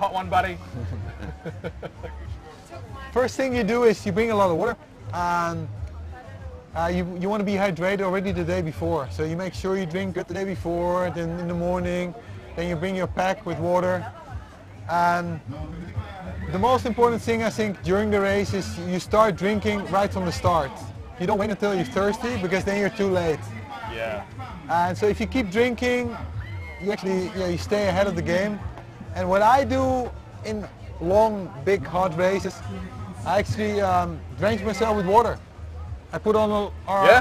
Hot one, buddy. First thing you do is you bring a lot of water, and you want to be hydrated already the day before. So you make sure you drink it the day before, then in the morning, then you bring your pack with water. And the most important thing I think during the race is you start drinking right from the start. You don't wait until you're thirsty, because then you're too late. Yeah. And so if you keep drinking, you actually you stay ahead of the game. And what I do in long, big, hot races, I actually drench myself with water. I put on a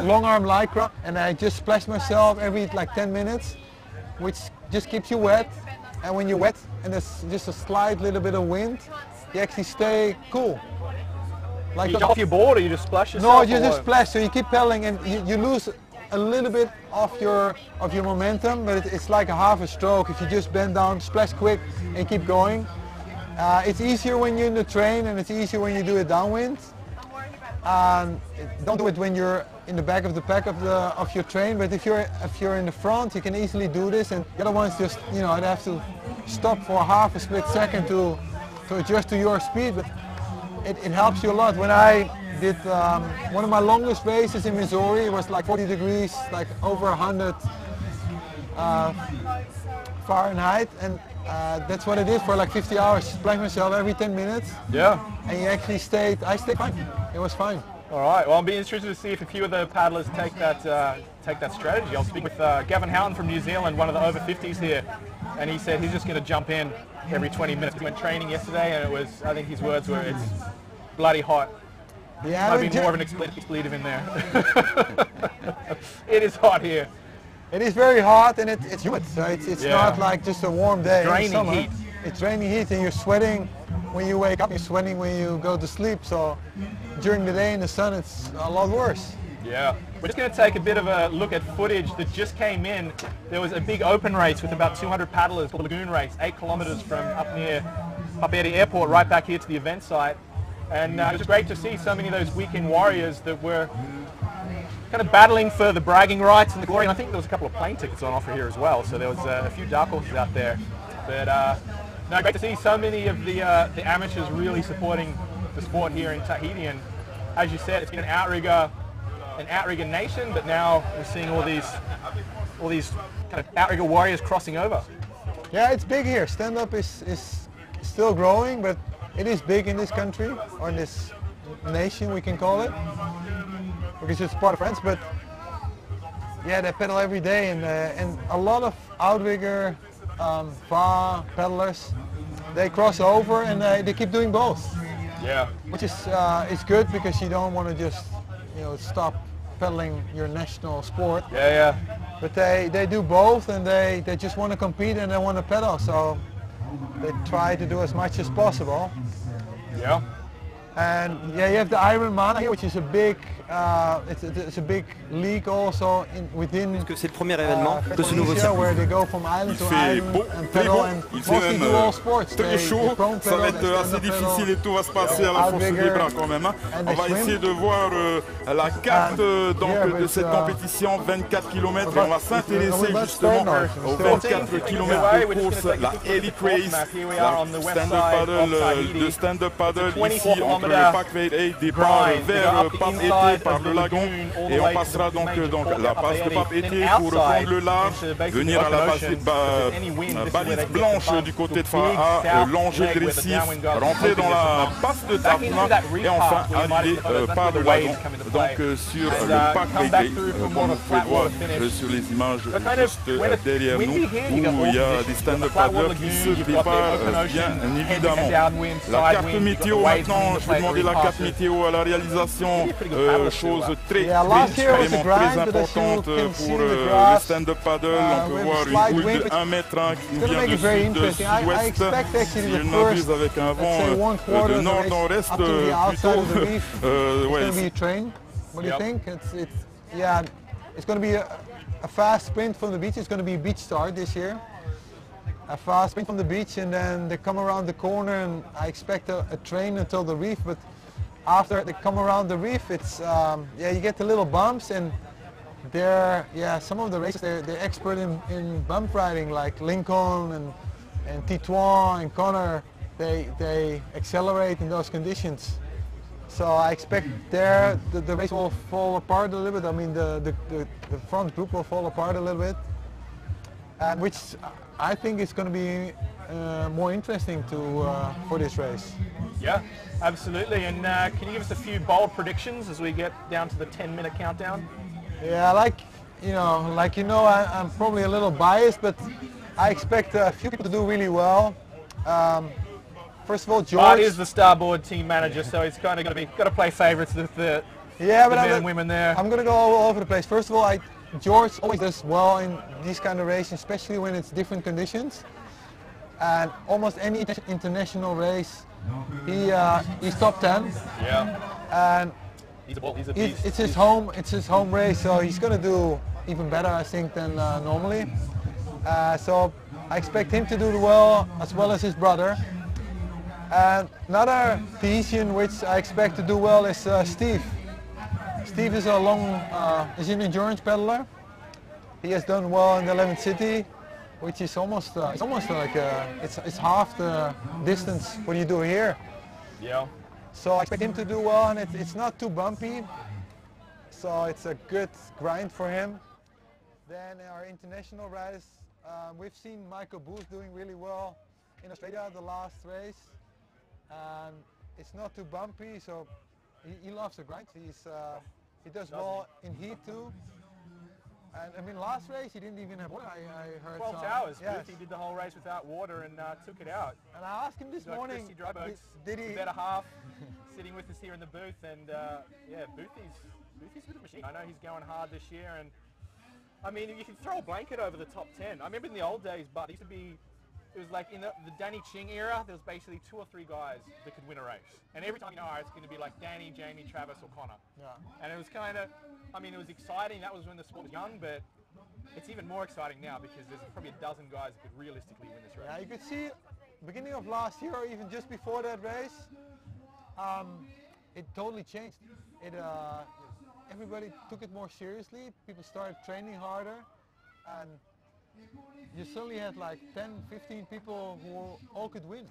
long arm lycra and I just splash myself every like 10 minutes, which just keeps you wet. And when you're wet and there's just a slight little bit of wind, you actually stay cool. Like you jump off your board, or you just splash yourself? No, you just splash. So you keep pedaling and you lose a little bit of your momentum, but it's like a half a stroke. If you just bend down, splash quick, and keep going. It's easier when you're in the train, and it's easier when you do it downwind. Don't do it when you're in the back of the pack of your train. But if you're in the front, you can easily do this. And the other ones just they have to stop for half a split second to adjust to your speed. But it helps you a lot. When I did one of my longest races in Missouri, it was like 40 degrees, like over 100 Fahrenheit, and that's what I did for like 50 hours. Splash myself every 10 minutes. Yeah. And you actually I stayed fine. It was fine. All right. Well, I'll be interested to see if a few of the paddlers take that strategy. I'll speak with Gavin Holland from New Zealand, one of the over 50s here, and he said he's just going to jump in every 20 minutes. He went training yesterday, and it was, I think his words were, it's bloody hot. Yeah, might be more of an expletive in there. It is hot here. It is very hot, and it's humid, so it's not like just a warm day. Draining heat. It's draining heat, and you're sweating when you wake up, you're sweating when you go to sleep, so during the day in the sun it's a lot worse. Yeah. We're just going to take a bit of a look at footage that just came in. There was a big open race with about 200 paddlers called the Lagoon Race, 8 kilometers from up near the airport, right back here to the event site. And it was great to see so many of those weekend warriors that were kind of battling for the bragging rights and the glory. And I think there was a couple of plane tickets on offer here as well, so there was a few dark horses out there. But no, great to see so many of the amateurs really supporting the sport here in Tahiti. And as you said, it's been an outrigger nation, but now we're seeing all these kind of outrigger warriors crossing over. Yeah, it's big here. Stand-up is still growing, but it is big in this country, or in this nation we can call it, because it's part of France. But yeah, they pedal every day, and a lot of outrigger paddlers, they cross over and they keep doing both. Yeah. Which is it's good, because you don't want to just stop pedaling your national sport. Yeah, yeah. But they do both, and they just want to compete and they want to pedal, so they try to do as much as possible. Yeah. And yeah, you have the Ironman here, which is a big, it's a big league also within. Parce que c'est le premier événement de ce nouveau circuit. Where they go from island to island and très pedal, bon, and il fait mostly même do all sports. très chaud, ça va être assez difficile et tout va se passer à la force des bras quand même. On va essayer de voir la carte donc, de cette compétition, 24 km, et on va s'intéresser justement aux 24 km de course, la Elite Race, le stand-up paddle ici entre le Pack 8 départ vers Pape Été par le lagon, et on passera donc la passe de Pape Été pour prendre le large, venir à la balise blanche du côté de Fa'a, longer le récif, rentrer dans la passe de Tapna et enfin arriver par le lagon, donc sur le Pack 8, comme vous pouvez voir sur les images juste derrière nous, où il y a des stand-up paddlers qui se préparent bien évidemment. La carte météo maintenant, je vais demander la carte météo à la réalisation, chose vraiment très importante pour le stand-up paddle. On peut voir une boule de 1 mètre qui nous vient de sud-ouest, si je n'abuse, avec un vent de nord-nord-est plutôt. What do you think? It's going to be a fast sprint from the beach. It's going to be a beach start this year. A fast sprint from the beach, and then they come around the corner, and I expect a train until the reef. But after they come around the reef, it's you get the little bumps, and some of the races they're expert in bump riding, like Lincoln and and Titouan and Connor, they accelerate in those conditions. So I expect there the race will fall apart a little bit. I mean the front group will fall apart a little bit, which I think is going to be more interesting for this race. Yeah, absolutely. And can you give us a few bold predictions as we get down to the 10-minute countdown? Yeah, I'm probably a little biased, but I expect a few people to do really well. First of all, George. Bart is the starboard team manager, so he's kind of got to play favourites with the men and women there. I'm going to go all over the place. First of all, George always does well in these kind of races, especially when it's different conditions. And almost any international race, he's top 10. Yeah. And he's a beast. It's his home race, so he's going to do even better, I think, than normally. So I expect him to do well as his brother. And another Tahitian which I expect to do well is Steve. Steve is is an endurance pedaler. He has done well in the 11th city, which is almost like it's half the distance what you do here. Yeah. So I expect him to do well, and it's not too bumpy. So it's a good grind for him. Then our international riders, we've seen Michael Booth doing really well in Australia the last race. And it's not too bumpy, so he loves the grind. He does well in heat too. And I mean, last race he didn't even have water. I heard 12 hours. Yes. He did the whole race without water and took it out. And I asked him this morning, did he? Better half, sitting with us here in the booth, and yeah, Boothie's a bit of a machine. I know he's going hard this year, and I mean, you can throw a blanket over the top 10. I remember in the old days, but it used to be. It was like in the Danny Ching era, there was basically 2 or 3 guys that could win a race. And every time it's going to be like Danny, Jamie, Travis, or Connor. Yeah. And it was kind of, I mean, it was exciting. That was when the sport was young, but it's even more exciting now because there's probably a dozen guys that could realistically win this race. Yeah, you could see beginning of last year, or even just before that race, it totally changed. Everybody took it more seriously. People started training harder, and you suddenly had like 10, 15 people who all could win.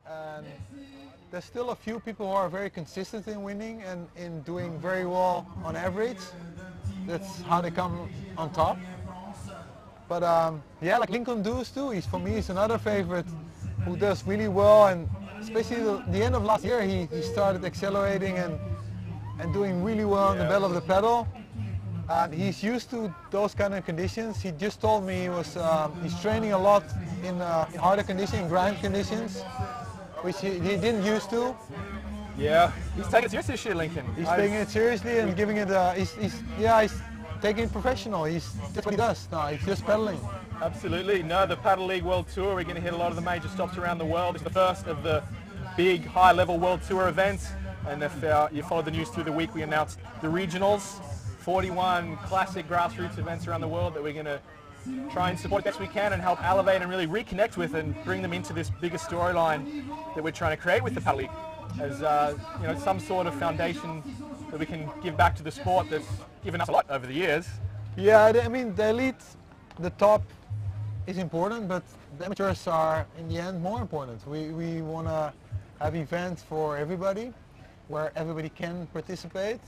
And there's still a few people who are very consistent in winning and in doing very well on average. That's how they come on top. But yeah, like Lincoln Deuce too, for me he's another favorite who does really well, and especially the end of last year he started accelerating and doing really well on the bell of the pedal. He's used to those kind of conditions. He just told me he's training a lot in harder conditions, grind conditions, which he didn't used to. Yeah, he's taking it seriously this year, Lincoln. He's taking it seriously and giving it. He's taking it professional. That's what he does now. He's just pedaling. Absolutely. No, the Paddle League World Tour. We're going to hit a lot of the major stops around the world. It's the first of the big high-level World Tour events. And if you followed the news through the week, we announced the regionals. 41 classic grassroots events around the world that we're going to try and support best we can and help elevate and really reconnect with and bring them into this bigger storyline that we're trying to create with the Paddle League as some sort of foundation that we can give back to the sport that's given us a lot over the years. Yeah, I mean the elite, the top is important, but the amateurs are in the end more important. We want to have events for everybody where everybody can participate,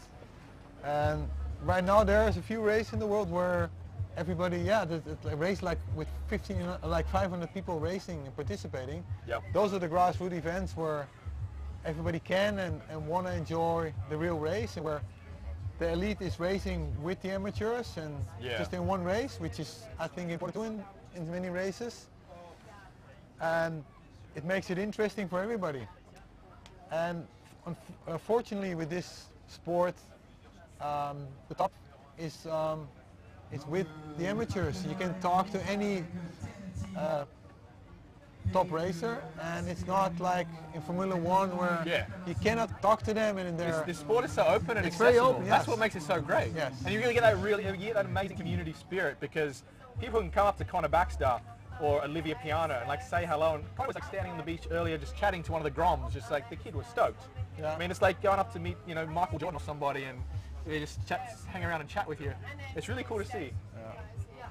and right now there's a few races in the world where everybody, a race like with 500 people racing and participating. Yep. Those are the grassroots events where everybody can and want to enjoy the real race, and where the elite is racing with the amateurs and just in one race, which is I think important in many races, and it makes it interesting for everybody. And unfortunately with this sport, the top is with the amateurs. You can talk to any top racer, and it's not like in Formula One where you cannot talk to them. And the sport is so open and it's accessible. very open. That's what makes it so great. Yes. And you really get that amazing community spirit, because people can come up to Connor Baxter or Olivia Piana and like say hello, and Connor was like standing on the beach earlier just chatting to one of the Groms, just like the kid was stoked. Yeah. I mean, it's like going up to meet Michael Jordan or somebody, and they just hang around and chat with you. It's really cool to see. Yeah.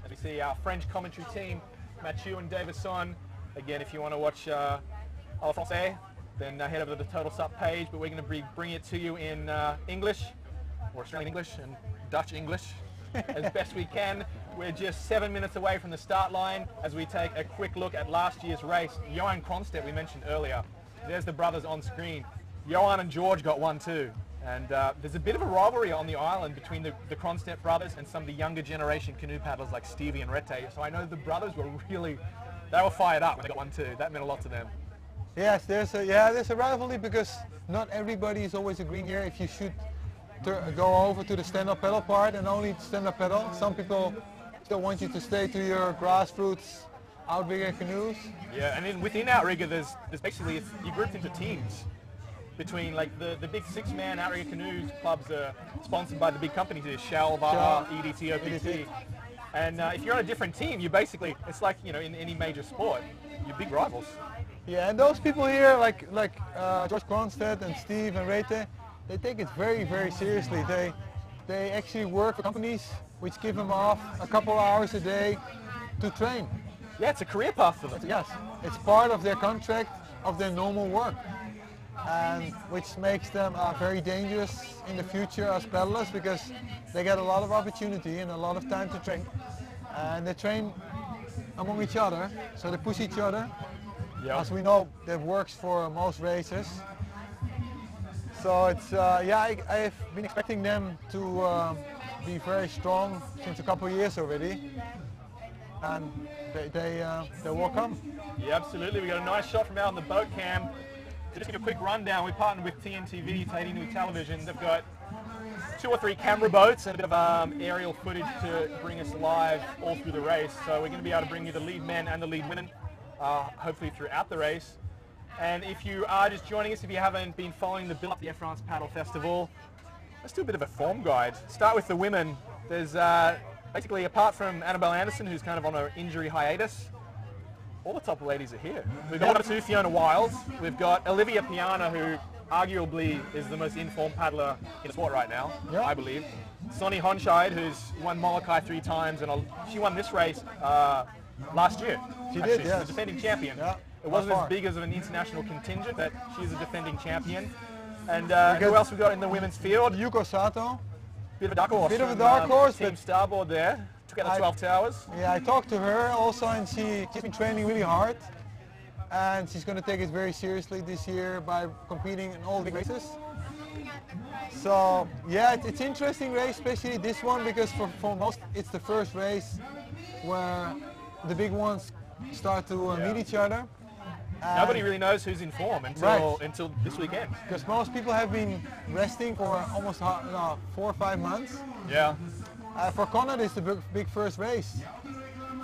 As we see our French commentary team Mathieu and Davison. Again, if you want to watch à la français, then head over to the Total Sup page. But we're going to be bringing it to you in English, or Australian English and Dutch English, as best we can. We're just 7 minutes away from the start line as we take a quick look at last year's race. Johan Kronstedt, we mentioned earlier. There's the brothers on screen. Johan and George got 1-2. And there's a bit of a rivalry on the island between the Kronstedt brothers and some of the younger generation canoe paddlers like Stevie and Rete. So I know the brothers were really, they were fired up when they got 1-2. That meant a lot to them. Yes, there's a rivalry because not everybody is always agreeing here if you should go over to the stand-up paddle part and only stand-up paddle. Some people still want you to stay to your grassroots outrigger canoes. Yeah, and then within outrigger, there's basically, you grouped into teams. Between like the big 6-man outrigger canoes clubs are sponsored by the big companies here, Shell, Vaha, EDT, OPT. And if you're on a different team, you basically, it's like, you know, in any major sport, you're big rivals. Yeah, and those people here, like George Kronstedt and Steve and Rete, they take it very, very seriously. They actually work for companies which give them off a couple hours a day to train. Yeah, it's a career path for them. Yes, it's part of their contract, of their normal work. And which makes them very dangerous in the future as paddlers because they get a lot of opportunity and a lot of time to train. And they train among each other, so they push each other. Yep. As we know, that works for most racers. So it's, yeah, I've been expecting them to be very strong since a couple of years already. And they will come. Yeah, absolutely. We got a nice shot from out on the boat cam. To just give a quick rundown, we partnered with TNTV, Tahiti New Television. They've got 2 or 3 camera boats and a bit of aerial footage to bring us live all through the race. So we're going to be able to bring you the lead men and the lead women, hopefully throughout the race. And if you are just joining us, if you haven't been following the build-up to the Air France Paddle Festival, let's do a bit of a form guide. Start with the women. There's basically, apart from Annabelle Anderson, who's kind of on an injury hiatus, all the top ladies are here. We've got 1 or 2 Fiona Wilds. We've got Olivia Piana, who arguably is the most informed paddler in the sport right now, yep. I believe. Sonny Honscheid, who's won Molokai 3 times, and she won this race last year. She did, yes. She's the defending champion. Yeah, it wasn't as big as an international contingent, but she's a defending champion. And who else we got in the women's field? Yuko Sato. Bit of a dark horse. Bit of a dark horse. Team Starboard there. Took out the 12 towers. Yeah, I talked to her also, and she's been training really hard. And she's going to take it very seriously this year by competing in all the big races. So, yeah, it's an interesting race, especially this one, because for most, it's the first race where the big ones start to meet each other. Nobody really knows who's in form until this weekend. Because most people have been resting for almost 4 or 5 months. Yeah. For Conrad, it's the big first race.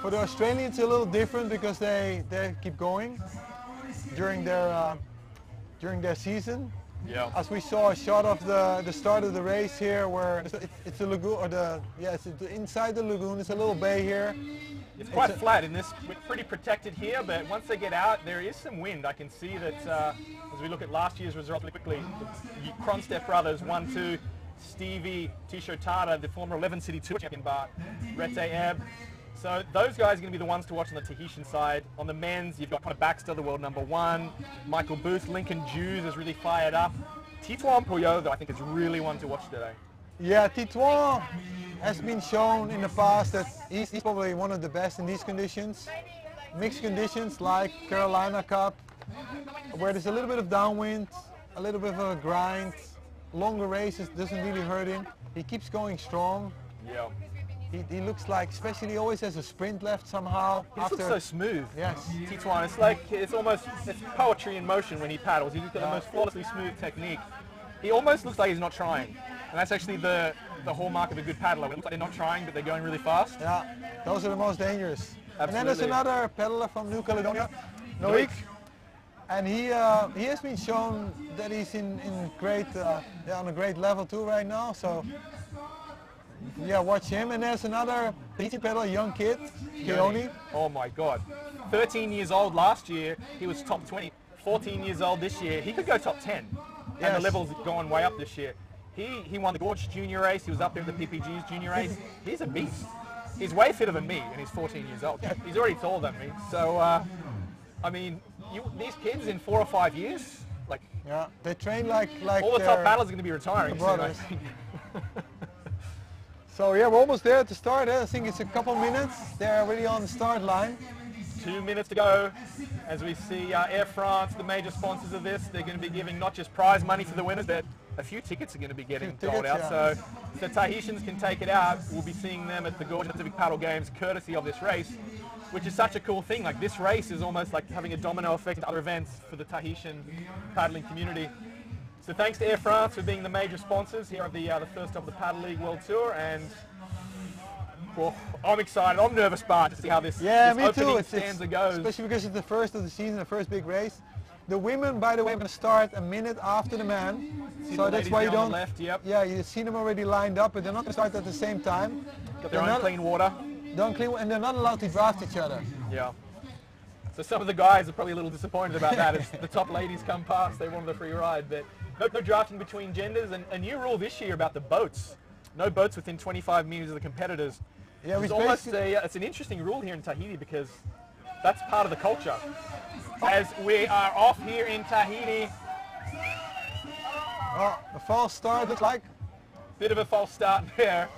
For the Australians, it's a little different because they keep going during their season. Yeah. As we saw a shot of the start of the race here, where it's a lagoon, or it's inside the lagoon. It's a little bay here. It's quite flat in this. We're pretty protected here, but once they get out, there is some wind. I can see that as we look at last year's results really quickly, the Kronstedt brothers 1-2. Stevie Tisho Tata, the former 11 City Tour champion, Bart, Rete Ebb. So those guys are going to be the ones to watch on the Tahitian side. On the men's, you've got Connor Baxter, the world #1. Michael Booth, Lincoln Jews is really fired up. Titouan Puyo, though, I think is really one to watch today. Yeah, Titouan has been shown in the past that he's probably one of the best in these conditions. Mixed conditions like Carolina Cup, where there's a little bit of downwind, a little bit of a grind. Longer races doesn't really hurt him. He keeps going strong. Yeah. He looks like, especially he always has a sprint left somehow. He looks so smooth. Yes. Titouan, it's like, it's poetry in motion when he paddles. He's got the most flawlessly smooth technique. He almost looks like he's not trying. And that's actually the hallmark of a good paddler. It looks like they're not trying, but they're going really fast. Yeah, those are the most dangerous. Absolutely. And then there's another paddler from New Caledonia, Noik. And he has been shown that he's in great on a great level too right now. So yeah, watch him. And there's another Tahiti paddler, young kid, Keone. Oh my God, 13 years old last year. He was top 20. 14 years old this year. He could go top 10. Yes. And the level's gone way up this year. He won the Gorge Junior race. He was up there in the PPG's Junior race. He's a beast. he's way fitter than me, and he's 14 years old. He's already taller than me. So, I mean, these kids in 4 or 5 years, like, yeah, they train like all the top paddlers are going to be retiring soon, I think. So yeah, we're almost there to start. I think it's a couple minutes. They're already on the start line. 2 minutes to go. As we see Air France, the major sponsors of this, they're going to be giving not just prize money to the winners, but a few tickets are going to be getting doled out. Yeah. So Tahitians can take it out. We'll be seeing them at the gorgeous Pacific Paddle Games courtesy of this race, which is such a cool thing. Like, this race is almost like having a domino effect into other events for the Tahitian paddling community. So thanks to Air France for being the major sponsors here of the first of the Paddle League World Tour, and well, I'm excited. I'm nervous, Bart, to see how this, yeah, this me opening too. stanza goes. Especially because it's the first of the season, the first big race. The women, by the way, are going to start a minute after the men. So that's why you don't. Left, yep. Yeah, you see them already lined up, but they're not going to start at the same time. Got their own clean water. And they're not allowed to draft each other. Yeah. So some of the guys are probably a little disappointed about that. As the top ladies come past, they wanted a free ride, but no drafting between genders, and a new rule this year about the boats. No boats within 25 meters of the competitors. Yeah, it's an interesting rule here in Tahiti because that's part of the culture. As we are off here in Tahiti. Oh, a false start, looks like. Bit of a false start there.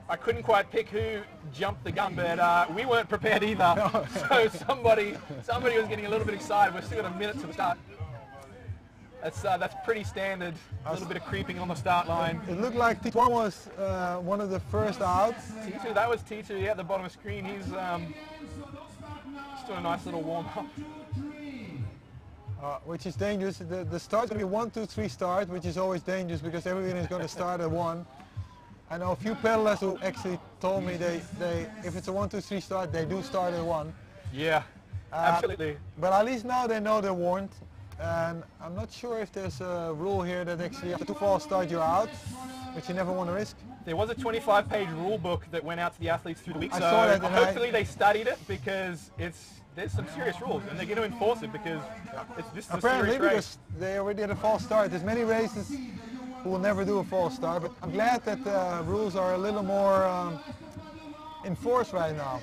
I couldn't quite pick who jumped the gun, but we weren't prepared either. So somebody was getting a little bit excited. We've still got a minute to the start. That's pretty standard. A little bit of creeping on the start line. It looked like T1 was one of the first out. T2, that was T2, yeah, at the bottom of the screen. He's just doing a nice little warm-up. Which is dangerous. The start's going to be 1, 2, 3 start, which is always dangerous because everyone is going to start at 1. I know a few paddlers who actually told me if it's a 1, 2, 3 start, they do start at 1. Yeah, absolutely. But at least now they know they're warned. And I'm not sure if there's a rule here that actually after 2 false start you're out, which you never want to risk. There was a 25-page rule book that went out to the athletes through the week, I saw that, hopefully they studied it because there's some serious rules and they're going to enforce it because this is apparently a serious race. Because they already had a false start. There's many races who will never do a false start, but I'm glad that the rules are a little more enforced right now.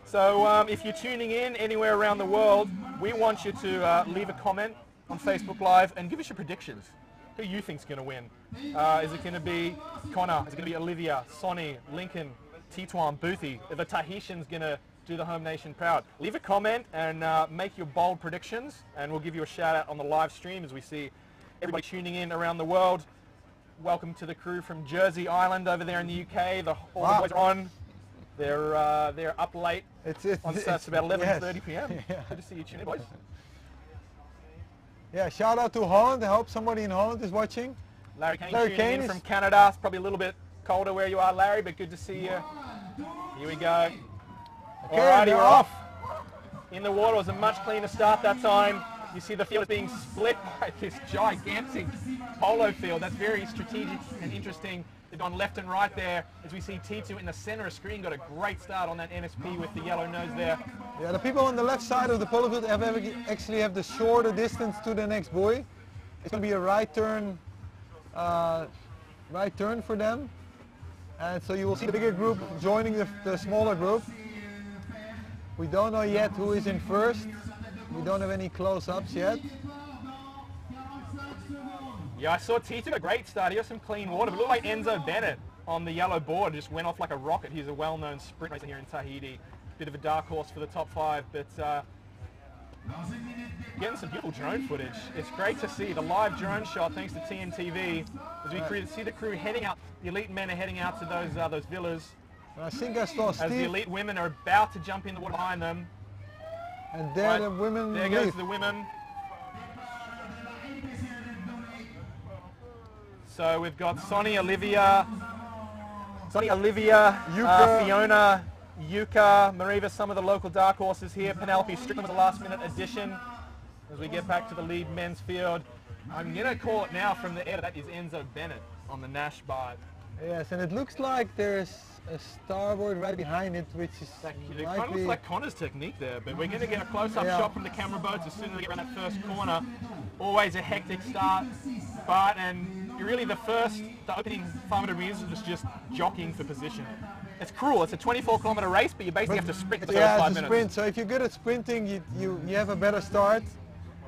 So if you're tuning in anywhere around the world, we want you to leave a comment on Facebook Live and give us your predictions. Who you think's going to win? Is it going to be Connor? Is it going to be Olivia, Sonny, Lincoln, Tituan, Boothie? Are the Tahitians going to do the home nation proud? Leave a comment and make your bold predictions, and we'll give you a shout out on the live stream as we see everybody tuning in around the world. Welcome to the crew from Jersey Island over there in the UK. All the boys are on. They're up late. It's about 11:30 p.m. Yeah. Good to see you tuning in, boys. Yeah, shout out to Holland. I hope somebody in Holland is watching. Larry Kane tuning in from Canada. It's probably a little bit colder where you are, Larry, but good to see you. Here we go. Okay, Alrighty, we're off. In the water. It was a much cleaner start that time. You see the field is being split by this gigantic polo field. That's very strategic and interesting. They've gone left and right there. As we see T2 in the center of screen, got a great start on that NSP with the yellow nose there. Yeah, the people on the left side of the polo field actually have the shorter distance to the next buoy. It's going to be a right turn for them. And so you will see the bigger group joining the smaller group. We don't know yet who is in first. We don't have any close-ups yet. Yeah, I saw T2 a great start. He has some clean water, but it looked like Enzo Bennett on the yellow board just went off like a rocket. He's a well-known sprint racer here in Tahiti. Bit of a dark horse for the top 5, but getting some beautiful drone footage. It's great to see the live drone shot thanks to TNTV as we see the crew heading out. The elite men are heading out to those villas. I think I saw Steve. As the elite women are about to jump in the water behind them. And there the women There goes the women. So we've got Sonny, Olivia, Yuka. Fiona, Yuka, Mariva, some of the local dark horses here. Penelope Strickland was a last-minute addition as we get back to the lead men's field. I'm going to call it now from the air. That is Enzo Bennett on the Nash bar. Yes, and it looks like there's a starboard right behind it, which is It kind of looks like Connor's technique there, but we're going to get a close-up shot from the camera boats as soon as we get around that first corner. Always a hectic start, but and really the opening 500 meters is just jockeying for position. It's cruel. It's a 24-kilometer race, but you basically have to sprint for the first 5 minutes. Yeah, it's a sprint. So if you're good at sprinting, you have a better start.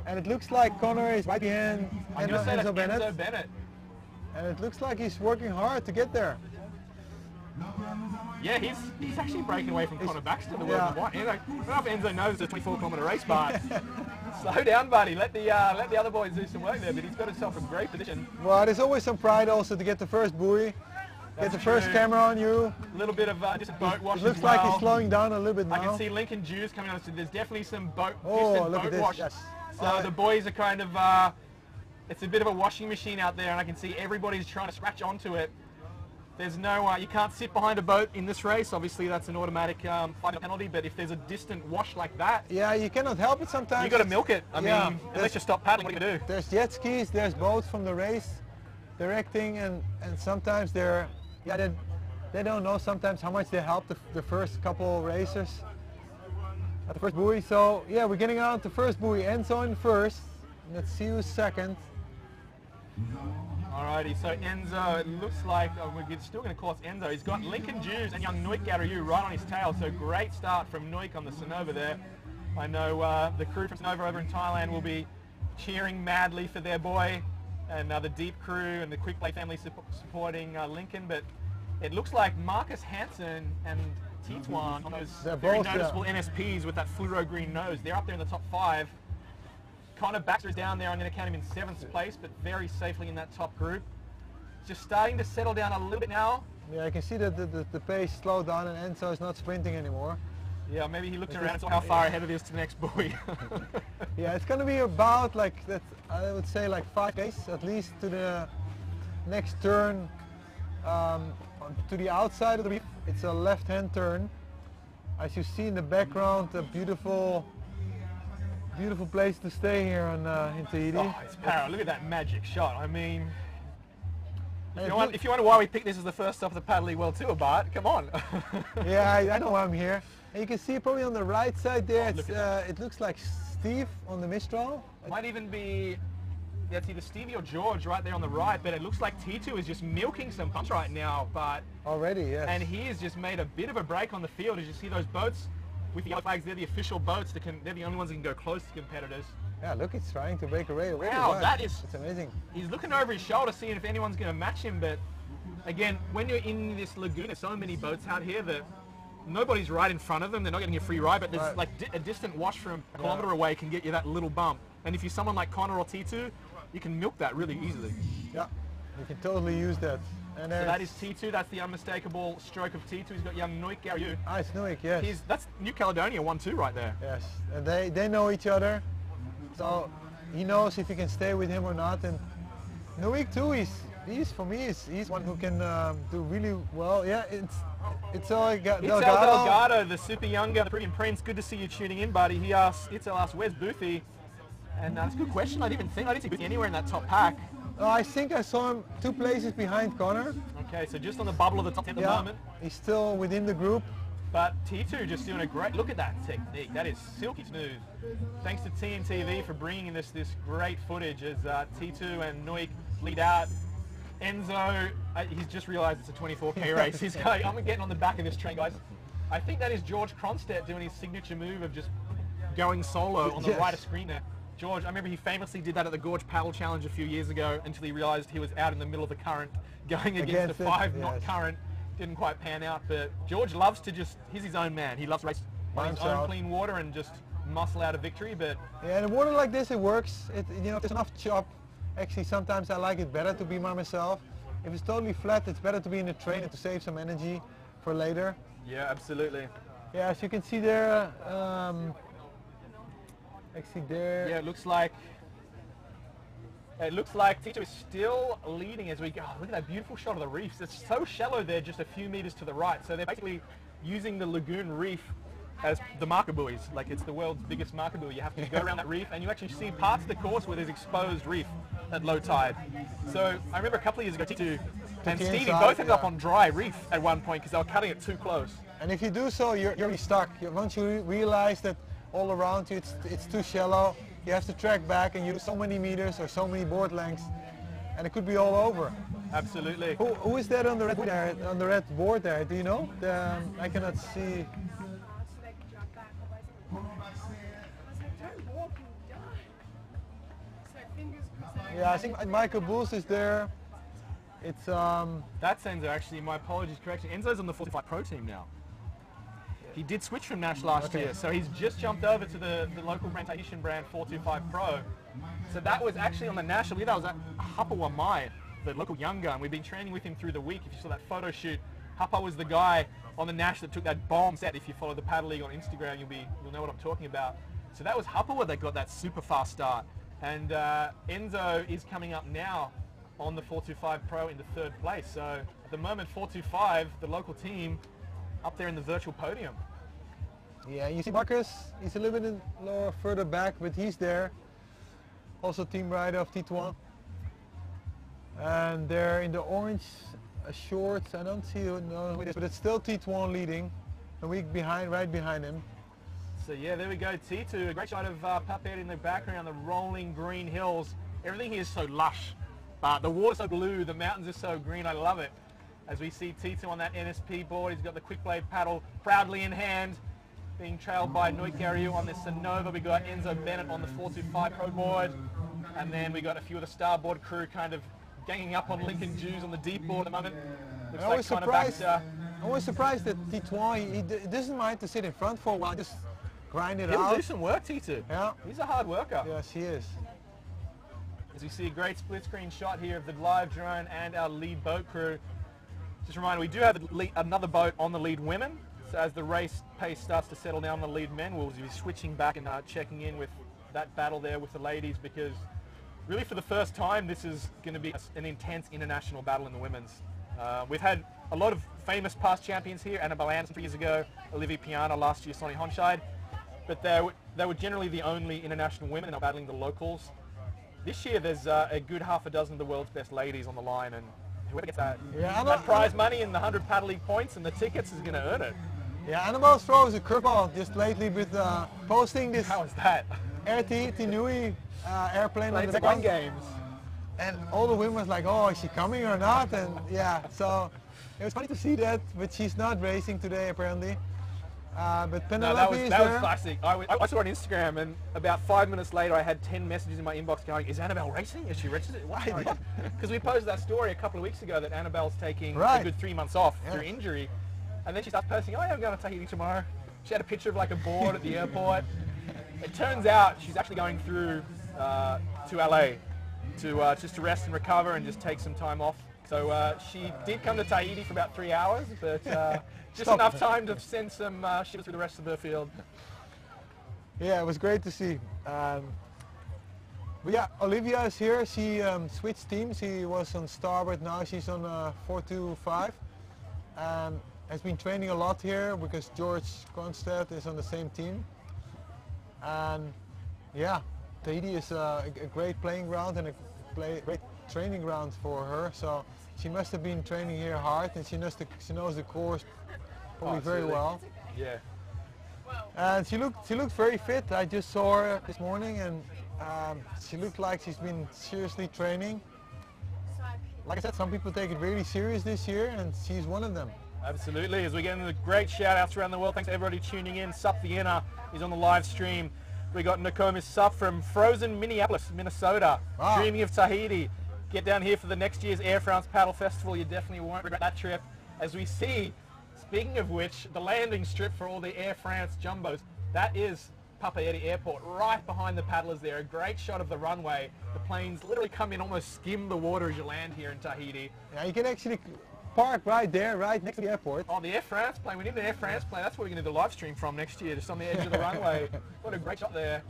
And it looks like Connor is right behind Enzo Bennett. And it looks like he's working hard to get there. Yeah, he's actually breaking away from Connor Baxter, the world number one. I don't know if Enzo knows it's a 24-kilometer race, but slow down, buddy. Let the other boys do some work there. But he's got himself a great position. Well, there's always some pride also to get the first buoy, get the first camera on you. A little bit of just a boat wash. It looks like he's slowing down a little bit now. I can see Lincoln Jews coming on. So there's definitely some boat wash. Yes. So the boys are kind of, it's a bit of a washing machine out there, and I can see everybody's trying to scratch onto it. There's no, you can't sit behind a boat in this race. Obviously, that's an automatic fine penalty. But if there's a distant wash like that, yeah, you cannot help it sometimes. You got to milk it. I mean, unless you stop paddling, what do you do? There's jet skis, there's boats from the race directing, and sometimes they don't know sometimes how much they help the first couple racers at the first buoy. So yeah, we're getting out the first buoy. Enzo in first. Let's see who's second. Alrighty, so Enzo, it looks like we're still going to call us Enzo. He's got Lincoln Jews and young Nuik Garriou right on his tail, so great start from Nuik on the Sonova there. I know the crew from Sonova over in Thailand will be cheering madly for their boy, and the Deep crew and the Quick Play family supporting Lincoln, but it looks like Marcus Hansen and Tituan on those very noticeable NSPs with that fluoro green nose. They're up there in the top 5. Connor Baxter is down there. I'm going to count him in 7th place, but very safely in that top group. Just starting to settle down a little bit now. Yeah, I can see that the pace slowed down and Enzo is not sprinting anymore. Yeah, maybe he looked around and saw how far ahead it is to the next buoy. Yeah, it's going to be about like that. I would say like 5 pace at least to the next turn to the outside of the reef. It's a left-hand turn. As you see in the background, a beautiful place to stay here in Tahiti. Oh, it's power. Look at that magic shot. I mean, if you wonder why we picked this as the first stop of the Paddle League World Tour, Bart, come on. Yeah, I know why I'm here. And you can see probably on the right side there, it looks like Steve on the Mistral. Might even be, it's either Stevie or George right there on the right, but it looks like T2 is just milking some punch right now. But already, yes. And he has just made a bit of a break on the field. As you see those boats with the yellow flags, they're the official boats. They're the only ones that can go close to competitors. Yeah, look, he's trying to break away. Wow, it's amazing. He's looking over his shoulder, seeing if anyone's going to match him. But again, when you're in this lagoon, there's so many boats out here that nobody's right in front of them. They're not getting a free ride, but there's like a distant wash from a kilometer away can get you that little bump. And if you're someone like Connor or T2, you can milk that really easily. Yeah, you can totally use that. And so that is T2, that's the unmistakable stroke of T2. He's got young Nuik Garriou. Ah, it's Nuik, yes. That's New Caledonia 1-2 right there. Yes, and they know each other. So he knows if he can stay with him or not. And Nuik too, he's for me, he's one who can do really well. Yeah, it's Delgado, the super younger, the Peruvian Prince. Good to see you tuning in, buddy. Itzel asked, where's Boothie? And that's a good question. I didn't see Boothie anywhere in that top pack. I think I saw him 2 places behind Connor. Okay, so just on the bubble of the top 10 at the moment. He's still within the group. But T2 just doing a great, look at that technique. That is silky smooth. Thanks to TNTV for bringing in this great footage as T2 and Nuik lead out. Enzo, he's just realized it's a 24K race. He's going, I'm getting on the back of this train, guys. I think that is George Cronstedt doing his signature move of just going solo on the right of screen there. George, I remember he famously did that at the Gorge Paddle Challenge a few years ago until he realized he was out in the middle of the current going against a 5-knot current. Didn't quite pan out, but George loves to he's his own man. He loves to race on his own clean water and just muscle out a victory. But yeah, in water like this, it works. If there's enough chop, actually sometimes I like it better to be by myself. If it's totally flat, it's better to be in a train and to save some energy for later. Yeah, absolutely. Yeah, as you can see there, actually there. Yeah, it looks like T2 is still leading as we go. Oh, look at that beautiful shot of the reefs. It's so shallow there, just a few meters to the right. So they're basically using the Lagoon Reef as the marker buoys. Like it's the world's biggest marker buoy. You have to go around that reef and you actually see parts of the course where there's exposed reef at low tide. So I remember a couple of years ago, T2 and Stevie both ended up on dry reef at one point because they were cutting it too close. And if you do so, you're stuck. Once you realize that all around you it's too shallow, you have to track back and you do so many meters or so many board lengths, and it could be all over. Absolutely. Who is that on the red there, on the red board there? Do you know? I cannot see. Yeah, I think Michael Bulls is there. It's That's Enzo, actually. My apologies, correction. Enzo's on the 45 Pro team now. He did switch from Nash last year, so he's just jumped over to the local brand, Tahitian brand 425 Pro. So that was actually on the Nash. I believe that was at Hapawa Mai, the local young gun. We've been training with him through the week. If you saw that photo shoot, Hapa was the guy on the Nash that took that bomb set. If you follow the Paddle League on Instagram, you'll know what I'm talking about. So that was Hapawa that got that super fast start. And Enzo is coming up now on the 425 Pro in the 3rd place. So at the moment, 425, the local team, up there in the virtual podium. Yeah, you see Marcus, he's a little bit further back, but he's there. Also team rider of Tituan. And they're in the orange shorts. I don't see who it is, but it's still Tituan leading. A week behind, right behind him. So yeah, there we go, T2, a great shot of Papet in the background, the rolling green hills. Everything here is so lush. The water's so blue, the mountains are so green, I love it. As we see T2 on that NSP board, he's got the quick blade paddle proudly in hand, being trailed by Nui Gariu on the Sonova. We got Enzo Bennett on the 425 Pro board, and then we got a few of the starboard crew kind of ganging up on Lincoln Jews on the deep board at the moment. Looks like I'm always surprised that Tituan, he doesn't mind to sit in front for a while, just grind it out. He'll do some work, T2. Yeah. He's a hard worker. Yes, he is. As we see a great split screen shot here of the live drone and our lead boat crew. Just a reminder, we do have another boat on the lead women. So as the race pace starts to settle down on the lead men, we'll be switching back and checking in with that battle there with the ladies, because really for the first time this is going to be an intense international battle in the women's. We've had a lot of famous past champions here, Annabelle Anderson 3 years ago, Olivia Piana last year, Sonny Honscheid, but they were generally the only international women and are battling the locals. This year there's a good half a dozen of the world's best ladies on the line, and whoever gets that prize money and the 100 Paddle League points and the tickets is going to earn it. Yeah, Annabelle throws a curveball just lately with posting this. How is that? RT Tinui airplane on the background games. And all the women was like, oh, is she coming or not? And yeah, so it was funny to see that, but she's not racing today apparently. But Penelope is there. That was classic. I saw it on Instagram, and about 5 minutes later I had 10 messages in my inbox going, is Annabelle racing? Is she registered? Why? Because we posted that story a couple of weeks ago that Annabelle's taking a good 3 months off through injury. And then she starts posting, oh yeah, I'm going to Tahiti tomorrow. She had a picture of like a board at the airport. It turns out she's actually going through to LA to just to rest and recover and just take some time off. So she did come to Tahiti for about 3 hours, but just enough time to send some ships through the rest of the field. Yeah, it was great to see. But yeah, Olivia is here. She switched teams. She was on starboard, now she's on 425. Has been training a lot here because George Kronstedt is on the same team. And yeah, Tahiti is a great playing ground and a great training ground for her. So she must have been training here hard, and she knows the course probably very well. Yeah. And she looked very fit. I just saw her this morning, and she looked like she's been seriously training. Like I said, some people take it really serious this year, and she's one of them. Absolutely. As we get into the great shout-outs around the world, thanks to everybody tuning in. Sup Vienna is on the live stream. We got Nokomis Sup from frozen Minneapolis, Minnesota, dreaming of Tahiti. Get down here for the next year's Air France Paddle Festival. You definitely won't regret that trip. As we see, speaking of which, the landing strip for all the Air France jumbos, that is Papeete Airport, right behind the paddlers there. A great shot of the runway. The planes literally come in, almost skim the water as you land here in Tahiti. Yeah, you can actually park right there, right next to the airport. Oh, the Air France plane. We need an Air France plane. That's where we're going to do the live stream from next year, just on the edge of the runway. What a great shot there.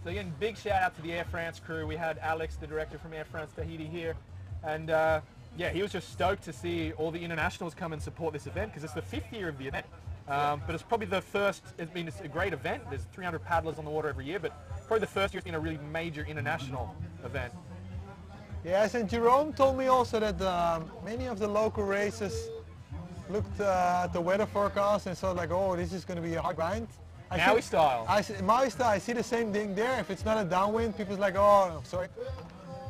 So again, big shout out to the Air France crew. We had Alex, the director from Air France Tahiti here. And yeah, he was just stoked to see all the internationals come and support this event, because it's the 5th year of the event. But it's probably the first, it's a great event. There's 300 paddlers on the water every year, but probably the first year it's been a really major international event. Yes, and Jerome told me also that many of the local races looked at the weather forecast and thought like, oh, this is going to be a hard grind. Maui style. Maui style, I see the same thing there. If it's not a downwind, people's like, oh, sorry.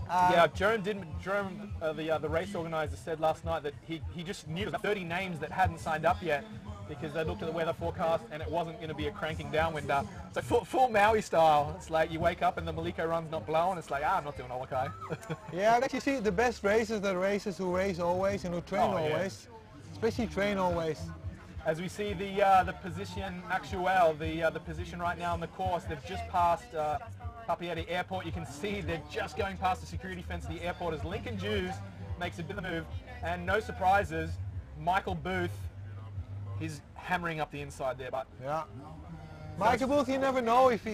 Yeah, Jerome, the race organizer, said last night that he just knew about 30 names that hadn't signed up yet because they looked at the weather forecast and it wasn't going to be a cranking downwinder. So full Maui style. It's like you wake up and the Maliko run's not blowing. It's like, I'm not doing all okay. Yeah, actually, see, the best racers are the racers who race always and who train always, especially train always. As we see the position actual, the position right now on the course, they've just passed Papeete Airport. You can see they're just going past the security fence of the airport as Lincoln Jews makes a bit of a move. And no surprises, Michael Booth, he's hammering up the inside there. But yeah, Michael Booth, you never know if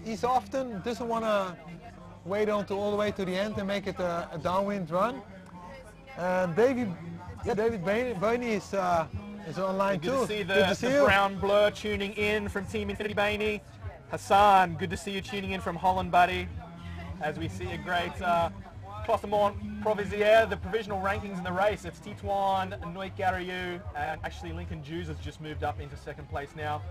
he's often doesn't want to wait until all the way to the end and make it a downwind run. David Bainey is online too. Good to see the brown blur tuning in from Team Infinity Bainey. Hassan, good to see you tuning in from Holland, buddy. As we see a great classement provisoire, the provisional rankings in the race. It's Tituan, Noik Gariu, and actually Lincoln Jews has just moved up into second place now.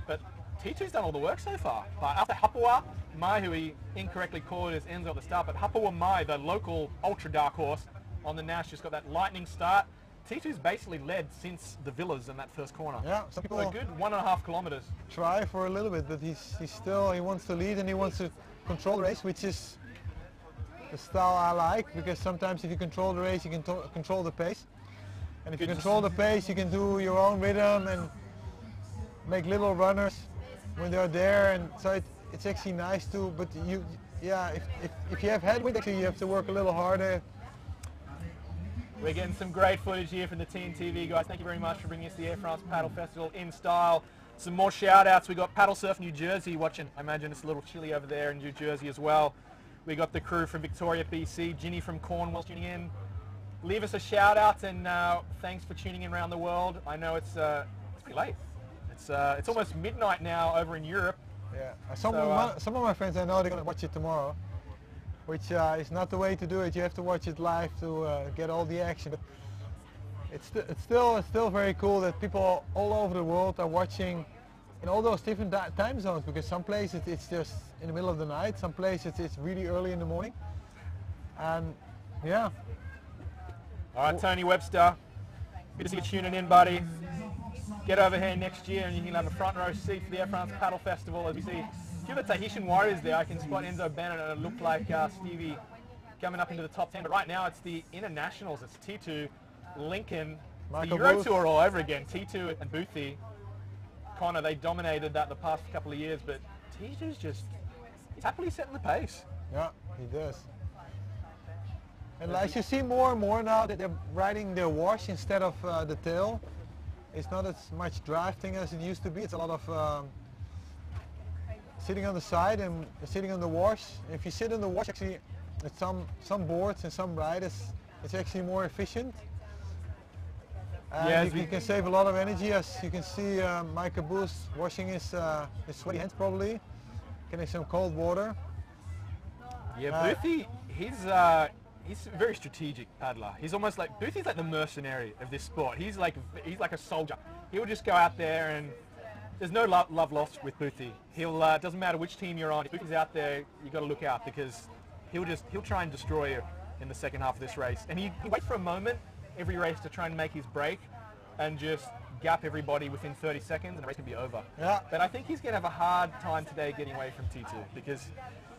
But T2's done all the work so far. But after Hapua Mai, who he incorrectly called as Enzo at the start, but Hapua Mai, the local ultra dark horse on the Nash, just got that lightning start. T2's basically led since the Villas in that first corner. Yeah, some people a good 1.5 kilometers. Try for a little bit, but he wants to lead and he wants to control the race, which is the style I like, because sometimes if you control the race, you can control the pace. And if you control the pace, you can do your own rhythm and make little runners when they're there, and so it's actually nice too. But if you have headwind, actually you have to work a little harder. We're getting some great footage here from the Team TV guys. Thank you very much for bringing us the Air France Paddle Festival in style. Some more shout outs. We got Paddle Surf New Jersey watching. I imagine it's a little chilly over there in New Jersey as well. We got the crew from Victoria, BC. Ginny from Cornwall tuning in. Leave us a shout out and thanks for tuning in around the world. I know it's pretty late. It's almost midnight now over in Europe. Yeah, some of my friends, I know they're going to watch it tomorrow, which is not the way to do it. You have to watch it live to get all the action. But it's still very cool that people all over the world are watching in all those different time zones, because some places it's just in the middle of the night, some places it's really early in the morning. And yeah. All right, Tony Webster, good to see you tuning in, buddy. Get over here next year and you can have a front row seat for the Air France Paddle Festival. As we see a few of the Tahitian warriors there. I can spot Enzo Bennett and it looked like Stevie coming up into the top 10. But right now it's the internationals. It's T2, Lincoln, Michael the Euro Booth. Tour all over again. T2 and Boothie. Connor, they dominated that the past couple of years, but T2's just, he's happily setting the pace. Yeah, he does. And as you see more and more now that they're riding the wash instead of the tail, it's not as much drafting as it used to be. It's a lot of sitting on the side and sitting on the wash. If you sit on the wash, actually, at some boards and some riders, it's actually more efficient. And you can save a lot of energy, as you can see Michael Booth washing his sweaty hands probably, getting some cold water. Yeah, Boothie, he's a very strategic paddler. He's almost like, Boothie's like the mercenary of this sport. He's like a soldier. He'll just go out there and there's no love lost with Boothie. He'll, doesn't matter which team you're on, if Boothie's out there, you got to look out, because he'll try and destroy you in the second half of this race. And he waits for a moment every race to try and make his break and just gap everybody within 30 seconds and the race can be over. Yeah. But I think he's going to have a hard time today getting away from T2, because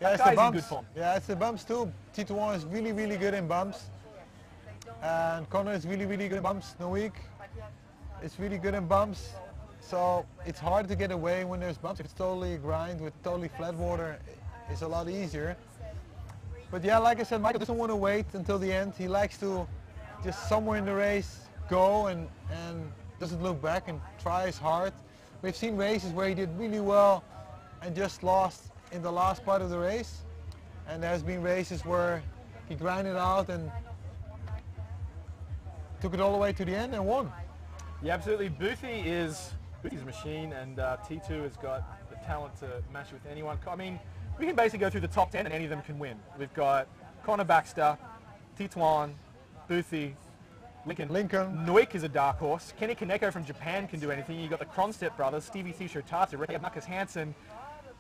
yeah, that guy's in good form. Yeah, it's the bumps too. T2 is really, really good in bumps. And Connor is really, really good in bumps. Noik is really good in bumps. So it's hard to get away when there's bumps. If it's totally grind with totally flat water, it's a lot easier. But yeah, like I said, Michael doesn't want to wait until the end. He likes to just somewhere in the race go and doesn't look back and tries hard. We've seen races where he did really well and just lost in the last part of the race. And there's been races where he grinded out and took it all the way to the end and won. Yeah, absolutely. Boothie's a machine, and T2 has got the talent to match with anyone. I mean, we can basically go through the top 10 and any of them can win. We've got Connor Baxter, Tituan, Boothie, Lincoln. Noik is a dark horse. Kenny Kaneko from Japan can do anything. You've got the Kronstedt brothers, Stevie Thisho Tatu, Marcus Hansen.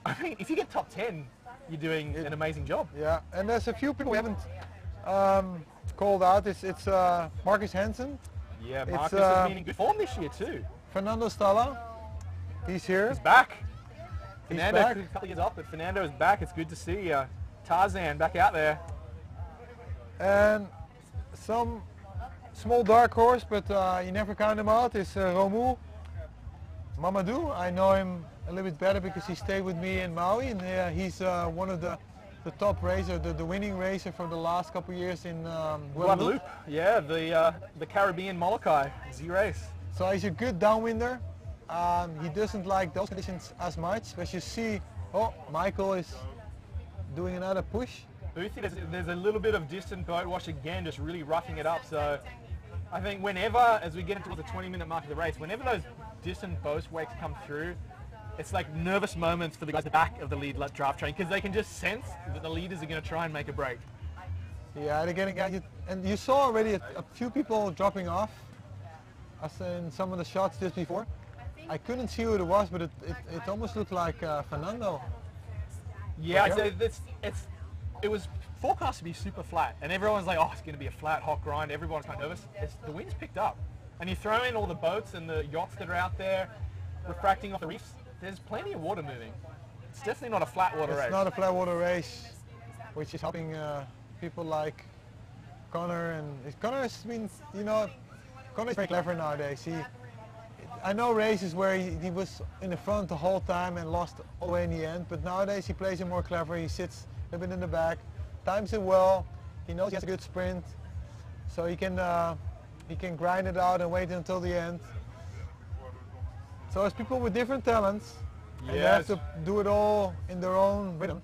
I mean, if you get top 10, you're doing an amazing job. Yeah, and there's a few people we haven't called out. It's Marcus Hansen. Yeah, Marcus has been in good form this year too. Fernando Stalla, he's here. He's back. He's Fernando, back. a couple of years off, but Fernando is back. It's good to see Tarzan back out there. And some small dark horse, but you never count him out, is Romu Mamadou. I know him a little bit better because he stayed with me in Maui, and he's one of the top racer, the winning racer for the last couple of years in Guadeloupe. Yeah, the Caribbean Molokai Z race. So he's a good downwinder. He doesn't like those conditions as much. As you see, oh, Michael is doing another push. Boothie, there's a little bit of distant boat wash again, just really roughing it up. So I think whenever, as we get into the 20-minute mark of the race, whenever those distant boat wakes come through, it's like nervous moments for the guys at the back of the lead draft train because they can just sense that the leaders are going to try and make a break. Yeah, they're getting, and you saw already a few people dropping off, as in some of the shots just before. I couldn't see who it was, but it almost looked like Fernando. Yeah, it was forecast to be super flat, and everyone's like, oh, it's going to be a flat, hot grind. Everyone's kind of nervous. The wind's picked up, and you throw in all the boats and the yachts that are out there refracting off the reefs. There's plenty of water moving. It's definitely not a flat water race. It's not a flat water race, which is helping people like Connor. And Connor's been, Connor's very clever nowadays. I know races where he was in the front the whole time and lost all the way in the end, but nowadays he plays it more clever. He sits a bit in the back, times it well. He knows he has a good sprint, so he can grind it out and wait until the end. So it's people with different talents, and they have to do it all in their own rhythm.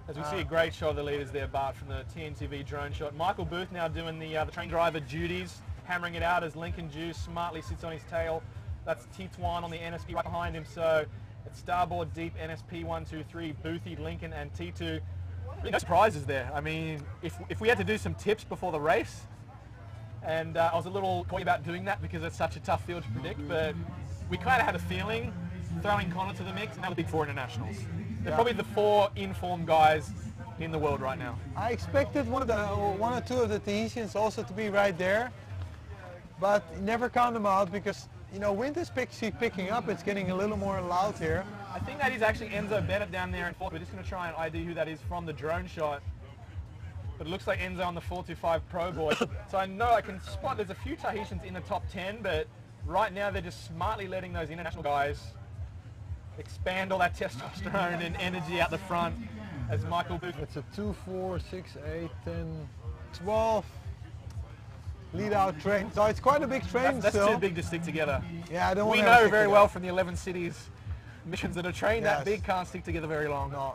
As we see a great shot of the leaders there, Bart, from the TNTV drone shot. Michael Booth now doing the train driver duties, hammering it out as Lincoln Juice smartly sits on his tail. That's Tituan on the NSP right behind him. So it's starboard deep NSP 1, 2, 3, Boothy, Lincoln, and T2. Really no surprises there. I mean, if we had to do some tips before the race, and I was a little coy about doing that because it's such a tough field to predict, but we kind of had a feeling throwing Connor to the mix, and now the big four internationals. They're probably the four informed guys in the world right now. I expected one or two of the Tahitians also to be right there, but never count them out because wind is picking up. It's getting a little more loud here. I think that is actually Enzo Bennett down there in fourth. We're just going to try and ID who that is from the drone shot. But it looks like Enzo on the 425 Pro board. So I know I can spot there's a few Tahitians in the top 10, but right now they're just smartly letting those international guys expand all that testosterone and energy out the front as Michael Booth. It's a 2, 4, 6, 8, 10, 12 lead out train. So it's quite a big train. That's too big to stick together. Yeah, I don't want to. We know very well from the 11 cities missions that a train that big can't stick together very long. No.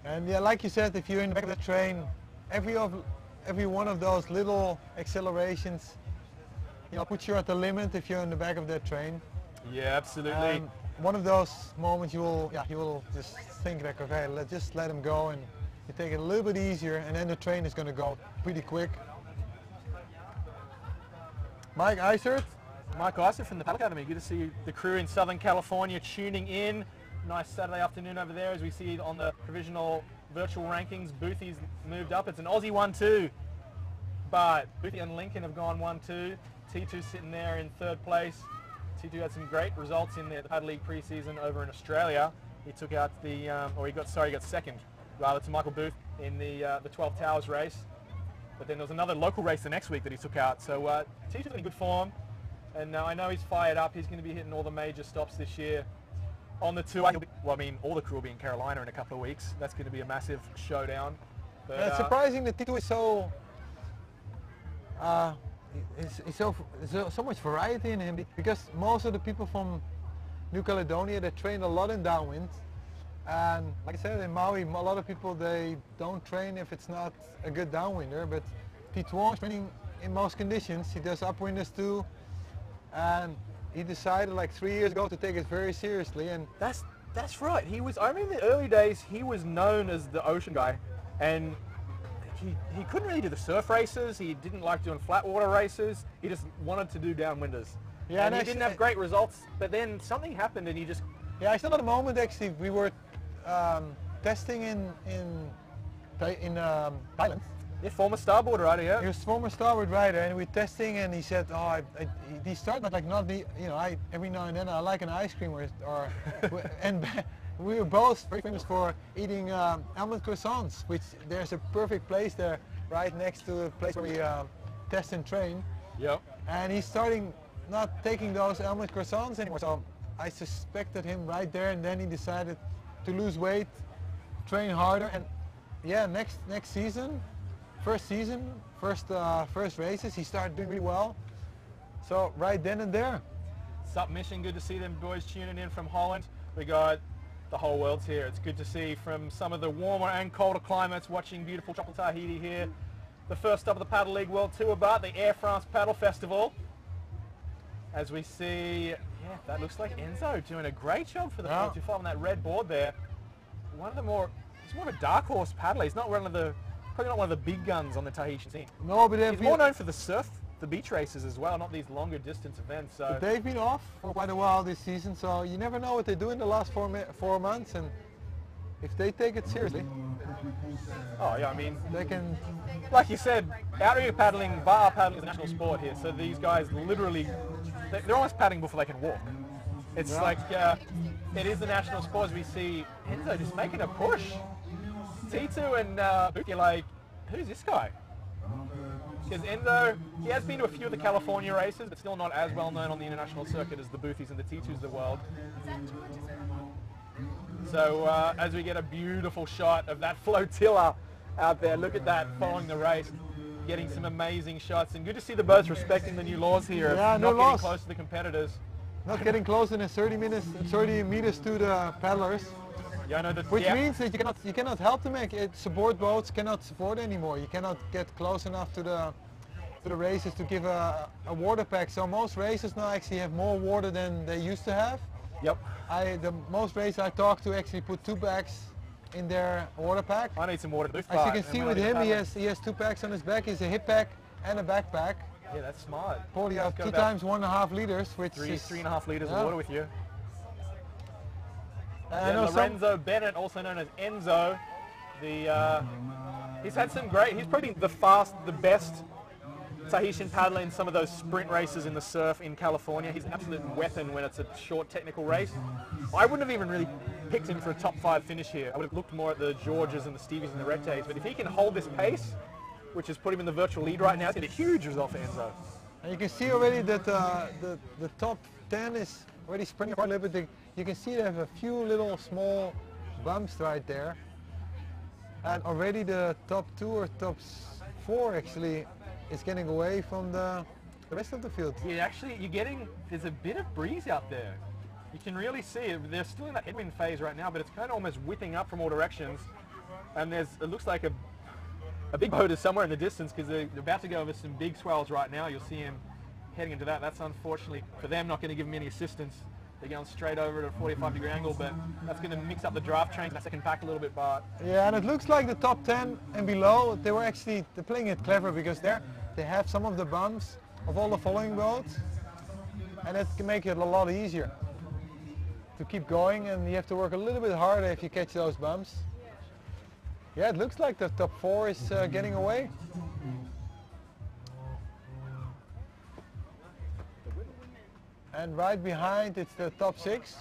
And yeah, like you said, if you're in the back of the train, every one of those little accelerations, puts you at the limit if you're in the back of that train. Yeah, absolutely. One of those moments you will just think like, okay, let's just let him go, and you take it a little bit easier, and then the train is going to go pretty quick. Mike Eisert. Mike Eisert from the Paddle Academy. Good to see the crew in Southern California tuning in. Nice Saturday afternoon over there as we see on the provisional virtual rankings. Boothy's moved up. It's an Aussie 1-2, but Boothy and Lincoln have gone 1-2. T2 sitting there in third place. T2 had some great results in the Paddle League preseason over in Australia. He took out he got second, rather, to Michael Booth in the 12 Towers race. But then there was another local race the next week that he took out. So T2's in good form, and I know he's fired up. He's going to be hitting all the major stops this year on the tour. All the crew will be in Carolina in a couple of weeks. That's going to be a massive showdown. But, it's surprising that T2 is so. There's so much variety in him because most of the people from New Caledonia, they train a lot in downwind, and like I said, in Maui, a lot of people, they don't train if it's not a good downwinder, but Tituan is training in most conditions. He does upwinders too, and he decided like 3 years ago to take it very seriously. And that's right. I remember in the early days he was known as the ocean guy, and he couldn't really do the surf races. He didn't like doing flat water races. He just wanted to do downwinders. Yeah, and he didn't have great results. But then something happened, and he just. Yeah, I still at the moment actually we were testing in Thailand. Yeah, former starboard rider, He yeah. was former starboard rider, and we're testing, and he said, "Oh, he started like not the, you know, every now and then I like an ice cream or and we were both very famous for eating almond croissants, which there's a perfect place there, right next to the place where we test and train. Yep. And he's starting not taking those almond croissants anymore. So I suspected him right there, and then he decided to lose weight, train harder, and yeah, next season. First races, he started doing really well. So right then and there. Submission, good to see them boys tuning in from Holland. We got the whole world's here. It's good to see from some of the warmer and colder climates, watching beautiful tropical Tahiti here. The first stop of the Paddle League World Tour bar, the Air France Paddle Festival. As we see, yeah, that looks like Enzo doing a great job for the 425 on that red board there. He's more of a dark horse paddler. He's not probably not one of the big guns on the Tahitian scene. No, but he's more known for the surf, the beach races as well, not these longer distance events. So they've been off for quite a while this season, so you never know what they do in the last 4 months, and if they take it seriously. Oh yeah, I mean, they can. Like you said, outrigger paddling, bar paddling is a national sport here. So these guys literally, they're almost paddling before they can walk. It's like it is the national sport. As we see Enzo just making a push. T2 and you're like, who's this guy? Because Enzo, he has been to a few of the California races, but still not as well known on the international circuit as the Boothies and the T2s of the world. So as we get a beautiful shot of that flotilla out there, look at that, following the race, getting some amazing shots. And good to see the boats respecting the new laws here, not getting close to the competitors. Not getting close in 30 meters to the paddlers. Yeah, no, which means that you cannot help them. Support boats cannot support anymore. You cannot get close enough to the races to give a water pack. So most races now actually have more water than they used to have. Yep. The most races I talked to actually put 2 bags in their water pack. I need some water. As you can see with him, he has 2 packs on his back. He's a hip pack and a backpack. Yeah, that's smart. Probably 2 times 1.5 liters, which is 3.5 liters of water with you. Lorenzo Bennett, also known as Enzo, he's had some great. He's probably the best Tahitian paddler in some of those sprint races in the surf in California. He's an absolute weapon when it's a short technical race. I wouldn't have even really picked him for a top 5 finish here. I would have looked more at the Georges and the Stevies and the Rectes. But if he can hold this pace, which has put him in the virtual lead right now, it's going to be a huge result for Enzo. And you can see already that the top 10 is already sprinting quite a little bit. You can see they have a few little small bumps right there. And already the top 2 or top 4 actually is getting away from the rest of the field. Yeah, actually, there's a bit of breeze out there. You can really see it. They're still in that headwind phase right now, but it's kind of almost whipping up from all directions. And it looks like a big boat is somewhere in the distance, because they're about to go over some big swells right now. You'll see him heading into that. That's unfortunately for them not going to give him any assistance. They're going straight over at a 45-degree angle, but that's going to mix up the draft trains in that second pack a little bit, Bart. Yeah, and it looks like the top 10 and below, they're playing it clever, because they have some of the bumps of all the following boats, and that can make it a lot easier to keep going, and you have to work a little bit harder if you catch those bumps. Yeah, it looks like the top 4 is getting away. And right behind it's the top 6.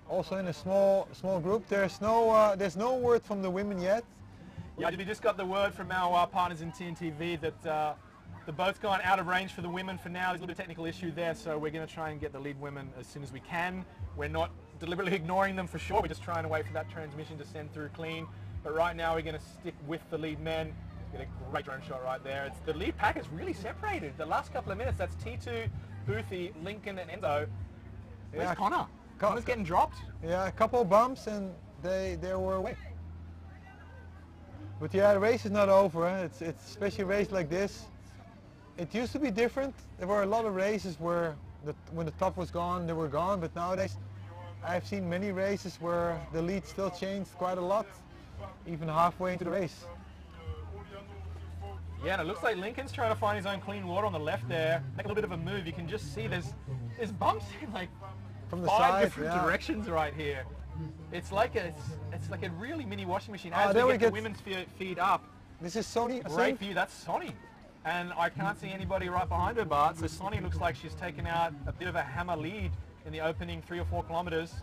Also in a small group. There's no word from the women yet. Yeah, we just got the word from our partners in TNTV that the boat's gone out of range for the women for now. There's a little technical issue there, so we're going to try and get the lead women as soon as we can. We're not deliberately ignoring them for sure. We're just trying to wait for that transmission to send through clean. But right now we're going to stick with the lead men. Get a great drone shot right there. The lead pack is really separated. The last couple of minutes, that's T2, Boothie, Lincoln, and Enzo. Where's Connor? Connor's getting dropped. Yeah, a couple of bumps and they were away. But yeah, the race is not over. It's especially a race like this. It used to be different. There were a lot of races where when the top was gone, they were gone. But nowadays, I've seen many races where the lead still changed quite a lot, even halfway into the race. Yeah, and it looks like Lincoln's trying to find his own clean water on the left there. Make a little bit of a move. You can just see there's bumps in like from the 5 side, different directions right here. It's like a really mini washing machine. Oh, As there we we get the get- women's feed up, This is Sonny, I great think. view. That's Sonny, and I can't see anybody right behind her, Bart. So Sonny looks like she's taken out a bit of a hammer lead in the opening 3 or 4 kilometers.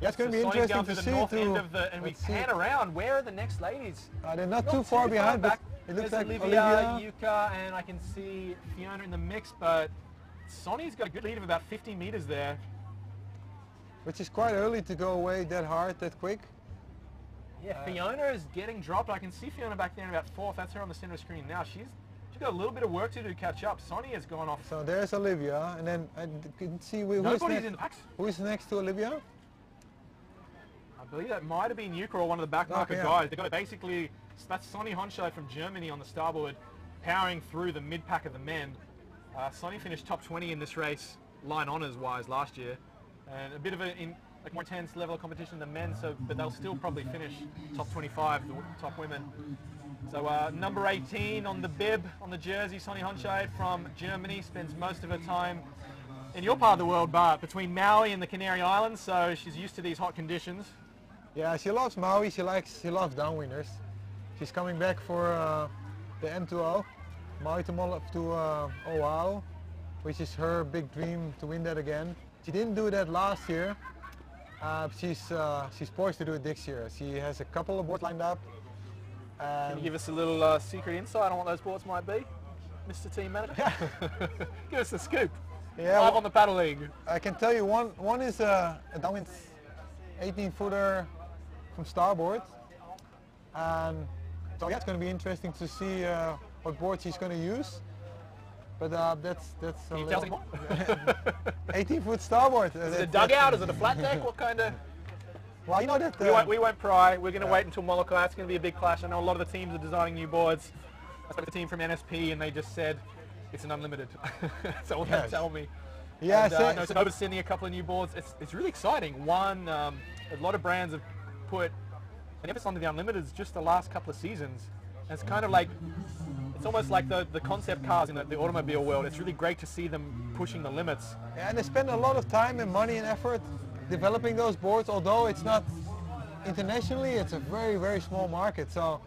Yeah, it's going to be Sonny's interesting going to through see. the north end of the, and we let's see. pan around. Where are the next ladies? They're not too far behind, but it looks There's like Olivia, Yuka, and I can see Fiona in the mix, but Sonny's got a good lead of about 50 meters there. which is quite early to go away that hard, that quick. Yeah, Fiona is getting dropped. I can see Fiona back there in about 4th. That's her on the center of the screen now. She's got a little bit of work to do to catch up. Sonny has gone off. So there's Olivia, and then I can see Nobody's in the packs. who is next to Olivia. I believe that might have been Yuka or one of the back marker yeah. guys. They got basically, that's Sonny Honscheid from Germany on the starboard, powering through the mid pack of the men. Sonny finished top 20 in this race, line honours wise last year, and a bit of a more intense level of competition than men. So, but they'll still probably finish top 25, the top women. So number 18 on the bib, on the jersey, Sonny Honscheid from Germany, spends most of her time in your part of the world, Bart, between Maui and the Canary Islands. So she's used to these hot conditions. Yeah, she loves Maui. She loves downwinders. She's coming back for the M2O, Maui to Oahu, which is her big dream to win that again. She didn't do that last year. She's poised to do it this year. She has a couple of boards lined up. Can you give us a little secret insight on what those boards might be, Mr. Team Manager? Give us a scoop. Yeah, Live on the Paddle League. I can tell you one is a downwind 18-footer from starboard. And so yeah, it's going to be interesting to see what board she's going to use. But that's Can you tell us any more? 18-foot starboard. Is it a dugout? Is it a flat deck? What kind of... Well, you know that we won't pry. We're going to wait until Molokai. It's going to be a big clash. I know a lot of the teams are designing new boards. I spoke to the team from NSP and they just said it's an unlimited. That's all they tell me. Yeah, and, I know Sonova's sending a couple of new boards. It's really exciting. One, a lot of brands have put an emphasis onto the unlimiteds just the last couple of seasons. And it's kind of like, it's almost like the concept cars in the automobile world. It's really great to see them pushing the limits. Yeah, and they spend a lot of time and money and effort developing those boards, although it's not internationally, it's a very, very small market. So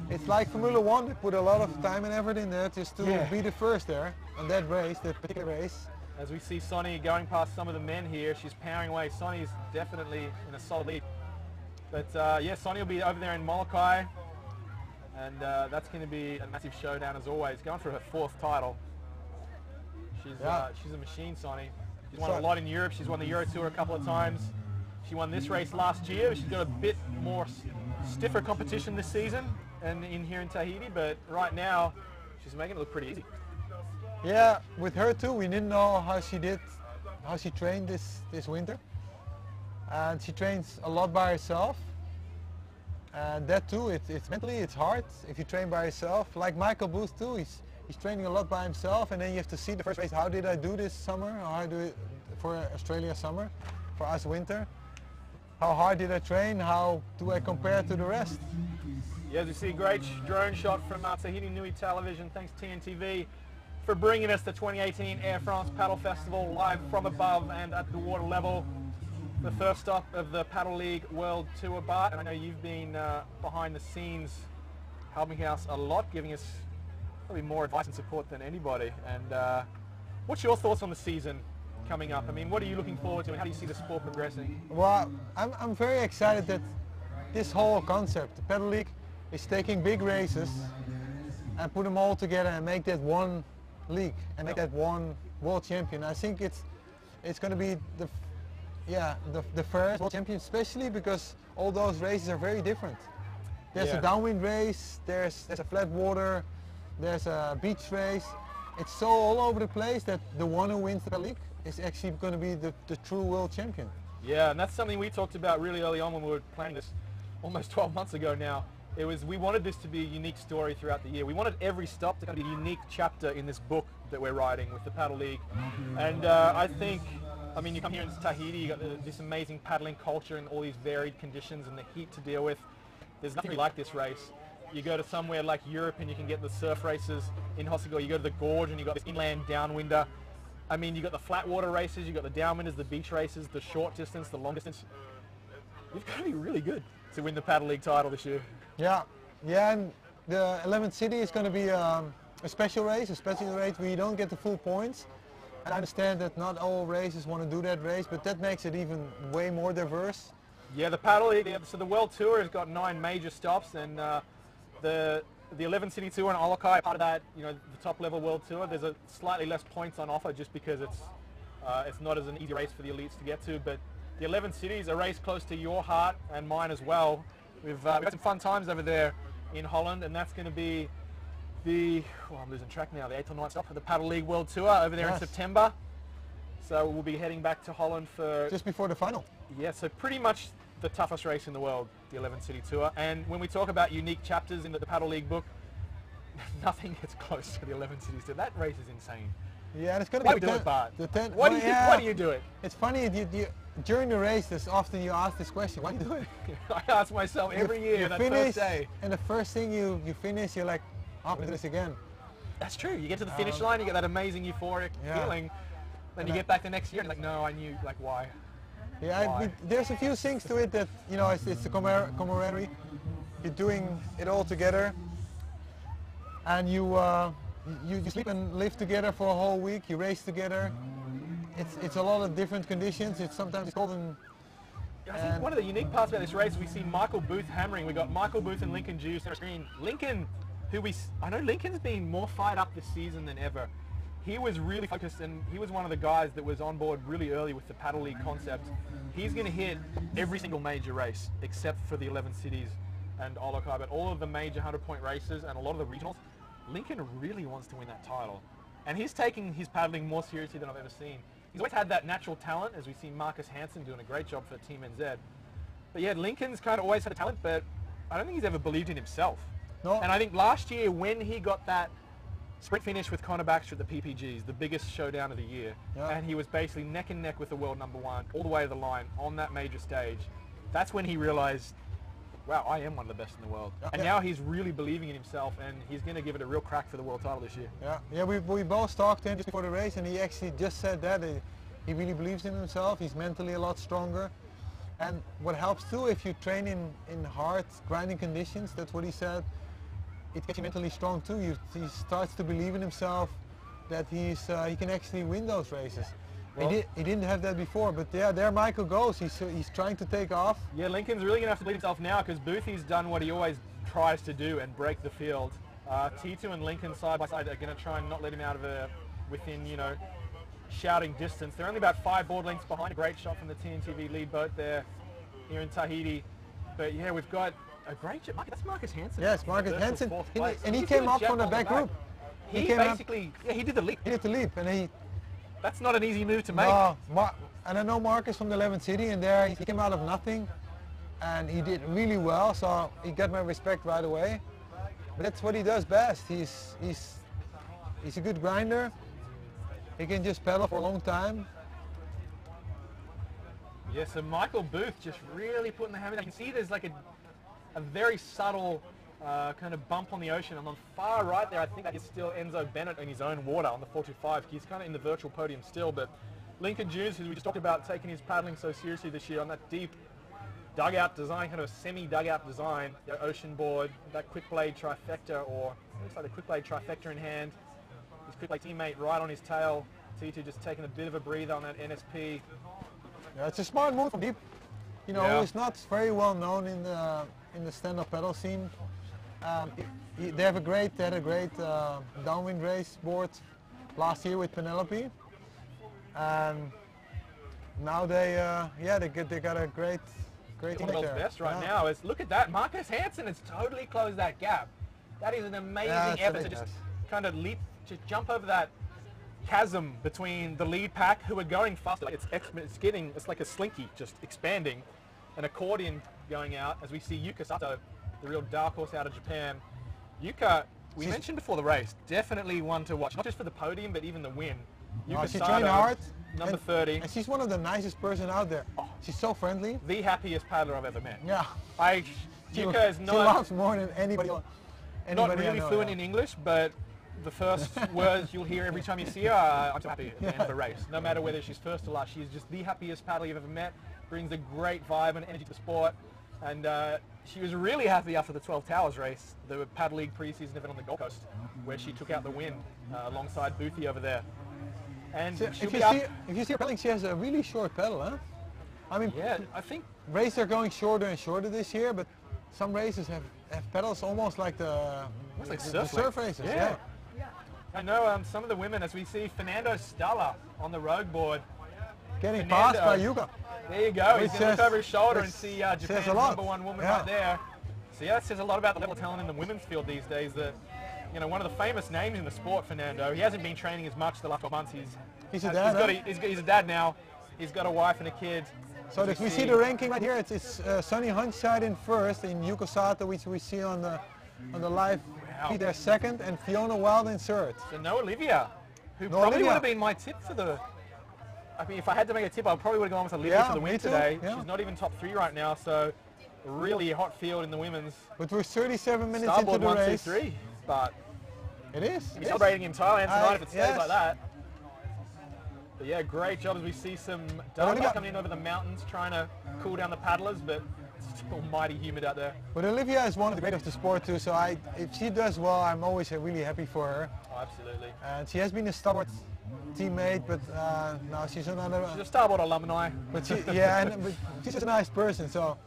it's like Formula One, they put a lot of time and effort in there just to be the first there on that race, that particular race. As we see Sonny going past some of the men here, she's powering away. Sonny's definitely in a solid lead. But yeah, Sonny will be over there in Molokai, and that's going to be a massive showdown as always, going for her 4th title. She's a machine, Sonny. She's won a lot in Europe. She's won the Euro Tour a couple of times. She won this race last year. She's got a bit more stiffer competition this season and in here in Tahiti, but right now she's making it look pretty easy. Yeah, with her too, we didn't know how she trained this winter. And she trains a lot by herself. And that too, it's mentally, it's hard if you train by yourself. Like Michael Booth too, he's training a lot by himself, and then you have to see the first race. How did I do this summer? Or how do it for Australia summer? For us winter? How hard did I train? How do I compare to the rest? Yeah, as you see, a great drone shot from Tahiti Nui Television. Thanks TNTV for bringing us the 2018 Air France Paddle Festival live from above and at the water level. The first stop of the Paddle League World Tour, Bart. And I know you've been behind the scenes helping us a lot, giving us probably more advice and support than anybody. And what's your thoughts on the season coming up? I mean, what are you looking forward to and how do you see the sport progressing? Well, I'm very excited that this whole concept, the Paddle League, is taking big races and put them all together and make that one league and make that one world champion. I think it's going to be the first world champion, especially because all those races are very different. There's a downwind race, there's a flat water, there's a beach race. It's so all over the place that the one who wins the league is actually going to be the true world champion. Yeah, and that's something we talked about really early on when we were planning this almost 12 months ago now. We wanted this to be a unique story throughout the year. We wanted every stop to be a unique chapter in this book that we're writing with the Paddle League. And I think, I mean, you come here in Tahiti, you got this amazing paddling culture and all these varied conditions and the heat to deal with. There's nothing like this race. You go to somewhere like Europe and you can get the surf races in Hossegor. You go to the gorge and you got this inland downwinder. I mean, you got the flat water races, you got the downwinders, the beach races, the short distance, the long distance. You've got to be really good to win the Paddle League title this year. Yeah, yeah, and the 11th city is going to be a special race where you don't get the full points. And I understand that not all races want to do that race, but that makes it even way more diverse. Yeah, the Paddle League, so the World Tour has got 9 major stops, and the 11 City Tour and Olokai, part of that, you know, the top level World Tour, there's a slightly less points on offer just because it's not as an easy race for the elites to get to, but the 11 cities, a race close to your heart and mine as well. We've got some fun times over there in Holland, and that's going to be I'm losing track now, the 8th or 9th stop of the Paddle League World Tour over there in September. So we'll be heading back to Holland for... just before the final. Yeah, so pretty much the toughest race in the world, the 11 City Tour. And when we talk about unique chapters in the Paddle League book, nothing gets close to the 11 Cities Tour. That race is insane. Yeah, and it's going to Why be do it, Bart? Why do you do it? It's funny, during the race, there's often you ask this question, why do you do it? I ask myself every year, that first day. And the first thing you finish, you're like, I'm going to do this again. That's true. You get to the finish line, you get that amazing euphoric feeling. Then you get back the next year and you're like, no, I knew, like, why? Yeah, there's a few things to it that, you know, it's the camaraderie. You're doing it all together. And you sleep and live together for a whole week. You race together. It's a lot of different conditions. It's sometimes cold and... I think one of the unique parts about this race, we see Michael Booth hammering. We got Michael Booth and Lincoln Juice on the screen. Lincoln, I know Lincoln's been more fired up this season than ever. He was really focused, and he was one of the guys that was on board really early with the Paddle League concept. He's going to hit every single major race except for the 11 cities and Olokai, but all of the major 100-point races and a lot of the regionals. Lincoln really wants to win that title, and he's taking his paddling more seriously than I've ever seen. He's always had that natural talent, as we see Marcus Hansen doing a great job for Team NZ. But yeah, Lincoln's kind of always had a talent, but I don't think he's ever believed in himself. No. And I think last year when he got that sprint finish with Connor Baxter at the PPGs, the biggest showdown of the year, and he was basically neck and neck with the world #1 all the way to the line on that major stage, that's when he realized, wow, I am one of the best in the world. And now he's really believing in himself, and he's going to give it a real crack for the world title this year. Yeah, we both talked to him just before the race, and he actually just said that he really believes in himself. He's mentally a lot stronger. And what helps too, if you train in hard grinding conditions, that's what he said, it gets you mentally strong too. He starts to believe in himself that he can actually win those races. Well, he didn't have that before, but yeah, there Michael goes. He's trying to take off. Yeah, Lincoln's really going to have to believe himself now, because Boothie's done what he always tries to do and break the field. T2 and Lincoln side by side are going to try and not let him out of within, you know, shouting distance. They're only about 5 board lengths behind. A great shot from the TNTV lead boat there here in Tahiti. But yeah, we've got a great shot. That's Marcus Hansen. Yes, Marcus Hansen. And he came up from the back group. He basically, he did the leap. He did the leap, and that's not an easy move to make. No, and I know Marcus from the 11th City, and there he came out of nothing, and he did really well, so he got my respect right away. But that's what he does best. He's a good grinder. He can just pedal for a long time. Yeah, so Michael Booth just really putting the hammer down. You can see there's like a very subtle kind of bump on the ocean. And on the far right there, I think that is still Enzo Bennett in his own water on the 425. He's kind of in the virtual podium still, but Lincoln Juniors, who we just talked about taking his paddling so seriously this year on that deep dugout design, kind of a semi-dugout design, the ocean board, that quick blade trifecta, or it looks like the quick blade trifecta in hand. His quick blade teammate right on his tail. T2 just taking a bit of a breather on that NSP. Yeah, it's a smart move from deep. You know, it's not very well known in the stand-up paddle scene. They had a great downwind race board last year with Penelope, and now they got a great team there. Best right now is, look at that, Marcus Hansen has totally closed that gap. That is an amazing effort to just kind of jump over that chasm between the lead pack, who are going faster. It's like a slinky just expanding, an accordion going out, as we see Yuka Sato, the real dark horse out of Japan. Yuka, we mentioned before the race, definitely one to watch, not just for the podium, but even the win. Yuka she Sato, trained hard, number 30. And she's one of the nicest person out there. She's so friendly. The happiest paddler I've ever met. Yeah. Yuka is not... She loves more than anybody not really fluent in English, but the first words you'll hear every time you see her are, I'm so happy at the end of a race. No matter whether she's first or last, she's just the happiest paddler you've ever met, brings a great vibe and energy to the sport. And she was really happy after the 12 Towers race, the Paddle League pre-season event on the Gold Coast, where she took out the win alongside Boothie over there. And so if you see her paddling, she has a really short paddle, huh? I mean, yeah, I think races are going shorter and shorter this year, but some races have pedals almost like the surf races. Yeah. I know some of the women, as we see Fernando Stalla on the rogue board, getting passed by Yuka. There you go. He's going to look over his shoulder and see Japan's #1 woman right there. So yeah, that says a lot about the level of talent in the women's field these days. That, you know, one of the famous names in the sport, Fernando. He hasn't been training as much the last 12 months. He's a dad. He's a dad now. He's got a wife and a kid. So if we see the ranking right here, it's Sonny Hunchside in first, in Yuko Sato, which we see on the live feed there second, and Fiona Wild in third. So no Olivia, who probably would have been my tip for the. I mean, if I had to make a tip, I probably would have gone with Olivia for the win today. Yeah. She's not even top 3 right now, so really hot field in the women's. But we're 37 minutes into the race. 1, 2, 3, but it is. You're celebrating in Thailand tonight if it stays like that. But yeah, great job as we see some dust coming in over the mountains trying to cool down the paddlers, but it's still mighty humid out there. But Olivia is one of the great of the sport too, so if she does well, I'm always really happy for her. Oh, absolutely. And she has been a stalwart teammate, but now she's another. She's a Starboard alumni. But but she's just a nice person, so.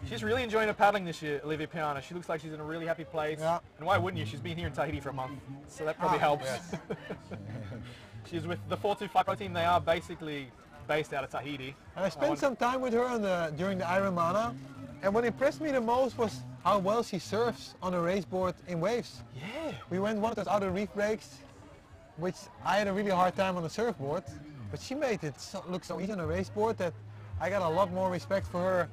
She's really enjoying her paddling this year, Olivia Piana. She looks like she's in a really happy place. Yeah. And why wouldn't you? She's been here in Tahiti for a month, so that probably helps. Yes. She's with the 425 Pro team. They are basically based out of Tahiti. And I spent some time with her during the Ironmana, and what impressed me the most was how well she surfs on a race board in waves. Yeah. We went one of those outer reef breaks, which I had a really hard time on the surfboard, but she made it look so easy on a race board that I got a lot more respect for her.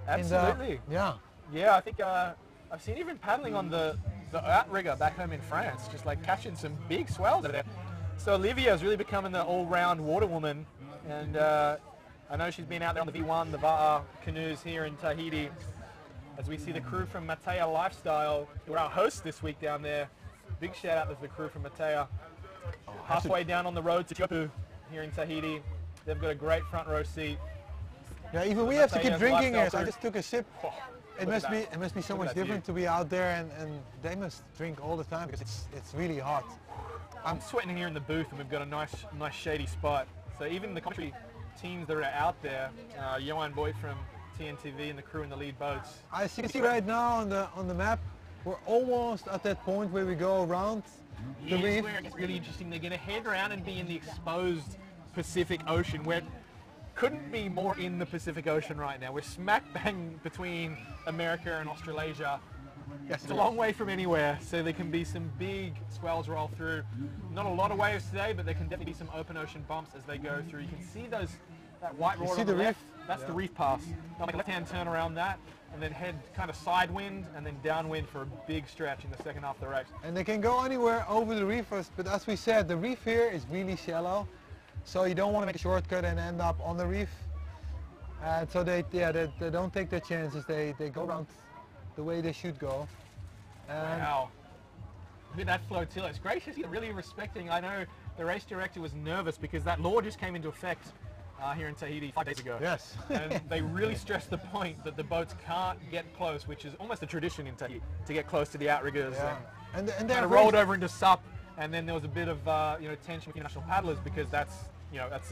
Absolutely. Yeah, I think I've seen even paddling on the outrigger back home in France, just like catching some big swells over there. So Olivia is really becoming the all-round water woman, and I know she's been out there on the V1, the Va'a canoes here in Tahiti, as we see the crew from Matea Lifestyle, who are our hosts this week down there. Big shout out to the crew from Matea. Halfway down on the road to Tiopu here in Tahiti. They've got a great front row seat. Yeah, even we have to keep drinking here, so I just took a sip. It must be so much different to be out there, and they must drink all the time because it's really hot. I'm sweating here in the booth, and we've got a nice shady spot. So even the country teams that are out there, Johan Boyd from TNTV and the crew in the lead boats. As you can see right now on the map, we're almost at that point where we go around the reef. Where it gets really interesting. They're going to head around and be in the exposed Pacific Ocean, where couldn't be more in the Pacific Ocean right now. We're smack bang between America and Australasia. Yes, it's a long way from anywhere, so there can be some big swells roll through. Not a lot of waves today, but there can definitely be some open ocean bumps as they go through. You can see that white roar on the left. That's the reef pass. They'll make a left-hand turn around that, and then head kind of sidewind and then downwind for a big stretch in the second half of the race. And they can go anywhere over the reef, but as we said, the reef here is really shallow. So you don't want to make a shortcut and end up on the reef. And so they don't take their chances. They go around the way they should go. And wow. Look at that flotilla. It's great to see really respecting. I know the race director was nervous because that law just came into effect here in Tahiti 5 days ago. Yes. And they really stressed the point that the boats can't get close, which is almost a tradition in Tahiti, to get close to the outriggers. Yeah. And kind of rolled over into SUP, and then there was a bit of tension with international paddlers because that's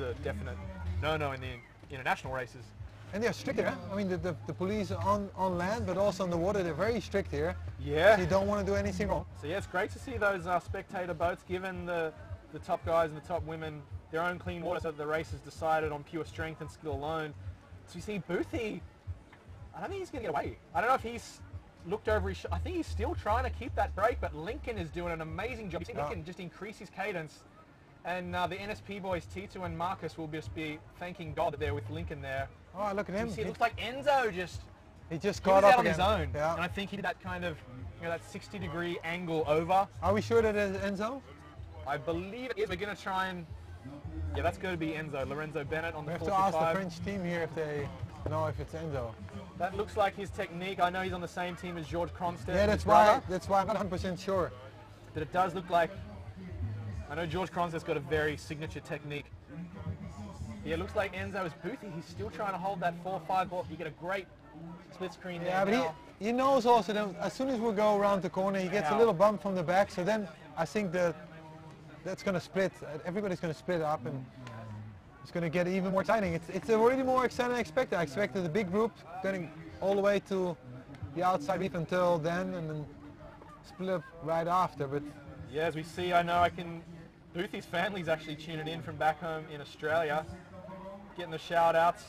a definite no-no in the international races. And they're strict here. I mean, the police on land, but also on the water, they're very strict here. Yeah. So you don't want to do anything wrong. So yeah, it's great to see those spectator boats giving the top guys and the top women their own clean water, so that the race is decided on pure strength and skill alone. So you see Boothie, I don't think he's going to get away. I don't know if he's looked over his I think he's still trying to keep that break, but Lincoln is doing an amazing job. You see Lincoln just increase his cadence. And the NSP boys, Tito and Marcus, will just be thanking God that they're with Lincoln there. Oh, look at him. You see, it looks like Enzo he just caught up on his own. Yeah. And I think he did that kind of, that 60-degree angle over. Are we sure that it's Enzo? I believe it is. We're going to try and, that's going to be Enzo. Lorenzo Bennett on the 425. We have to ask the French team here if they know if it's Enzo. That looks like his technique. I know he's on the same team as George Cronstedt. Yeah, that's why I'm not 100% sure. but it does look like, I know George Cronz's got a very signature technique. Yeah, it looks like Enzo is boothy. He's still trying to hold that 4-5 ball. You get a great split screen there. Yeah, but he knows also that as soon as we go around the corner, he gets a little bump from the back. So then I think that's going to split. Everybody's going to split up, and it's going to get even more exciting. It's already more exciting than I expected. I expected a big group going all the way to the outside reef until then, and then split up right after. But yeah, as we see, Boothy's family's actually tuning in from back home in Australia, getting the shout outs.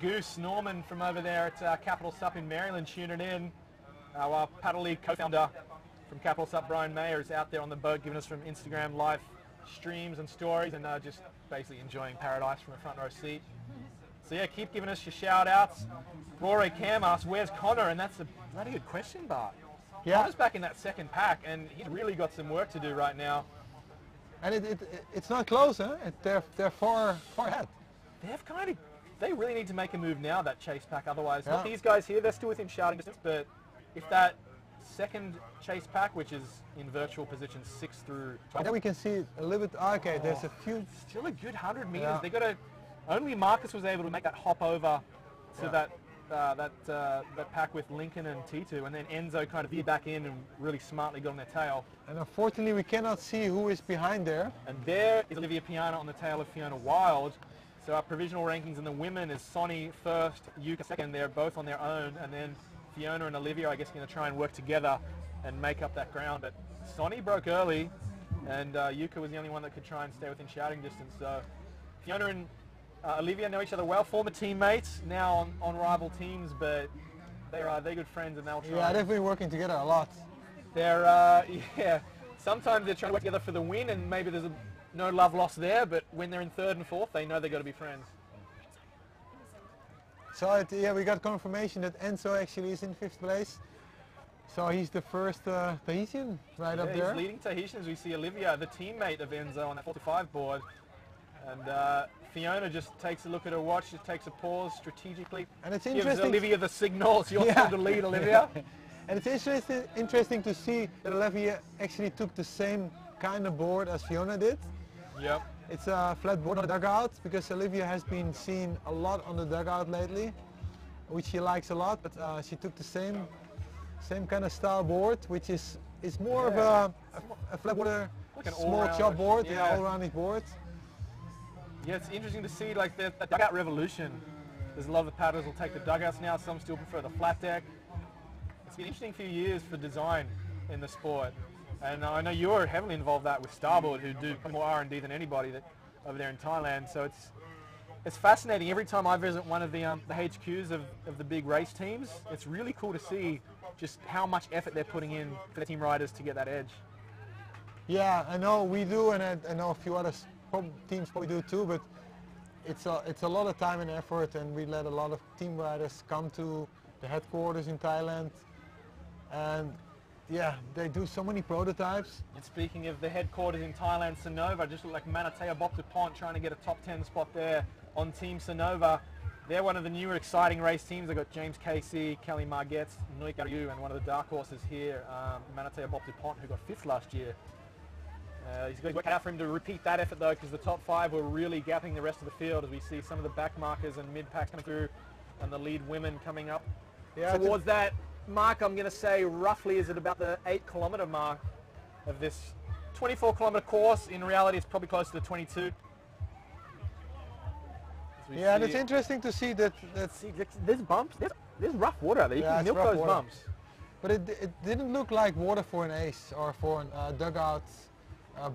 Goose Norman from over there at Capital Sup in Maryland tuning in. Our Paddle League co-founder from Capital Sup, Brian Mayer, is out there on the boat giving us from Instagram live streams and stories, and just basically enjoying paradise from a front row seat. So yeah, keep giving us your shout outs. Rory Cam asks, where's Connor? And that's a bloody good question, Bart. yeah, Connor's back in that second pack, and he's really got some work to do right now. and it's not close, huh? They're far ahead. They really need to make a move now, that chase pack, otherwise. Yeah. Not these guys here, they're still within shouting distance, but if that second chase pack, which is in virtual positions 6 through 12. Then we can see a little bit, okay, there's a few. Still a good 100 meters. Yeah. They got to, only Marcus was able to make that hop over to that pack with Lincoln and T2, and then Enzo kind of veered back in and really smartly got on their tail. And unfortunately we cannot see who is behind there. And there is Olivia Piana on the tail of Fiona Wild. So our provisional rankings in the women is Sonny first, Yuka second. They're both on their own, and then Fiona and Olivia, I guess, are going to try and work together and make up that ground. But Sonny broke early, and Yuka was the only one that could try and stay within shouting distance. So Fiona and Olivia know each other well, former teammates, now on rival teams, but they're good friends, and they'll try. Yeah, they've been working together a lot. They're sometimes they're trying to work together for the win, and maybe there's no love lost there, but when they're in third and fourth, they know they've got to be friends. So yeah, we got confirmation that Enzo actually is in 5th place. So he's the first Tahitian right up there. He's leading Tahitian, as we see Olivia, the teammate of Enzo, on that 45 board. And Fiona just takes a look at her watch, just takes a pause strategically. And it's gives interesting. Olivia the signal, it's your turn to lead, Olivia. And it's interesting to see that Olivia actually took the same kind of board as Fiona did. Yep. It's a flat board on the dugout, because Olivia has been seen a lot on the dugout lately, which she likes a lot, but she took the same kind of style board, which is more of a flat water, like an small all-rounder. chop board, Yeah. all-rounding board. Yeah, it's interesting to see like the dugout revolution. There's a lot of the paddlers will take the dugouts now, some still prefer the flat deck. It's been an interesting few years for design in the sport. And I know you're heavily involved with Starboard, who do more R&D than anybody over there in Thailand. So it's fascinating. Every time I visit one of the HQs of the big race teams, it's really cool to see just how much effort they're putting in for the team riders to get that edge. Yeah, I know we do, and I know a few other teams probably do too, but it's a lot of time and effort, and we let a lot of team riders come to the headquarters in Thailand, and yeah, they do so many prototypes. And speaking of the headquarters in Thailand, Sonova, just look like Manatea Boptupont trying to get a top 10 spot there on Team Sonova. They're one of the newer exciting race teams. They've got James Casey, Kelly Margetts, Nui Gariu, and one of the dark horses here, Manatea Boptupont, who got 5th last year. He's got to work out for him to repeat that effort though, because the top 5 were really gapping the rest of the field, as we see some of the back markers and mid packs coming through, and the lead women coming up towards that mark. I'm going to say roughly is at about the 8 kilometre mark of this 24 kilometre course. In reality, it's probably closer to 22. Yeah, and it's interesting to see that. There's bumps. There's rough water out there. You can milk those bumps. But it didn't look like water for an ace or for a dugout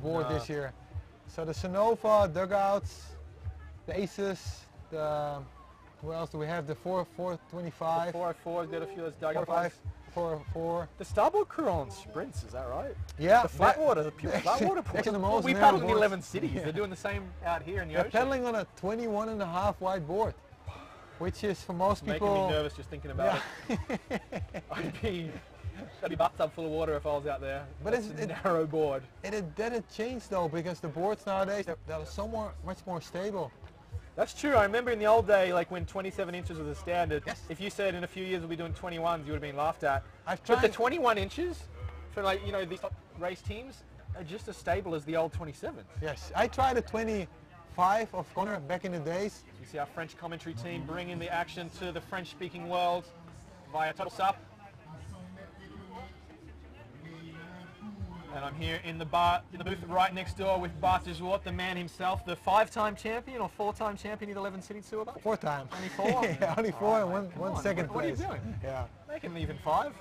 board this year. So the Sonova dugouts, the aces, who else do we have? The 425. The 404's got a few of those dugout 404. The Starboard crew on sprints, is that right? Yeah. The flat water, the pure flat water pool. We paddle in 11 cities. They're doing the same out here in the ocean. They're paddling on a 21.5 wide board, which is for most people... Making me nervous just thinking about it. I'd be bathtub full of water if I was out there. But it's a narrow board. That had changed though, because the boards nowadays, they're much more stable. That's true. I remember in the old day, like when 27 inches was the standard, if you said in a few years we'll be doing 21s, you would have been laughed at. I've tried. But the 21 inches for like, you know, these top race teams are just as stable as the old 27s. Yes, I tried a 25 of Connor back in the days. You see our French commentary team bringing the action to the French-speaking world via Untitled Chapter. And I'm here in the booth right next door with Bart de Zwart, the man himself, the 5-time champion or 4-time champion in the 11 City Tour. 4-time. Only 4? Yeah, only 4 and one second What are you place. doing? Yeah. Make him even 5.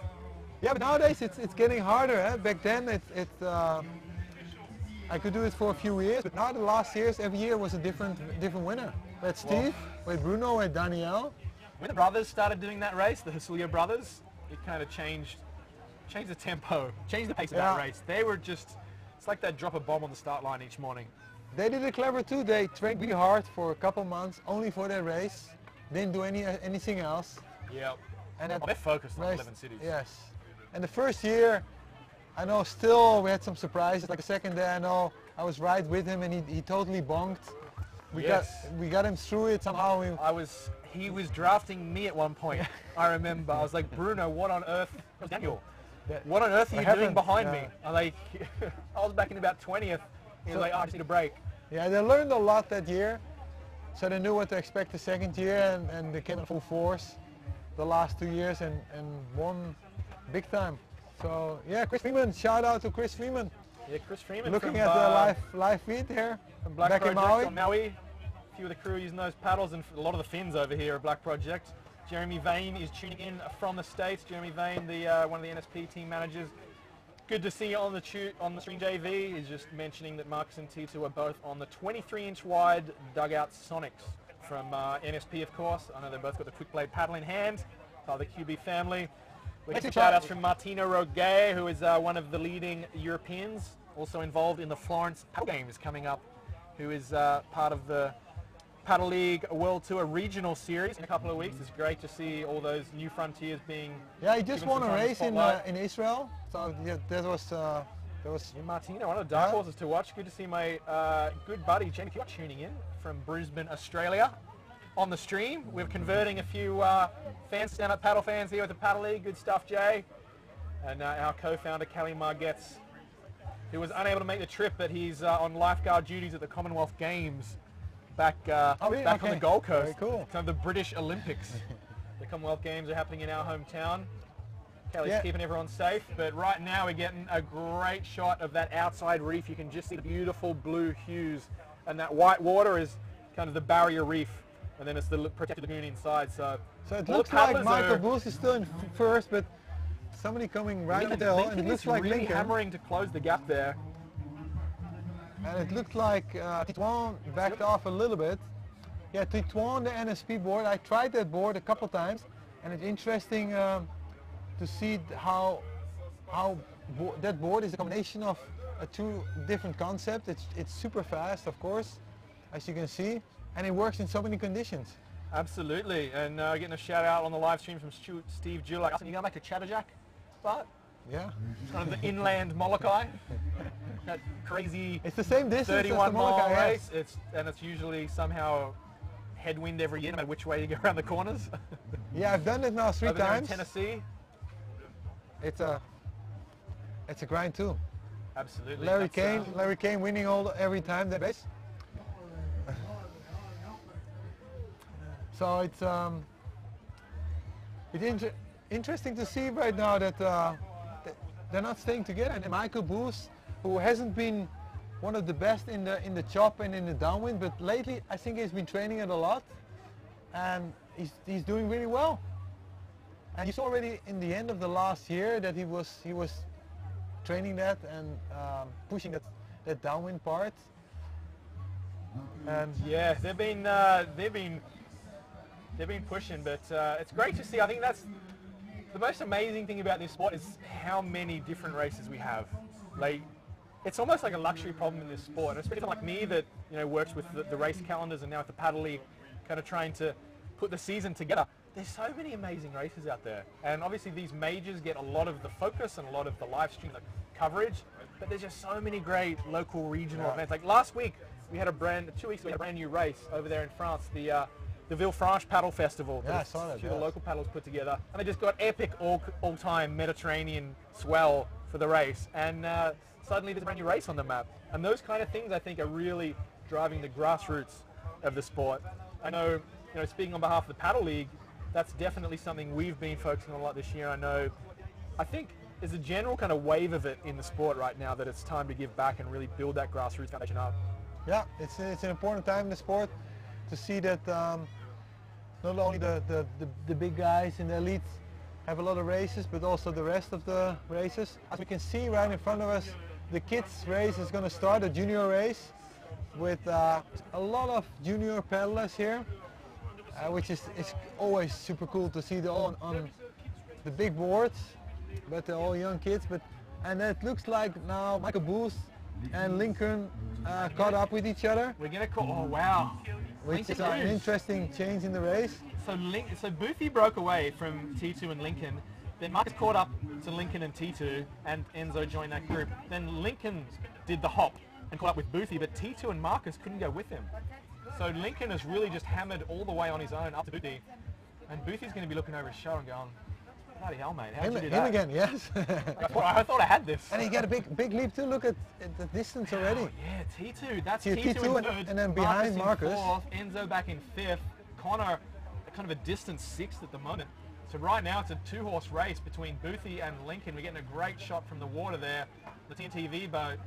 Yeah, but nowadays it's getting harder. Eh? Back then I could do it for a few years, but now the last years, every year was a different winner. We had Steve, we had Bruno, we had Daniel. When the brothers started doing that race, the Hasulia brothers, it kind of changed the tempo, changed the pace of that race. They were just, it's like they'd drop a bomb on the start line each morning. They did it clever too. They trained really hard for a couple months, only for their race. Didn't do anything else. Yep. And they're focused on 11 cities. Yes. And the first year, I know still we had some surprises. Like the second day, I know I was right with him and he totally bonked. We got him through it somehow. He was drafting me at one point. I remember. I was like, Bruno, what on earth? It was Daniel. Yeah. What on earth are you doing behind me? I'm like, I was back in about 20th. He was like, oh, I just need a break. Yeah, they learned a lot that year. So they knew what to expect the second year and they came in full force the last 2 years and won big time. So yeah, Chris Freeman, shout out to Chris Freeman. Yeah, Chris Freeman. Looking at the live feed here. From Black back Project in Maui. on Maui. A few of the crew using those paddles and a lot of the fins over here at Black Project. Jeremy Vane is tuning in from the States. Jeremy Vane, one of the NSP team managers. Good to see you on the stream, JV. He's just mentioning that Marcus and Tito are both on the 23-inch wide dugout Sonics from NSP, of course. I know they've both got the quick blade paddle in hand. Part of the QB family. We get some shout outs from Martino Roguet, who is one of the leading Europeans, also involved in the Florence Paddle Games coming up, who is part of the Paddle League World Tour Regional Series in a couple of weeks. It's great to see all those new frontiers being. Yeah, he just won a race in Israel. So yeah, that was. Yeah, Martino, one of the dark horses to watch. Good to see my good buddy Jamie Pugh tuning in from Brisbane, Australia, on the stream. We're converting a few fans, stand-up paddle fans here at the Paddle League. Good stuff, Jay. And our co-founder Kelly Margetts, who was unable to make the trip, but he's on lifeguard duties at the Commonwealth Games. Back on the Gold Coast. Very cool. Kind of the British Olympics. The Commonwealth Games are happening in our hometown. Kelly's keeping everyone safe, but right now we're getting a great shot of that outside reef. You can just see the beautiful blue hues, and that white water is kind of the barrier reef, and then it's the protected lagoon inside. So it looks like Michael Booth is still in first, but somebody coming right at the hill, and it looks like really Lincoln hammering to close the gap there. And it looked like Titouan backed off a little bit. Yeah, Titouan, the NSP board, I tried that board a couple times, and it's interesting to see how that board is a combination of two different concepts. It's super fast, of course, as you can see, and it works in so many conditions. Absolutely, and getting a shout out on the live stream from Steve Jewell. You going back to Chatterjack, Bart? Yeah. Kind of the inland Molokai. That crazy. It's the same distance 31 as the Molokai mile race. It's usually somehow headwind every year, no matter which way you go around the corners. Yeah, I've done it now 3 Over there times. in Tennessee. It's a grind too. Absolutely. Larry Kane winning every time that race. So it's interesting to see right now that they're not staying together. And Michael Booth, who hasn't been one of the best in the chop and in the downwind, but lately I think he's been training it a lot, and he's doing really well. And you saw already in the end of the last year that he was training that and pushing that downwind part. And yeah, they've been pushing, but it's great to see. I think that's the most amazing thing about this sport is how many different races we have. Like, it's almost like a luxury problem in this sport, and especially like me that works with the race calendars and now with the Paddle League, kind of trying to put the season together. There's so many amazing races out there, and obviously these majors get a lot of the focus and a lot of the live stream coverage, but there's just so many great local regional events. Like last week, we had 2 weeks ago, we had a brand new race over there in France, the Villefranche Paddle Festival. Yeah, I saw that. The local paddles put together, and they just got epic all-time Mediterranean swell for the race, and suddenly there's a brand new race on the map. And those kind of things, I think, are really driving the grassroots of the sport. I know, speaking on behalf of the Paddle League, that's definitely something we've been focusing on a lot this year. I think there's a general kind of wave of it in the sport right now that it's time to give back and really build that grassroots foundation up. Yeah, it's an important time in the sport to see that not only the big guys in the elite have a lot of races, but also the rest of the races. As we can see right in front of us, the kids race is going to start, a junior race, with a lot of junior paddlers here, which is always super cool to see on the big boards, but they're all young kids. And it looks like now Michael Booth and Lincoln caught up with each other. We're going to call, oh wow. Which is an interesting change in the race. So Boothie broke away from T2 and Lincoln. Then Marcus caught up to Lincoln and T2, and Enzo joined that group. Then Lincoln did the hop and caught up with Boothie, but T2 and Marcus couldn't go with him. So Lincoln has really just hammered all the way on his own up to Boothie. And Boothie's going to be looking over his shoulder and going, bloody hell, mate, how'd you do that? Him again, yes. I thought I had this. And he got a big leap too. Look at the distance already. Oh, yeah, T2. That's T2 in third, and then behind Marcus. In fourth, Enzo back in fifth. Connor, kind of a distant sixth at the moment. So right now it's a two-horse race between Boothie and Lincoln. We're getting a great shot from the water there, the TNTV boat,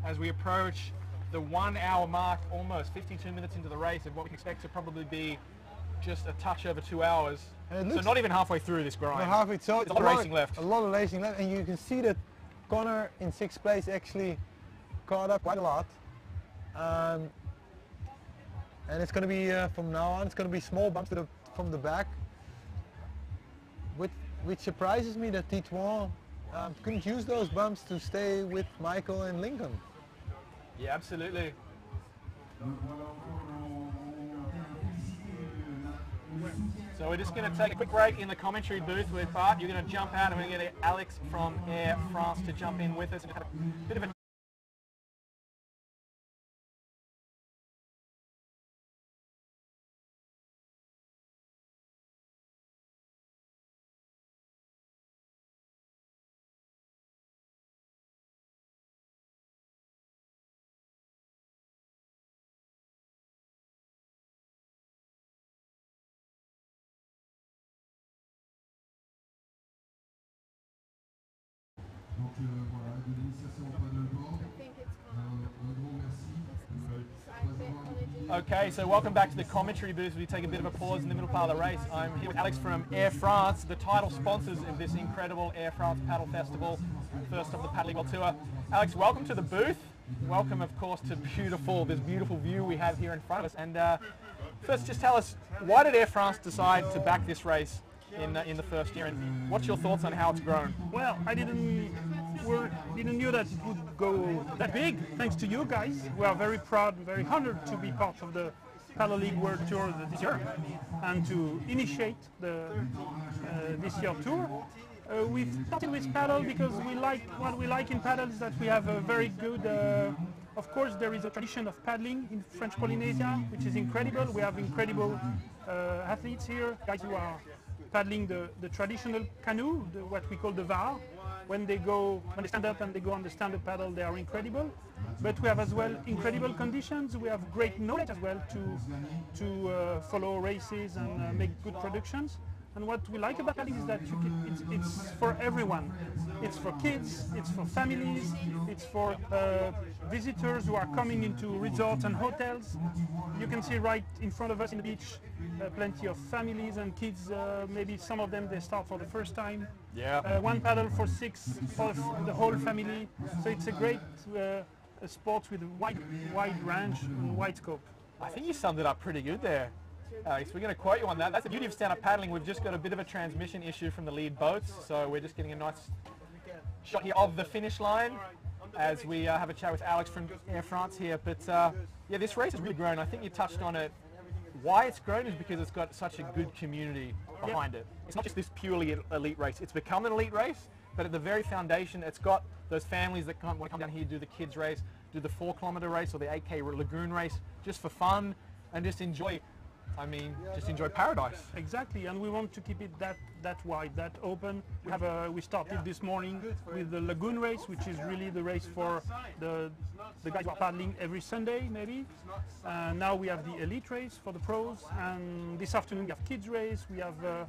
as we approach the 1 hour mark, almost 52 minutes into the race, of what we can expect to probably be just a touch over 2 hours. So not even halfway through this grind. Not halfway, so there's a lot of racing left. A lot of racing left, and you can see that Connor in sixth place actually caught up quite a lot. And it's going to be, from now on, it's going to be small bumps from the back. Which surprises me that T2 couldn't use those bumps to stay with Michael and Lincoln. Yeah, absolutely. So we're just going to take a quick break in the commentary booth with Bart. You're going to jump out and we're going to get Alex from Air France to jump in with us and have a bit of a Donc voilà, de l'initiation au paddleboard. Un gros merci. Okay, so welcome back to the commentary booth. We take a bit of a pause in the middle part of the race. I'm here with Alex from Air France, the title sponsors of this incredible Air France Paddle Festival, first of the Paddle League World Tour. Alex, welcome to the booth. Welcome, of course, to this beautiful view we have here in front of us. And first, just tell us, why did Air France decide to back this race in the first year, and what's your thoughts on how it's grown? Well, I didn't know that it would go that big, thanks to you guys. We are very proud and very honored to be part of the Paddle League World Tour this year and to initiate this year tour. We started with paddle because what we like in paddle is that we have a very good, of course there is a tradition of paddling in French Polynesia, which is incredible. We have incredible athletes here, guys who are paddling the traditional canoe, what we call the VAR. When they stand up and they go on the stand-up paddle, they are incredible. But we have as well incredible conditions. We have great knowledge as well to follow races and make good productions. And what we like about paddling is that it's for everyone. It's for kids, it's for families, it's for visitors who are coming into resorts and hotels. You can see right in front of us in the beach plenty of families and kids. Maybe some of them, they start for the first time. Yeah. One paddle for 6 for the whole family. So it's a great sport with a wide range and wide scope. I think you summed it up pretty good there. Alex, we're going to quote you on that. That's the beauty of stand-up paddling. We've just got a bit of a transmission issue from the lead boats, so we're just getting a nice shot here of the finish line as we have a chat with Alex from Air France here. But yeah, this race has really grown. I think you touched on it. Why it's grown is because it's got such a good community behind it. It's not just this purely elite race. It's become an elite race, but at the very foundation, it's got those families that want to come down here, do the kids race, do the 4-kilometer race or the 8K Lagoon Race, just for fun and just enjoy I mean, just enjoy paradise. Exactly, and we want to keep it that wide, that open. We started this morning with the Lagoon Race, which is really the race for the guys who are paddling every Sunday, maybe. Now we have the Elite Race for the pros, and this afternoon we have Kids Race. We have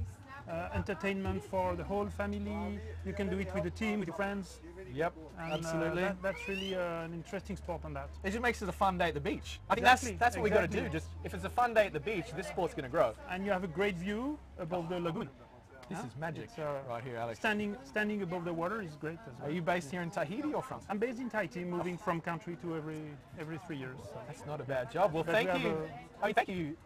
entertainment for the whole family. You can do it with the team, with your friends. Yep, And, absolutely. That's really an interesting sport on that. It just makes it a fun day at the beach. I think Exactly, that's what we got to do. exactly. Just if it's a fun day at the beach, this sport's going to grow. And you have a great view above the lagoon. This is magic It's, right here, Alex. Standing above the water is great as well. Are you based here in Tahiti or France? I'm based in Tahiti, moving from country to every 3 years. So. That's not a bad job. Well, But thank we have you. I mean, thank you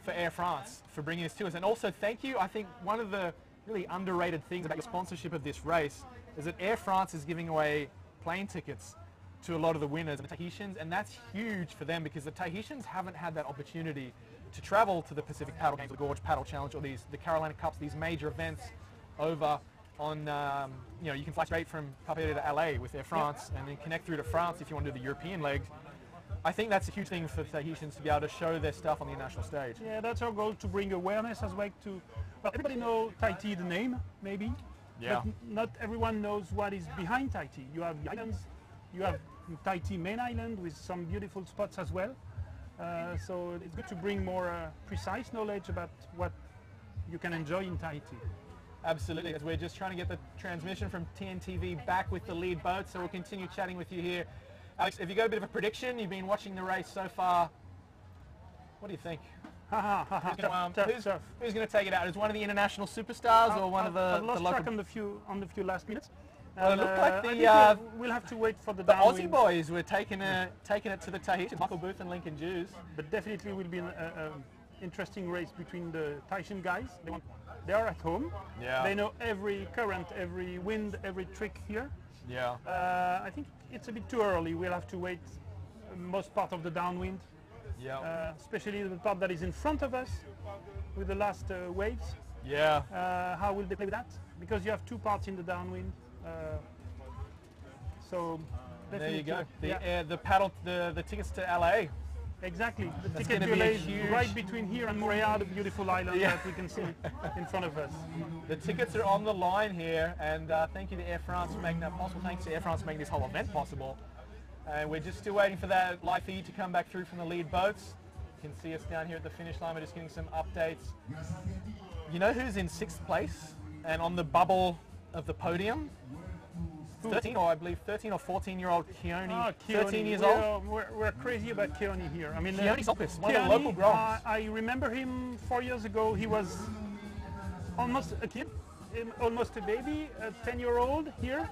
for Air France for bringing this to us, and also thank you. I think one of the really underrated things about your sponsorship of this race is that Air France is giving away plane tickets to a lot of the winners and the Tahitians, and that's huge for them because the Tahitians haven't had that opportunity to travel to the Pacific Paddle Games, the Gorge Paddle Challenge, or the Carolina Cups, these major events over on, you can fly straight from Papeete to LA with Air France and then connect through to France if you want to do the European legs. I think that's a huge thing for Tahitians to be able to show their stuff on the international stage. Yeah, that's our goal, to bring awareness as well to, well, everybody knows Tahiti, the name, maybe. Yeah. But not everyone knows what is behind Tahiti. You have the islands, you have Tahiti main island with some beautiful spots as well. So it's good to bring more precise knowledge about what you can enjoy in Tahiti. Absolutely, as we're just trying to get the transmission from TNTV back with the lead boat, so we'll continue chatting with you here. Alex, have you got a bit of a prediction? You've been watching the race so far. What do you think? Who's going to take it out? Is one of the international superstars or one of the I've lost local? track on the few last minutes. Well, it looked like I the think we'll have to wait for the Aussie downwind. boys were taking it to the Tahitians, Michael Booth and Lincoln Jews. But definitely will be an interesting race between the Tahitian guys. They are at home. Yeah. They know every current, every wind, every trick here. Yeah. I think it's a bit too early. We'll have to wait most part of the downwind, Yeah. especially the part that is in front of us with the last waves. Yeah. How will they play with that? Because you have two parts in the downwind. So There you go. Yeah. The tickets to LA. Exactly. The That's ticket gonna be a delay is huge- right between here and Moorea, the beautiful island Yeah. that we can see in front of us. The tickets are on the line here, and thank you to Air France for making that possible. Thanks to Air France for making this whole event possible. And we're just still waiting for that live feed to come back through from the lead boats. You can see us down here at the finish line. We're just getting some updates. You know who's in 6th place and on the bubble of the podium? 13 or 14-year-old Keone, 13 years old. We're crazy about Keone here. I mean, Keone Soltis, one of the Keone, local groms. I remember him 4 years ago. He was almost a kid, almost a baby, a 10-year-old here,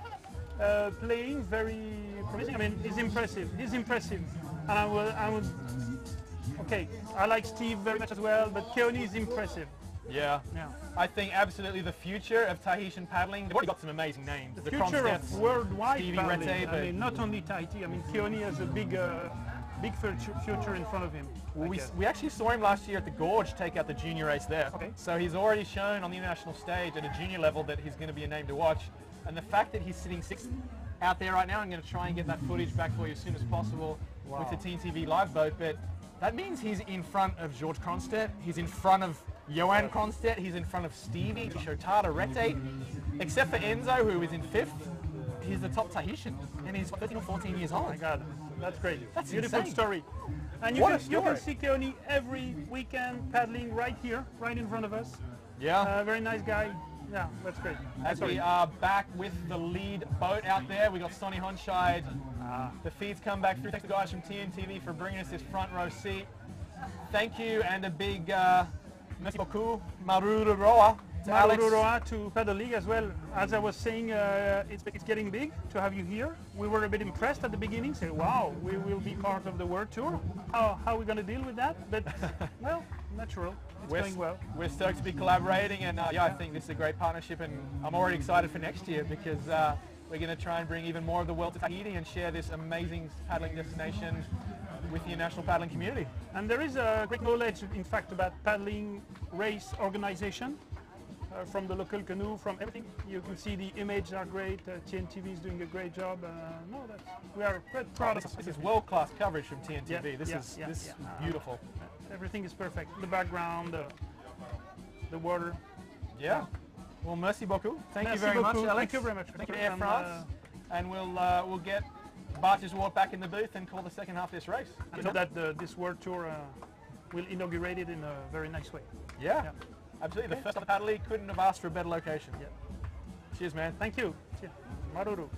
playing very promising. I mean, he's impressive. He's impressive. And I would. Okay, I like Steve very much as well, but Keone is impressive. Yeah. Yeah. I think absolutely the future of Tahitian paddling. They've already got some amazing names. The future of worldwide Stevie paddling. Rete, I but- mean, not only Tahiti. I mean, Keone has a big future in front of him. I guess. We actually saw him last year at the Gorge take out the junior race there. Okay. So he's already shown on the international stage at a junior level that he's going to be a name to watch. And the fact that he's sitting 6th out there right now, I'm going to try and get that footage back for you as soon as possible with the TNTV live boat. But that means he's in front of George Kronstedt. He's in front of Johan Kronstedt. He's in front of Stevie, Shotara Rete. Except for Enzo, who is in 5th. He's the top Tahitian. And he's 13 or 14 years old. Oh my God, that's great. That's Beautiful insane. story. And you What a can story. see Keone every weekend paddling right here, right in front of us. Yeah. Very nice guy. Yeah, that's great. As we are back with the lead boat out there, we got Sonny Honscheid. The feeds come back through. Thanks to the guys from TNTV for bringing us this front row seat. Thank you, and a big merci beaucoup, Maruroa, to Alex. Maruroa to Paddle League as well. As I was saying, it's getting big to have you here. We were a bit impressed at the beginning, saying, wow, we will be part of the World Tour. How are we going to deal with that? But, well, natural. It's going well. We're stoked to be collaborating, and yeah, I think this is a great partnership, and I'm already excited for next year because we're going to try and bring even more of the world to Tahiti and share this amazing paddling destination with the international paddling community. And there is a great knowledge, in fact, about paddling race organization from the local canoe, from everything. You can see the images are great. TNTV is doing a great job. We are quite proud of This is world-class coverage from TNTV. Yeah, This is beautiful. Everything is perfect. The background, the water. Yeah. Well, merci beaucoup. Thank you Merci very beaucoup. much, Alex. Thank you very much. Thank you, Air France. And we'll get Bartjes Woord back in the booth and call the second half of this race. I hope that this World Tour will inaugurate it in a very nice way. Yeah. Absolutely. The first of the paddle league couldn't have asked for a better location. Yeah. Cheers, man. Thank you. Cheers. Maruru.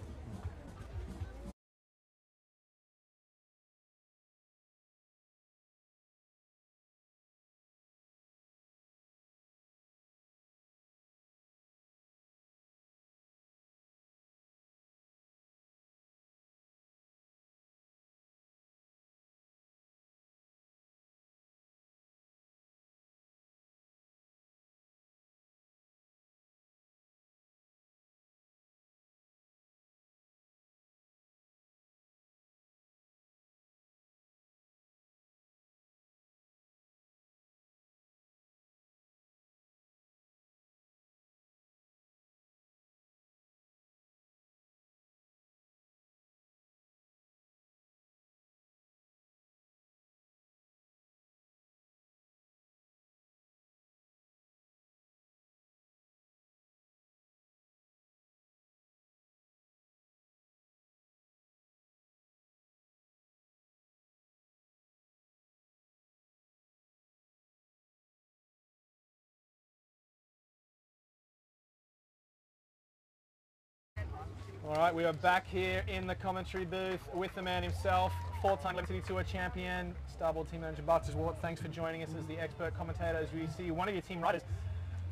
All right, we are back here in the commentary booth with the man himself, four-time Liberty Tour champion, Starboard team manager Bartjes Woord. Thanks for joining us as the expert commentator as we see one of your team riders,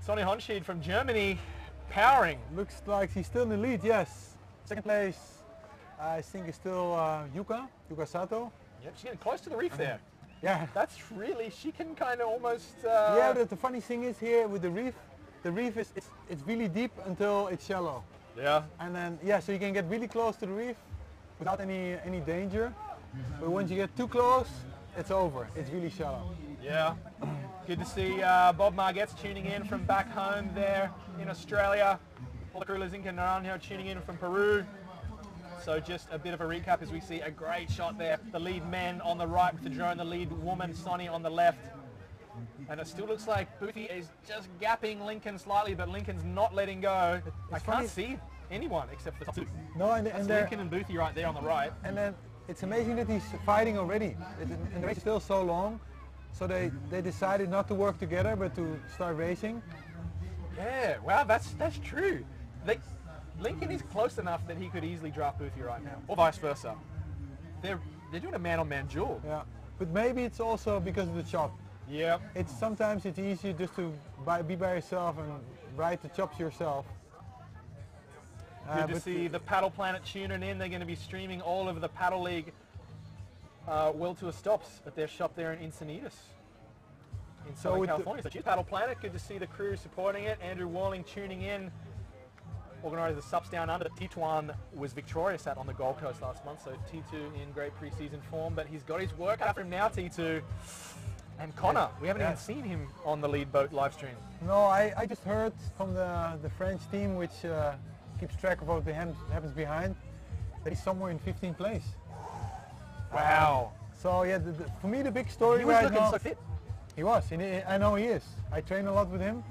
Sonny Honschied from Germany, powering. Looks like he's still in the lead, yes. Second place, I think is still Yuka Sato. Yep, she's getting close to the reef there. Yeah. That's really, she can kind of almost... Yeah, the funny thing is here with the reef is it's really deep until it's shallow. Yeah. And then, yeah, so you can get really close to the reef without any danger. But once you get too close, it's over. It's really shallow. Yeah. Good to see Bob Margetts tuning in from back home there in Australia. All the crew Lazinka Naranjo tuning in from Peru. So just a bit of a recap as we see a great shot there. The lead men on the right with the drone, the lead woman, Sonny, on the left. And it still looks like Boothie is just gapping Lincoln slightly, but Lincoln's not letting go. I can't see anyone except for the top two. No, and Lincoln and Boothie right there on the right. And then it's amazing that he's fighting already. And the race is still so long. So they decided not to work together, but to start racing. Yeah, wow, that's true. Lincoln is close enough that he could easily draft Boothie right now, or vice versa. They're doing a man-on-man duel. Yeah, but maybe it's also because of the chop. Yeah. Sometimes it's easier just to be by yourself and ride the chops yourself. Good to see the Paddle Planet tuning in. They're going to be streaming all of the Paddle League World Tour stops at their shop there in Encinitas in Southern California. So cheers, Paddle Planet. Good to see the crew supporting it. Andrew Walling tuning in. Organised the Sups Down Under. Tituan was victorious out on the Gold Coast last month, so T2 in great pre-season form, but he's got his work out for him now, T2. And Connor, we haven't even seen him on the lead boat live stream. No, I just heard from the French team, which keeps track of what happens behind, that he's somewhere in 15th place. Wow. So yeah, for me the big story right now. He was looking so fit. He was, I know he is. I train a lot with him.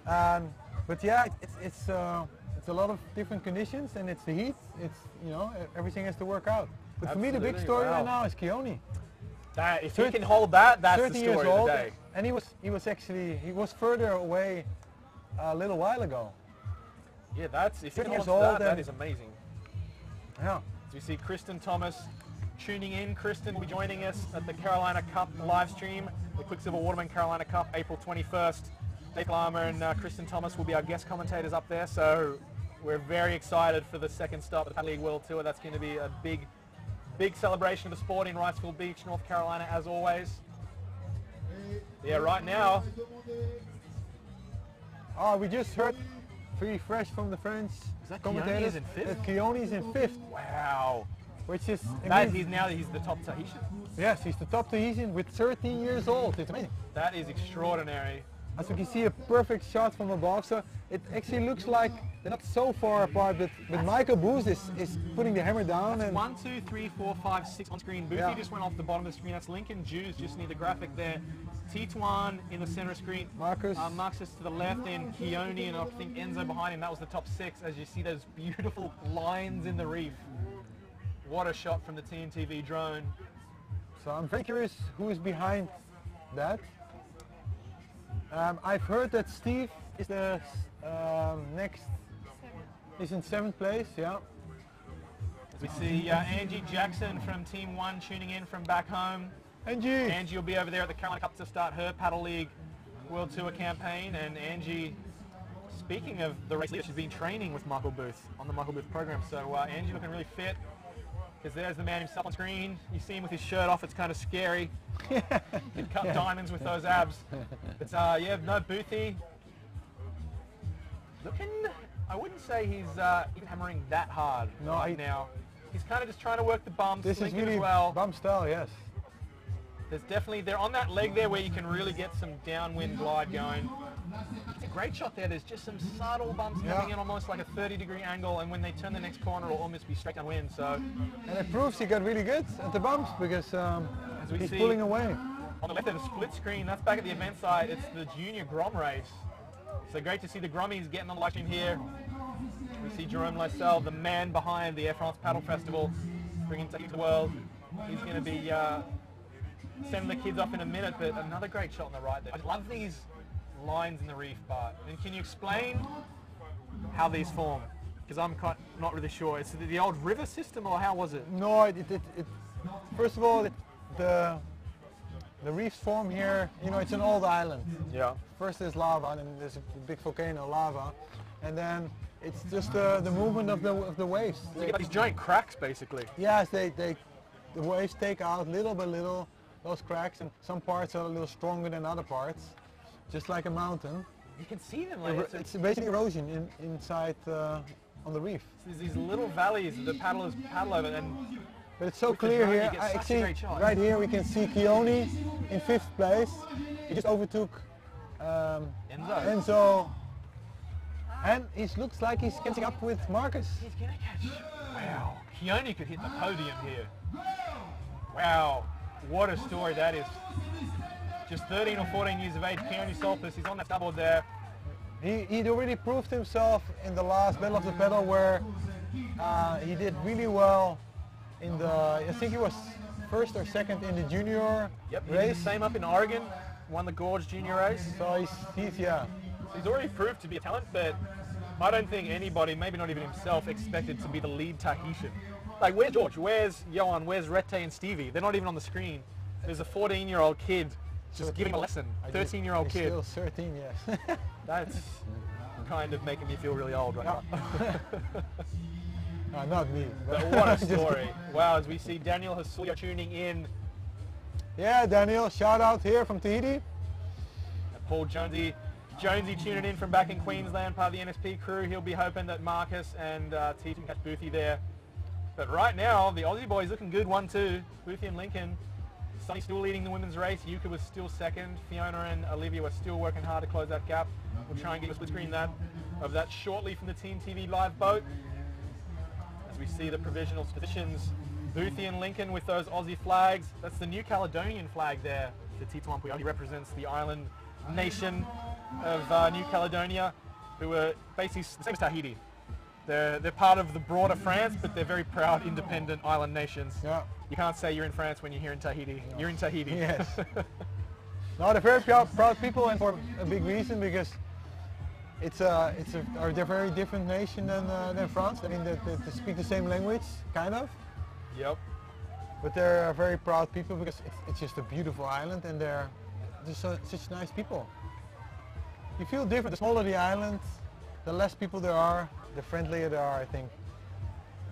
But yeah, it's a lot of different conditions, and it's the heat. It's, you know, everything has to work out. But for me the big story right now is Keone. If he can hold that, that's the 30 story years of old, the day. and he was further away a little while ago. Yeah, if he 30 holds years old, that is amazing. Yeah. As we see Kristen Thomas tuning in. Kristen will be joining us at the Carolina Cup live stream, the Quicksilver Waterman Carolina Cup, April 21st. Dave Lama and Kristen Thomas will be our guest commentators up there, so we're very excited for the second stop of the Paddle League World Tour. That's going to be a big celebration of the sport in Wrightsville Beach, North Carolina, as always. Yeah, right now. Oh, we just heard pretty fresh from the French commentators that Keone is in 5th. Wow. Which is... He's the top Tahitian. Yes, he's the top Tahitian with 13 years old. It's amazing. That is extraordinary. as we can see, a perfect shot from above. So it actually looks like they're not so far apart, but Michael Booth is putting the hammer down. And 1, 2, 3, 4, 5, 6 on screen. Boothie just went off the bottom of the screen. That's Lincoln Jews just near the graphic there. Tituan in the center of screen. Marcus. Marcus to the left, and Keone, and I think Enzo behind him. That was the top 6. As you see those beautiful lines in the reef. What a shot from the TNTV drone. So I'm very curious who is behind that. I've heard that Steve is the next, is in 7th place, yeah. We see Angie Jackson from Team 1 tuning in from back home. Angie will be over there at the Carolina Cup to start her Paddle League World Tour campaign. And Angie, speaking of the race leader, she's been training with Michael Booth on the Michael Booth program. So Angie looking really fit. Because there's the man himself on screen. You see him with his shirt off, it's kind of scary. He'd cut diamonds with those abs. But yeah, no, Boothie. Looking, I wouldn't say he's hammering that hard right now. He's kind of just trying to work the bumps. This is really as well. bump style, yes. There's definitely, they're on that leg there where you can really get some downwind glide going. It's a great shot there. There's just some subtle bumps coming in, almost like a 30-degree angle, and when they turn the next corner, it'll almost be straight downwind. So, and it proves he got really good at the bumps because he's pulling away. On the left, there's a split screen. That's back at the event site. It's the Junior Grom Race. So great to see the Grommies getting on the live stream here. We see Jerome Lysell, the man behind the Air France Paddle Festival, bringing to the world. He's going to be sending the kids off in a minute, but another great shot on the right there. I love these lines in the reef, Bart. And can you explain how these form? Because I'm not really sure. It's the old river system, or how was it? No, first of all, the reefs form here, you know, it's an old island. Yeah. First there's lava, and then there's a big volcano lava, and then it's just the movement of the waves. So you get these giant cracks, basically. Yes, the waves take out little by little those cracks, and some parts are a little stronger than other parts, just like a mountain. You can see them. Like, it's basically erosion inside on the reef. So there's these little valleys that the paddlers paddle over, and but it's so clear here. Actually, right here we can see Keone in 5th place. He just overtook Enzo. And it looks like he's catching up with Marcus. He's going to catch. Wow. Keone could hit the podium here. Wow. What a story that is. Just 13 or 14 years of age, Keone Soltis. He's on that starboard there. He'd already proved himself in the last Battle of the Paddle, where he did really well in the, I think he was 1st or 2nd in the junior race. Same up in Oregon, won the Gorge junior race. So He's already proved to be a talent, but I don't think anybody, maybe not even himself, expected to be the lead Tahitian. Like, where's George? Where's Johan? Where's Rete and Stevie? They're not even on the screen. There's a 14-year-old kid just giving a lesson. 13-year-old kid. Still 13, yes. That's kind of making me feel really old right now. Not me. But what a story. Wow, as we see Daniel Hasulio tuning in. Yeah, Daniel, shout out here from Tahiti. And Paul Jonesy tuning in from back in Queensland, part of the NSP crew. He'll be hoping that Marcus and T can catch Boothie there. But right now, the Aussie boys looking good, 1-2. Boothie and Lincoln. Sonny still leading the women's race. Yuka was still 2nd. Fiona and Olivia were still working hard to close that gap. We'll try and get a split screen of that shortly from the Team TV live boat. As we see the provisional positions, Boothie and Lincoln with those Aussie flags. That's the New Caledonian flag there. The Tituan Puyoni represents the island nation of New Caledonia, who are basically the same as Tahiti. They're part of the broader France, but they're very proud, independent island nations. Yeah. You can't say you're in France when you're here in Tahiti. No. You're in Tahiti. Yes. No, they're very proud people, and for a big reason, because they're a very different nation than France. I mean, they speak the same language, kind of. Yep. But they're very proud people because it's just a beautiful island, and they're just such nice people. You feel different. The smaller the island, the less people there are, the friendlier they are, I think.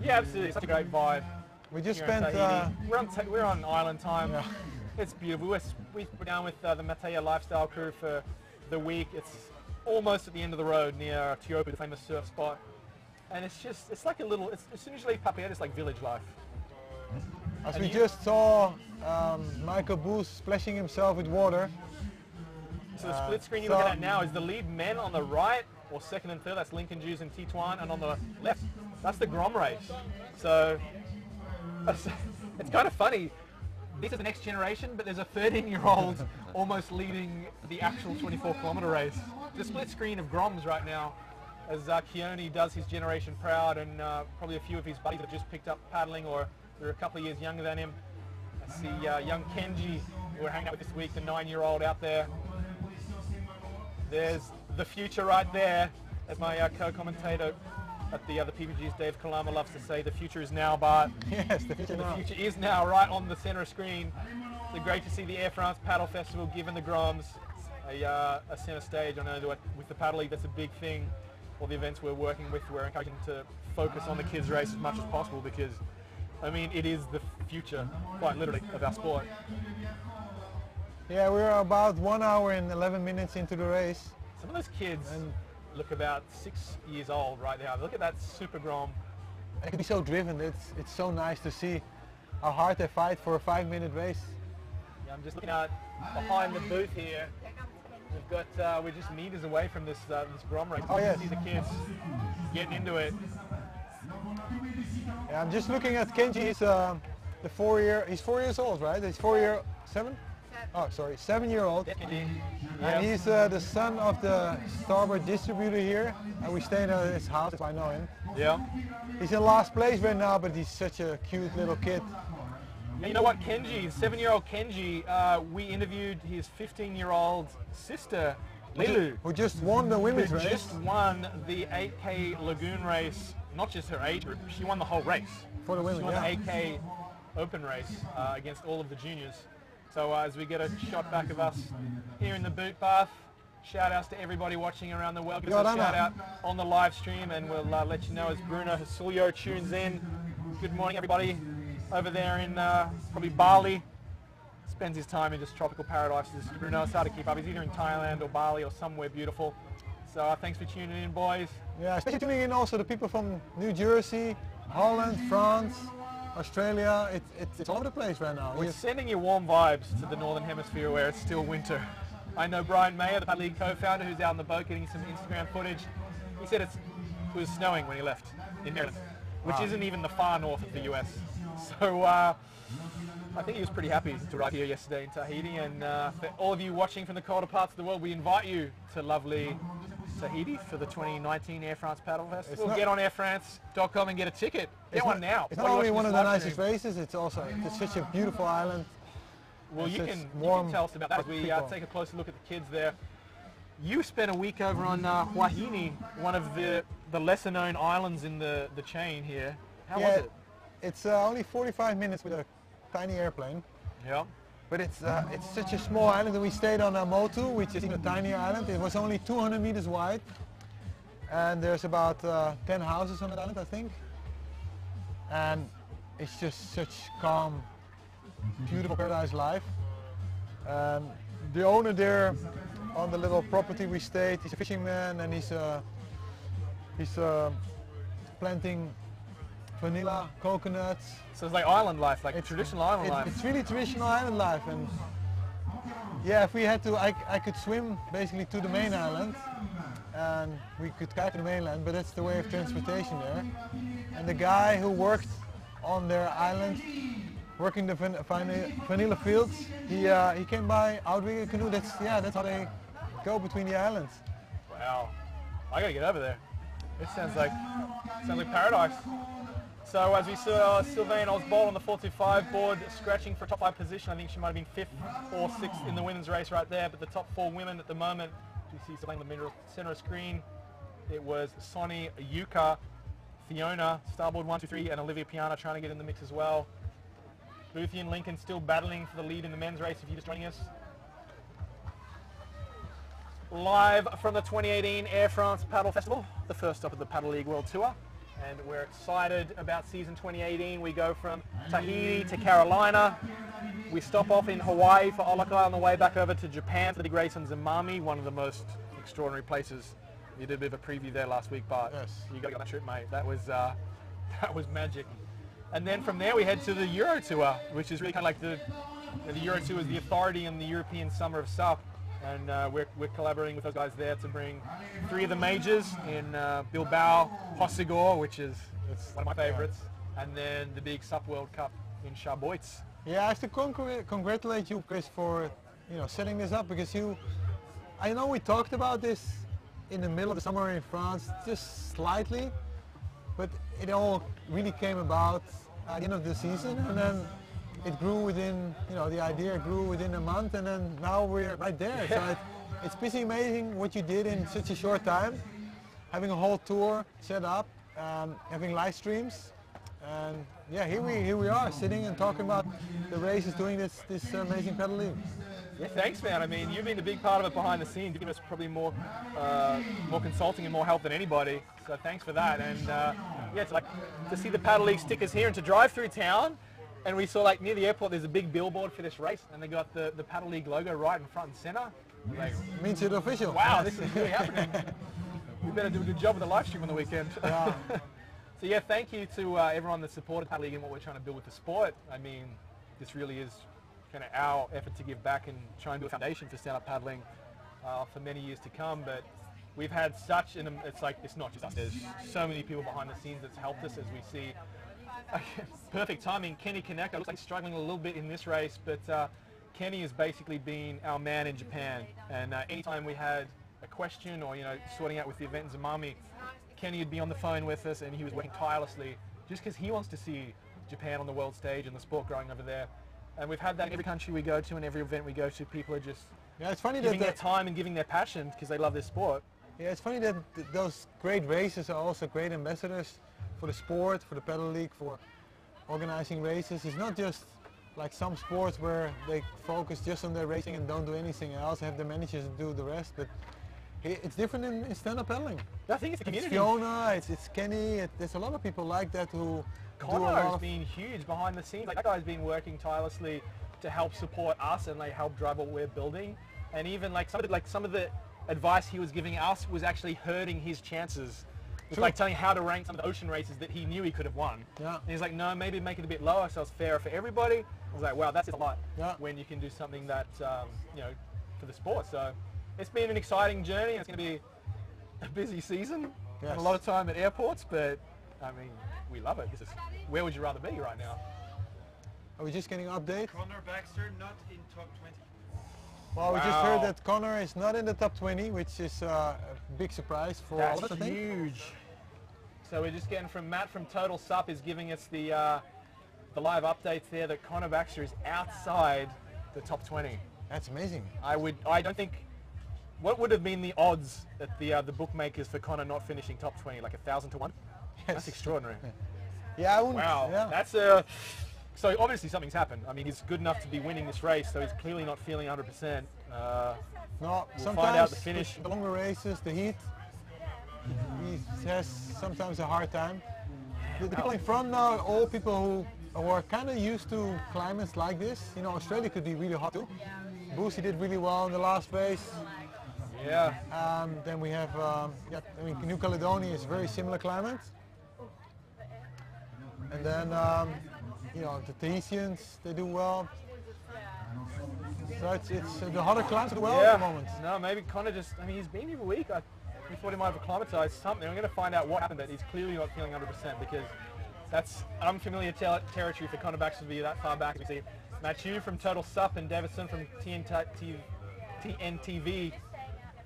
Yeah, absolutely. Such a great vibe. We just spent... we're on island time. Yeah. It's beautiful. We're down with the Mateya lifestyle crew for the week. It's almost at the end of the road near Tiopu, the famous surf spot. And it's like a little, as soon as you leave Papeete, it's like village life. As we just saw Michael Booth splashing himself with water. So the split screen you're looking at now is the lead men on the right, or second and third, that's Lincoln Jews and Tituan, and on the left, that's the Grom race. So it's kind of funny. This is the next generation, but there's a 13-year-old almost leading the actual 24-kilometer race. The split screen of Groms right now, as Keone does his generation proud, and probably a few of his buddies that have just picked up paddling, or they're a couple of years younger than him. I see young Kenji, who we're hanging out with this week, the 9-year-old out there. There's the future right there, as my co-commentator at the other PPGs, Dave Kalama, loves to say, the future is now, Bart. Yes, the future now. The future is now, right on the center screen. So great to see the Air France Paddle Festival giving the Groms a center stage. I know that with the Paddle League, that's a big thing. All the events we're working with, we're encouraging to focus on the kids' race as much as possible, because, I mean, it is the future, quite literally, of our sport. Yeah, we're about 1 hour and 11 minutes into the race. Some of those kids look about 6 years old right now. Look at that Super Grom. They can be so driven. It's so nice to see how hard they fight for a 5-minute race. Yeah, I'm just looking at behind the booth here. We've got we're just meters away from this Grom race. Oh yes. See the kids getting into it. Yeah, I'm just looking at Kenji. He's 4 years old, right? He's 7? Oh, sorry, 7-year-old. And he's the son of the starboard distributor here. And we stayed at his house, if I know him. Yeah. He's in last place right now, but he's such a cute little kid. And you know what, Kenji, 7-year-old Kenji, we interviewed his 15-year-old sister, Lilu. Who just won the women's race. Who just won the 8K Lagoon Race, not just her age group, she won the whole race. For the women, she won the 8K open race against all of the juniors. So as we get a shot back of us here in the boot bath, shout outs to everybody watching around the world. Give us a shout out on the live stream, and we'll let you know as Bruno Hasulio tunes in. Good morning, everybody over there in probably Bali. Spends his time in just tropical paradises. Bruno, it's hard to keep up. He's either in Thailand or Bali or somewhere beautiful. So thanks for tuning in, boys. Yeah, especially tuning in also the people from New Jersey, Holland, France, Australia. It's all over the place right now. We're sending you warm vibes to the Northern Hemisphere where it's still winter. I know Brian Mayer, the Paddle League co-founder, who's out on the boat getting some Instagram footage. He said it was snowing when he left in Maryland, which isn't even the far north of the US. So I think he was pretty happy to arrive here yesterday in Tahiti. And for all of you watching from the colder parts of the world, we invite you to lovely Tahiti for the 2019 Air France Paddle Festival. Get on airfrance.com and get a ticket. Get one now. It's not only one of the nicest races, it's such a beautiful island. Well, you can tell us about that as we take a closer look at the kids there. You spent a week over on Huahine, one of the lesser known islands in the chain here. How was it? It's only 45 minutes with a tiny airplane. Yeah. But it's such a small island, and we stayed on Motu, which is a tinier island. It was only 200 meters wide, and there's about 10 houses on that island, I think. And it's just such calm, beautiful paradise life. The owner there on the little property we stayed, he's a fisherman, and he's planting vanilla, coconuts. So it's like island life, like traditional island life. It's really traditional island life, and yeah, if we had to, I could swim basically to the main island, and we could kayak to the mainland, but that's the way of transportation there. And the guy who worked on their island, working the vanilla fields, he came by outrigging a canoe. That's how they go between the islands. Wow, I gotta get over there. It sounds like paradise. So as we saw Sylvain Osbald on the 425 board scratching for a top 5 position. I think she might have been 5th or 6th in the women's race right there, but the top 4 women at the moment, you see Sylvain in the center of screen. It was Sonny, Yuka, Fiona, starboard 1, 2, 3, and Olivia Piana trying to get in the mix as well. Boothie and Lincoln still battling for the lead in the men's race if you're just joining us. Live from the 2018 Air France Paddle Festival, the first stop of the Paddle League World Tour. And we're excited about season 2018. We go from Tahiti to Carolina. We stop off in Hawaii for Olakai on the way back over to Japan for the big race on Zamami, one of the most extraordinary places. You did a bit of a preview there last week, Bart. Yes. You got that trip, mate. That was magic. And then from there we head to the Euro Tour, which is really kind of like the Euro Tour is the authority in the European Summer of SUP. and we're collaborating with those guys there to bring 3 of the majors in Bilbao, Hossegor, which is one of my favorites, and then the big SUP World Cup in Charboitz. Yeah, I have to congratulate you, Chris, for setting this up, because I know we talked about this in the middle of the summer in France, just slightly, but it all really came about at the end of the season, and then it grew within, the idea grew within a month, and then now we're right there. So it's pretty amazing what you did in such a short time, having a whole tour set up, having live streams, and yeah, here we are sitting and talking about the races, doing this amazing pedal league. Yeah, thanks, man. I mean, you've been a big part of it behind the scenes, giving us probably more consulting and more help than anybody. So thanks for that. And yeah, it's like to see the Paddle League stickers here and to drive through town, and we saw like near the airport, there's a big billboard for this race, and they got the Paddle League logo right in front and center. Like, means it's official. Wow, this is really happening. We better do a good job with the live stream on the weekend. Yeah. So yeah, thank you to everyone that supported Paddle League and what we're trying to build with the sport. I mean, this really is kind of our effort to give back and try and build a foundation for stand-up paddling for many years to come. But we've had such an, it's not just us, there's so many people behind the scenes that's helped us, as we see. Perfect timing, Kenny Kaneko looks like he's struggling a little bit in this race, but Kenny has basically been our man in Japan, and anytime we had a question or sorting out with the event in Zamami, Kenny would be on the phone with us, and he was working tirelessly just because he wants to see Japan on the world stage and the sport growing over there. And we've had that in every country we go to and every event we go to. People are just it's funny giving their time and giving their passion because they love their sport. Yeah, it's funny that those great races are also great ambassadors for the sport, for the Paddle League, for organizing races. It's not just like some sports where they focus just on their racing and don't do anything else, have the managers do the rest, but it's different in stand-up paddling. I think it's a community. It's Fiona, it's Kenny, there's a lot of people like that who Connor has been huge behind the scenes. Like, that guy's been working tirelessly to help support us and help drive what we're building. And even some of the advice he was giving us was actually hurting his chances. It's like telling how to rank some of the ocean races that he knew he could have won. Yeah. And he's like, no, maybe make it a bit lower so it's fairer for everybody. I was like, wow, that's a lot when you can do something that, for the sport. So it's been an exciting journey. It's going to be a busy season and a lot of time at airports, but I mean, we love it. Where would you rather be right now? Are we just getting an update? Connor Baxter not in top 20. Well, we just heard that Connor is not in the top 20, which is a big surprise for all of us, I think. Huge. So we're just getting from Matt from Total Sup is giving us the live updates there that Connor Baxter is outside the top 20. That's amazing. I don't think. What would have been the odds at the bookmakers for Connor not finishing top 20? Like 1,000 to 1? Yes. That's extraordinary. Yeah, I wouldn't. Wow. Yeah. That's so obviously something's happened. I mean, he's good enough to be winning this race, so he's clearly not feeling 100%. No, we'll sometimes find out the finish. The longer races, the heat, he has sometimes a hard time. The people in front now, all people who are kind of used to climates like this. Australia could be really hot too. Boosie did really well in the last race. Yeah. Then we have, New Caledonia is a very similar climate. And then, the Tahitians, they do well. So it's the hotter climates do well at the moment. No, maybe Connor he's been here a week. We thought he might have acclimatized something. I'm going to find out what happened, but he's clearly not feeling 100% because that's unfamiliar territory for Connor Baxter to be that far back. We see Mathieu from Total Sup and Davison from TNTV.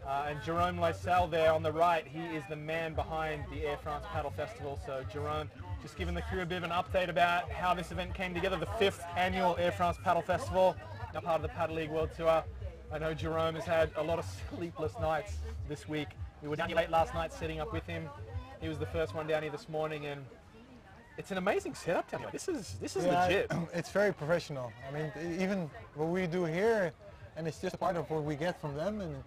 And Jerome Lysell there on the right, he is the man behind the Air France Paddle Festival. So Jerome just giving the crew a bit of an update about how this event came together, the 5th annual Air France Paddle Festival, now part of the Paddle League World Tour. I know Jerome has had a lot of sleepless nights this week. We were down here late last night setting up with him. He was the first one down here this morning, and it's an amazing setup down here. This is legit. It's very professional. I mean, even what we do here, and it's just part of what we get from them, and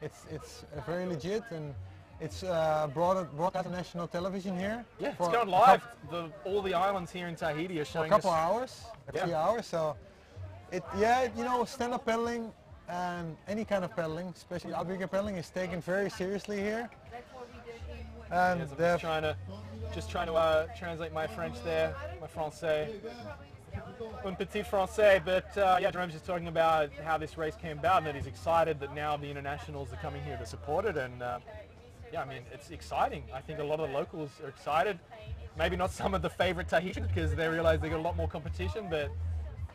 it's very legit, and it's broadcast on national television here. Yeah, it's going live. All the islands here in Tahiti are showing us. A couple hours, 3 hours. So, stand-up paddling and any kind of paddling, especially outrigger paddling, is taken very seriously here. And I'm just trying to translate my French there, my Francais. Un petit français, but yeah, Jerome's just talking about how this race came about and that he's excited that now the internationals are coming here to support it, and yeah, I mean, it's exciting. I think a lot of the locals are excited. Maybe not some of the favorite Tahitians because they realize they got a lot more competition, but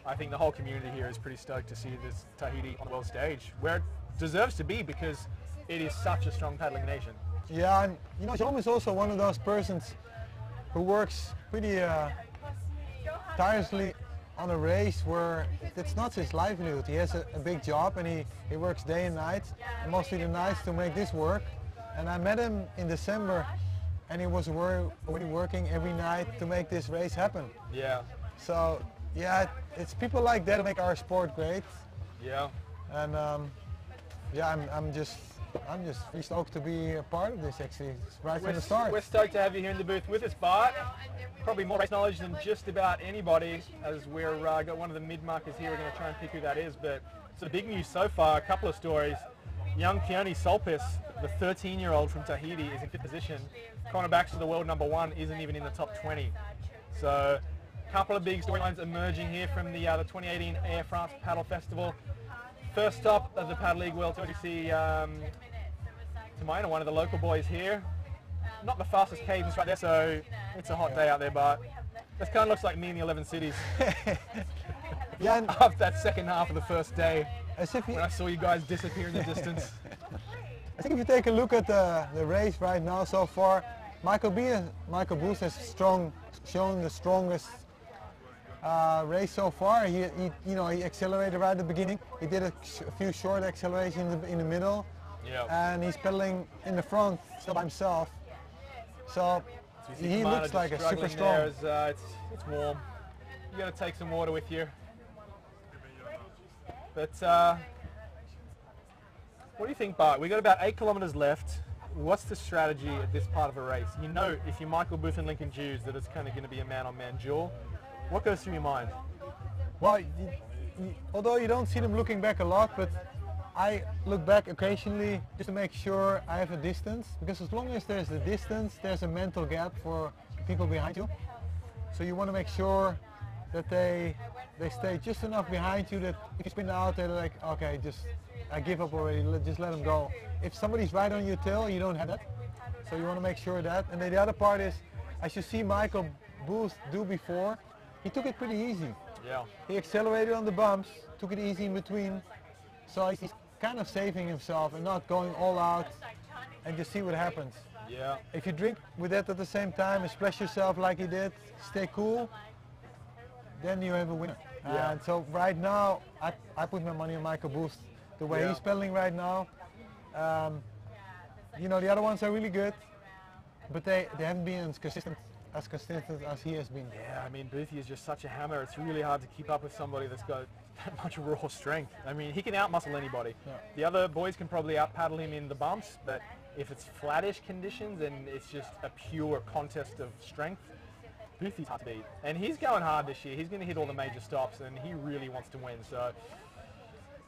I think the whole community here is pretty stoked to see this Tahiti on the world stage, where it deserves to be because it is such a strong paddling nation. Yeah, and you know, Jerome is also one of those persons who works pretty tirelessly on a race where it's not his livelihood. He has a big job and he works day and night, and mostly the nights to make this work. And I met him in December and he was already working every night to make this race happen. Yeah. So yeah, it's people like that who make our sport great. Yeah. And yeah, I'm just really stoked to be a part of this actually, right from the start. We're stoked to have you here in the booth with us, Bart. Probably more race knowledge than just about anybody, as we're got one of the mid-markers here. We're going to try and pick who that is, but it's a big news so far. A couple of stories. Young Keone Solpis, the 13-year-old from Tahiti, is in fifth position. Connor Baxter, the world #1, isn't even in the top 20. So a couple of big storylines emerging here from the 2018 Air France Paddle Festival. First stop of the Paddle League World Tour, you see Tamina, one of the local boys here. Not the fastest cadence right there, so it's a hot day out there, but this kind of looks like me in the 11 cities. Yeah, and After that second half of the first day, as if when I saw you guys disappear in the distance. I think if you take a look at the race right now so far, Michael Booth has shown the strongest race so far. He accelerated right at the beginning. He did a few short accelerations in the middle, and he's pedaling in the front still by himself. So he looks like a super strong. It's warm. You got to take some water with you. But what do you think, Bart? We got about 8 kilometers left. What's the strategy at this part of a race? You know, if you're Michael Booth and Lincoln Jews, that it's kind of going to be a man-on-man duel. What goes through your mind? Well, although you don't see them looking back a lot, but I look back occasionally just to make sure I have a distance, because as long as there's a distance, there's a mental gap for people behind you. So you want to make sure that they stay just enough behind you that if you spin out, they're like, okay, I give up already, just let them go. If somebody's right on your tail, you don't have that. So you want to make sure that. And then the other part is, as you see Michael Booth do before, he took it pretty easy. Yeah. He accelerated on the bumps, took it easy in between. So he's kind of saving himself and not going all out and just see what happens. Yeah. If you drink with that at the same time and splash yourself like he did, stay cool, then you have a winner. Yeah. And so right now, I put my money on Michael Booth. The way he's pedaling right now, you know, the other ones are really good, but they haven't been as consistent as he has been. Yeah, I mean, Boothie is just such a hammer. It's really hard to keep up with somebody that's got that much raw strength. I mean, he can out-muscle anybody. Yeah. The other boys can probably out-paddle him in the bumps, but if it's flattish conditions and it's just a pure contest of strength, Boothie's hard to beat. And he's going hard this year. He's going to hit all the major stops, and he really wants to win. So,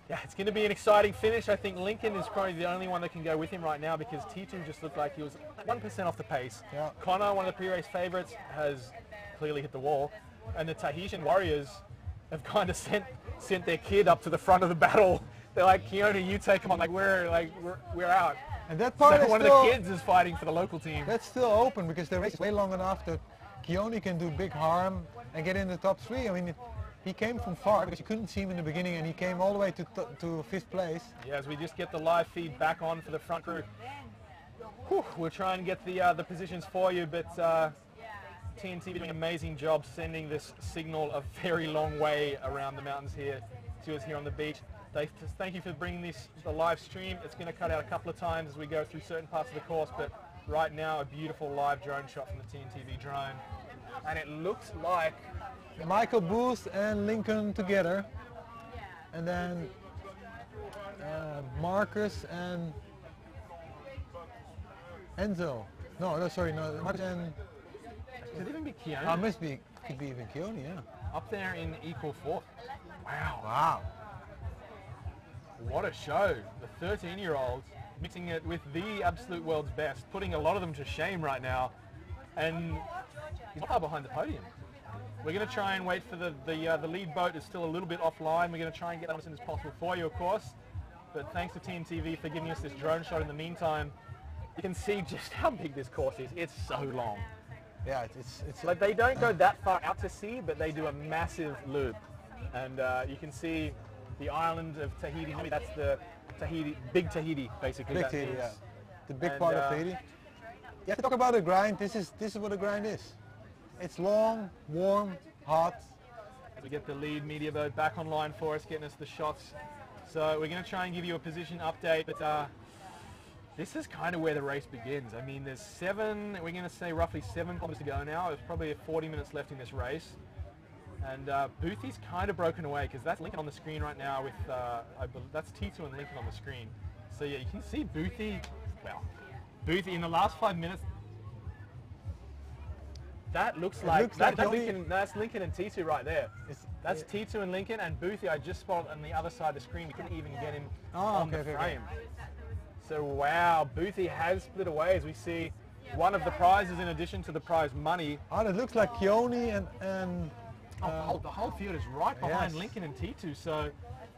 yeah, it's going to be an exciting finish. I think Lincoln is probably the only one that can go with him right now because T2 just looked like he was 1% off the pace. Yeah. Connor, one of the pre-race favourites, has clearly hit the wall. And the Tahitian Warriors have kind of sent their kid up to the front of the battle. They're like, Keone, you take him on. We're out. And that part so is one still, of the kids is fighting for the local team. That's still open because the race is way long enough that Keone can do big harm and get in the top 3. I mean, he came from far because you couldn't see him in the beginning, and he came all the way to 5th place. Yeah, as we just get the live feed back on for the front crew. Whew, we'll try and get the positions for you, but TNT doing an amazing job sending this signal a very long way around the mountains here to us here on the beach. Thank you for bringing the live stream. It's going to cut out a couple of times as we go through certain parts of the course, but right now a beautiful live drone shot from the TNTV drone. And it looks like Michael Booth and Lincoln together, and then Marcus and Enzo. No, sorry, no, Marcus and... Could it even be Keone? Could be even Keone, yeah. Up there in equal 4th. Wow. Wow. What a show. The 13-year-olds mixing it with the absolute world's best, putting a lot of them to shame right now. And he's not far behind the podium. We're going to try and wait for the lead boat is still a little bit offline. We're going to try and get that as soon as possible for you, of course. But thanks to Team TV for giving us this drone shot in the meantime. You can see just how big this course is. It's so long. Yeah, it's like they don't go that far out to sea, but they do a massive loop. And you can see the island of Tahiti. That's the Tahiti, big Tahiti, basically. Big Tahiti, yeah. The big part of Tahiti. You have to talk about the grind. This is what a grind is. It's long, warm, hot. We get the lead media boat back online for us, getting us the shots. So we're going to try and give you a position update, but this is kind of where the race begins. I mean, there's we're going to say roughly 7 kilometers to go now. There's probably 40 minutes left in this race. And Boothy's kind of broken away because that's Lincoln on the screen right now with, that's T2 and Lincoln on the screen. So yeah, you can see Boothy, well, Boothy in the last 5 minutes, that looks like that's Lincoln and T2 right there. That's T2 and Lincoln, and Boothy I just spotted on the other side of the screen. We couldn't even get him on the frame. So wow, Boothy has split away as we see one of the prizes in addition to the prize money. Oh, it looks like Keone and the whole field is right behind Lincoln and T2. So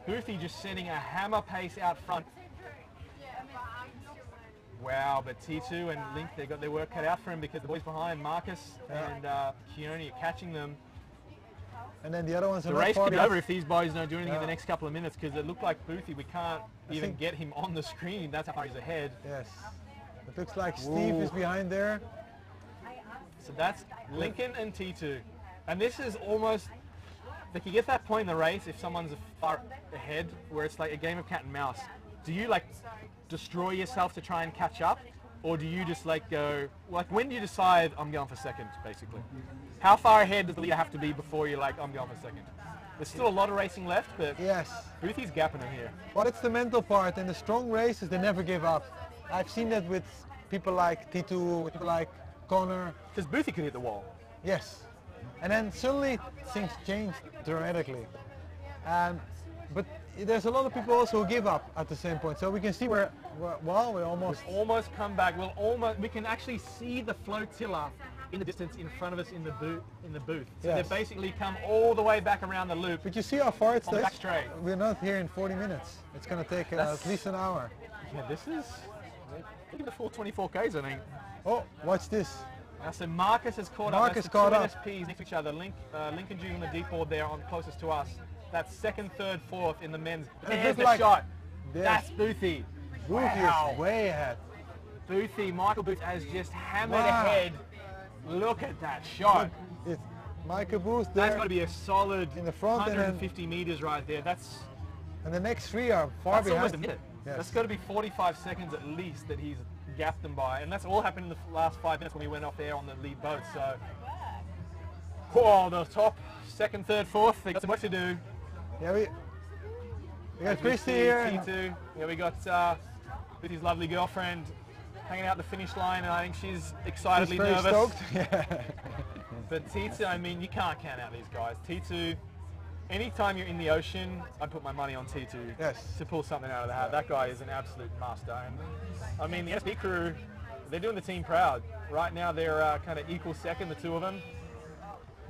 Boothy just sending a hammer pace out front. Wow, but T2 and Link, they got their work cut out for him because the boys behind, Marcus and Keone, are catching them. And then the other ones are the race could be over if these boys don't do anything in the next couple of minutes, because it looked like Boothy, we can't even get him on the screen. That's how far he's ahead. Yes. It looks like Steve is behind there. So that's Lincoln and T2. And this is almost, like you get that point in the race if someone's far ahead where it's like a game of cat and mouse. Do you like destroy yourself to try and catch up, or do you just like go, like when do you decide I'm going for second, basically? How far ahead does the leader have to be before you're like, I'm going for second? There's still a lot of racing left, but yes, Boothy's gapping him here. Well, it's the mental part, and the strong races, they never give up. I've seen that with people like T2, with people like Connor. Because Boothy could hit the wall. Yes. And then suddenly things change dramatically. But there's a lot of people also who give up at the same point. So we can see we're almost come back. We can actually see the flotilla in the distance in front of us in the booth. So yes. They basically come all the way back around the loop. But you see how far it takes? Straight. We're not here in 40 minutes. It's going to take at least an hour. Yeah, this is look at the full 24Ks, I think. Oh, watch this. Now, so Marcus has caught up. That's the two NSPs next to each other. Lincoln June on the deep board there, on closest to us. That's second, third, fourth in the men's. There's the shot. That's Boothy. Boothy is way ahead. Boothy, Michael Booth has just hammered ahead. Look at that shot. It's Michael Booth there. That's got to be a solid in the front 150 meters right there. And the next three are far behind. Almost a minute. Yes. That's got to be 45 seconds at least that he's gapped them by. And that's all happened in the last 5 minutes when we went off air on the lead boat. So, the top, second, third, fourth, they got some work to do. Yeah, we got Christy here. T2. Yeah, we got with his lovely girlfriend hanging out the finish line, and I think she's excitedly nervous. Stoked. Yeah. But T2, I mean, you can't count out these guys. T2, anytime you're in the ocean, I put my money on T2 to pull something out of the hat. That guy is an absolute master. And I mean, the SP crew, they're doing the team proud. Right now, they're kind of equal second, the two of them.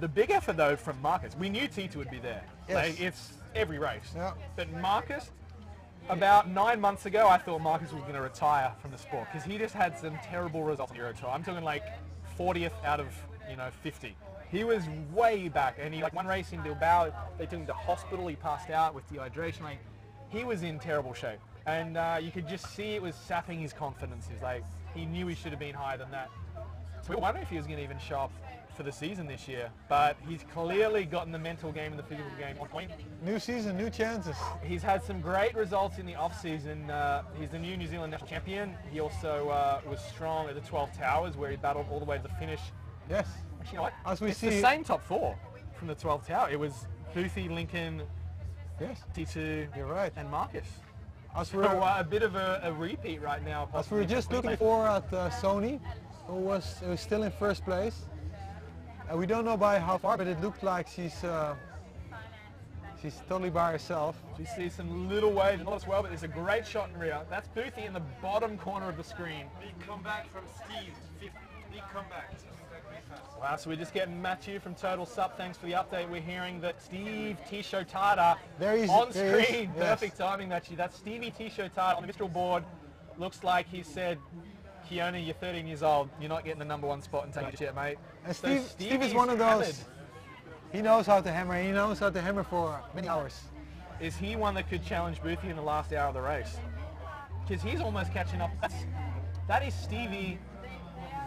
The big effort, though, from Marcus. We knew T2 would be there. Yes. Like, it's every race. Yeah. But Marcus, about 9 months ago, I thought Marcus was going to retire from the sport because he just had some terrible results on Euro Tour. I'm talking like 40th out of 50. He was way back, and he like one race in Bilbao, they took him to hospital. He passed out with dehydration. Like, he was in terrible shape, and you could just see it was sapping his confidence. He was like, he knew he should have been higher than that. So we were wondering if he was going to even show up for the season this year, but he's clearly gotten the mental game and the physical game on point. New season, new chances. He's had some great results in the off-season. He's the new New Zealand national champion. He also was strong at the 12 Towers, where he battled all the way to the finish. Yes. Actually, you know what? As we it's see, the same top four from the 12 Tower. It was Boothy, Lincoln, T2, you're right, and Marcus. So a bit of a repeat right now. As we were just looking for at Sony, who was still in first place. We don't know by how far, but it looked like she's totally by herself. You see some little waves as well, but there's a great shot in rear. That's Boothy in the bottom corner of the screen. Big comeback from Steve. Big comeback. Wow, so we're just getting Matthew from Total Sup. Thanks for the update. We're hearing that Steve Tisho-Tada on screen. Perfect timing, Matthew. That's Stevie Tisho-Tada on the Mistral board. Looks like he said, Keone, you're 13 years old. You're not getting the #1 spot and take it yet, mate. And So Steve is one of those. hammered. He knows how to hammer. He knows how to hammer for many hours. Is he one that could challenge Boothie in the last hour of the race? Because he's almost catching up. That is Stevie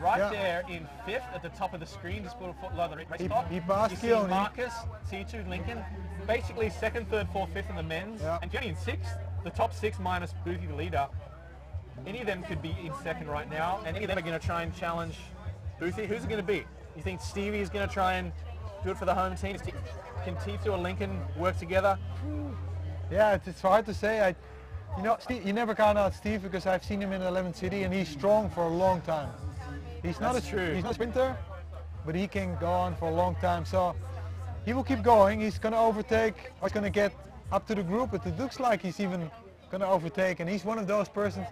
right there in 5th at the top of the screen, just put a foot low on the race stop. He passed You see Keone. Marcus, C2 Lincoln, basically 2nd, 3rd, 4th, 5th in the men's, and Keone in 6th, the top 6 minus Boothie the leader. Any of them could be in 2nd right now, and any of them are going to try and challenge Boothie. Who's it going to be? You think Stevie is going to try and do it for the home team? Can T2 or Lincoln work together? Yeah, it's hard to say. You know, you never count out Steve because I've seen him in 11th City and he's strong for a long time. He's not a sprinter, but he can go on for a long time. So he will keep going. He's going to overtake, or he's going to get up to the group, but it looks like he's even going to overtake. And he's one of those persons,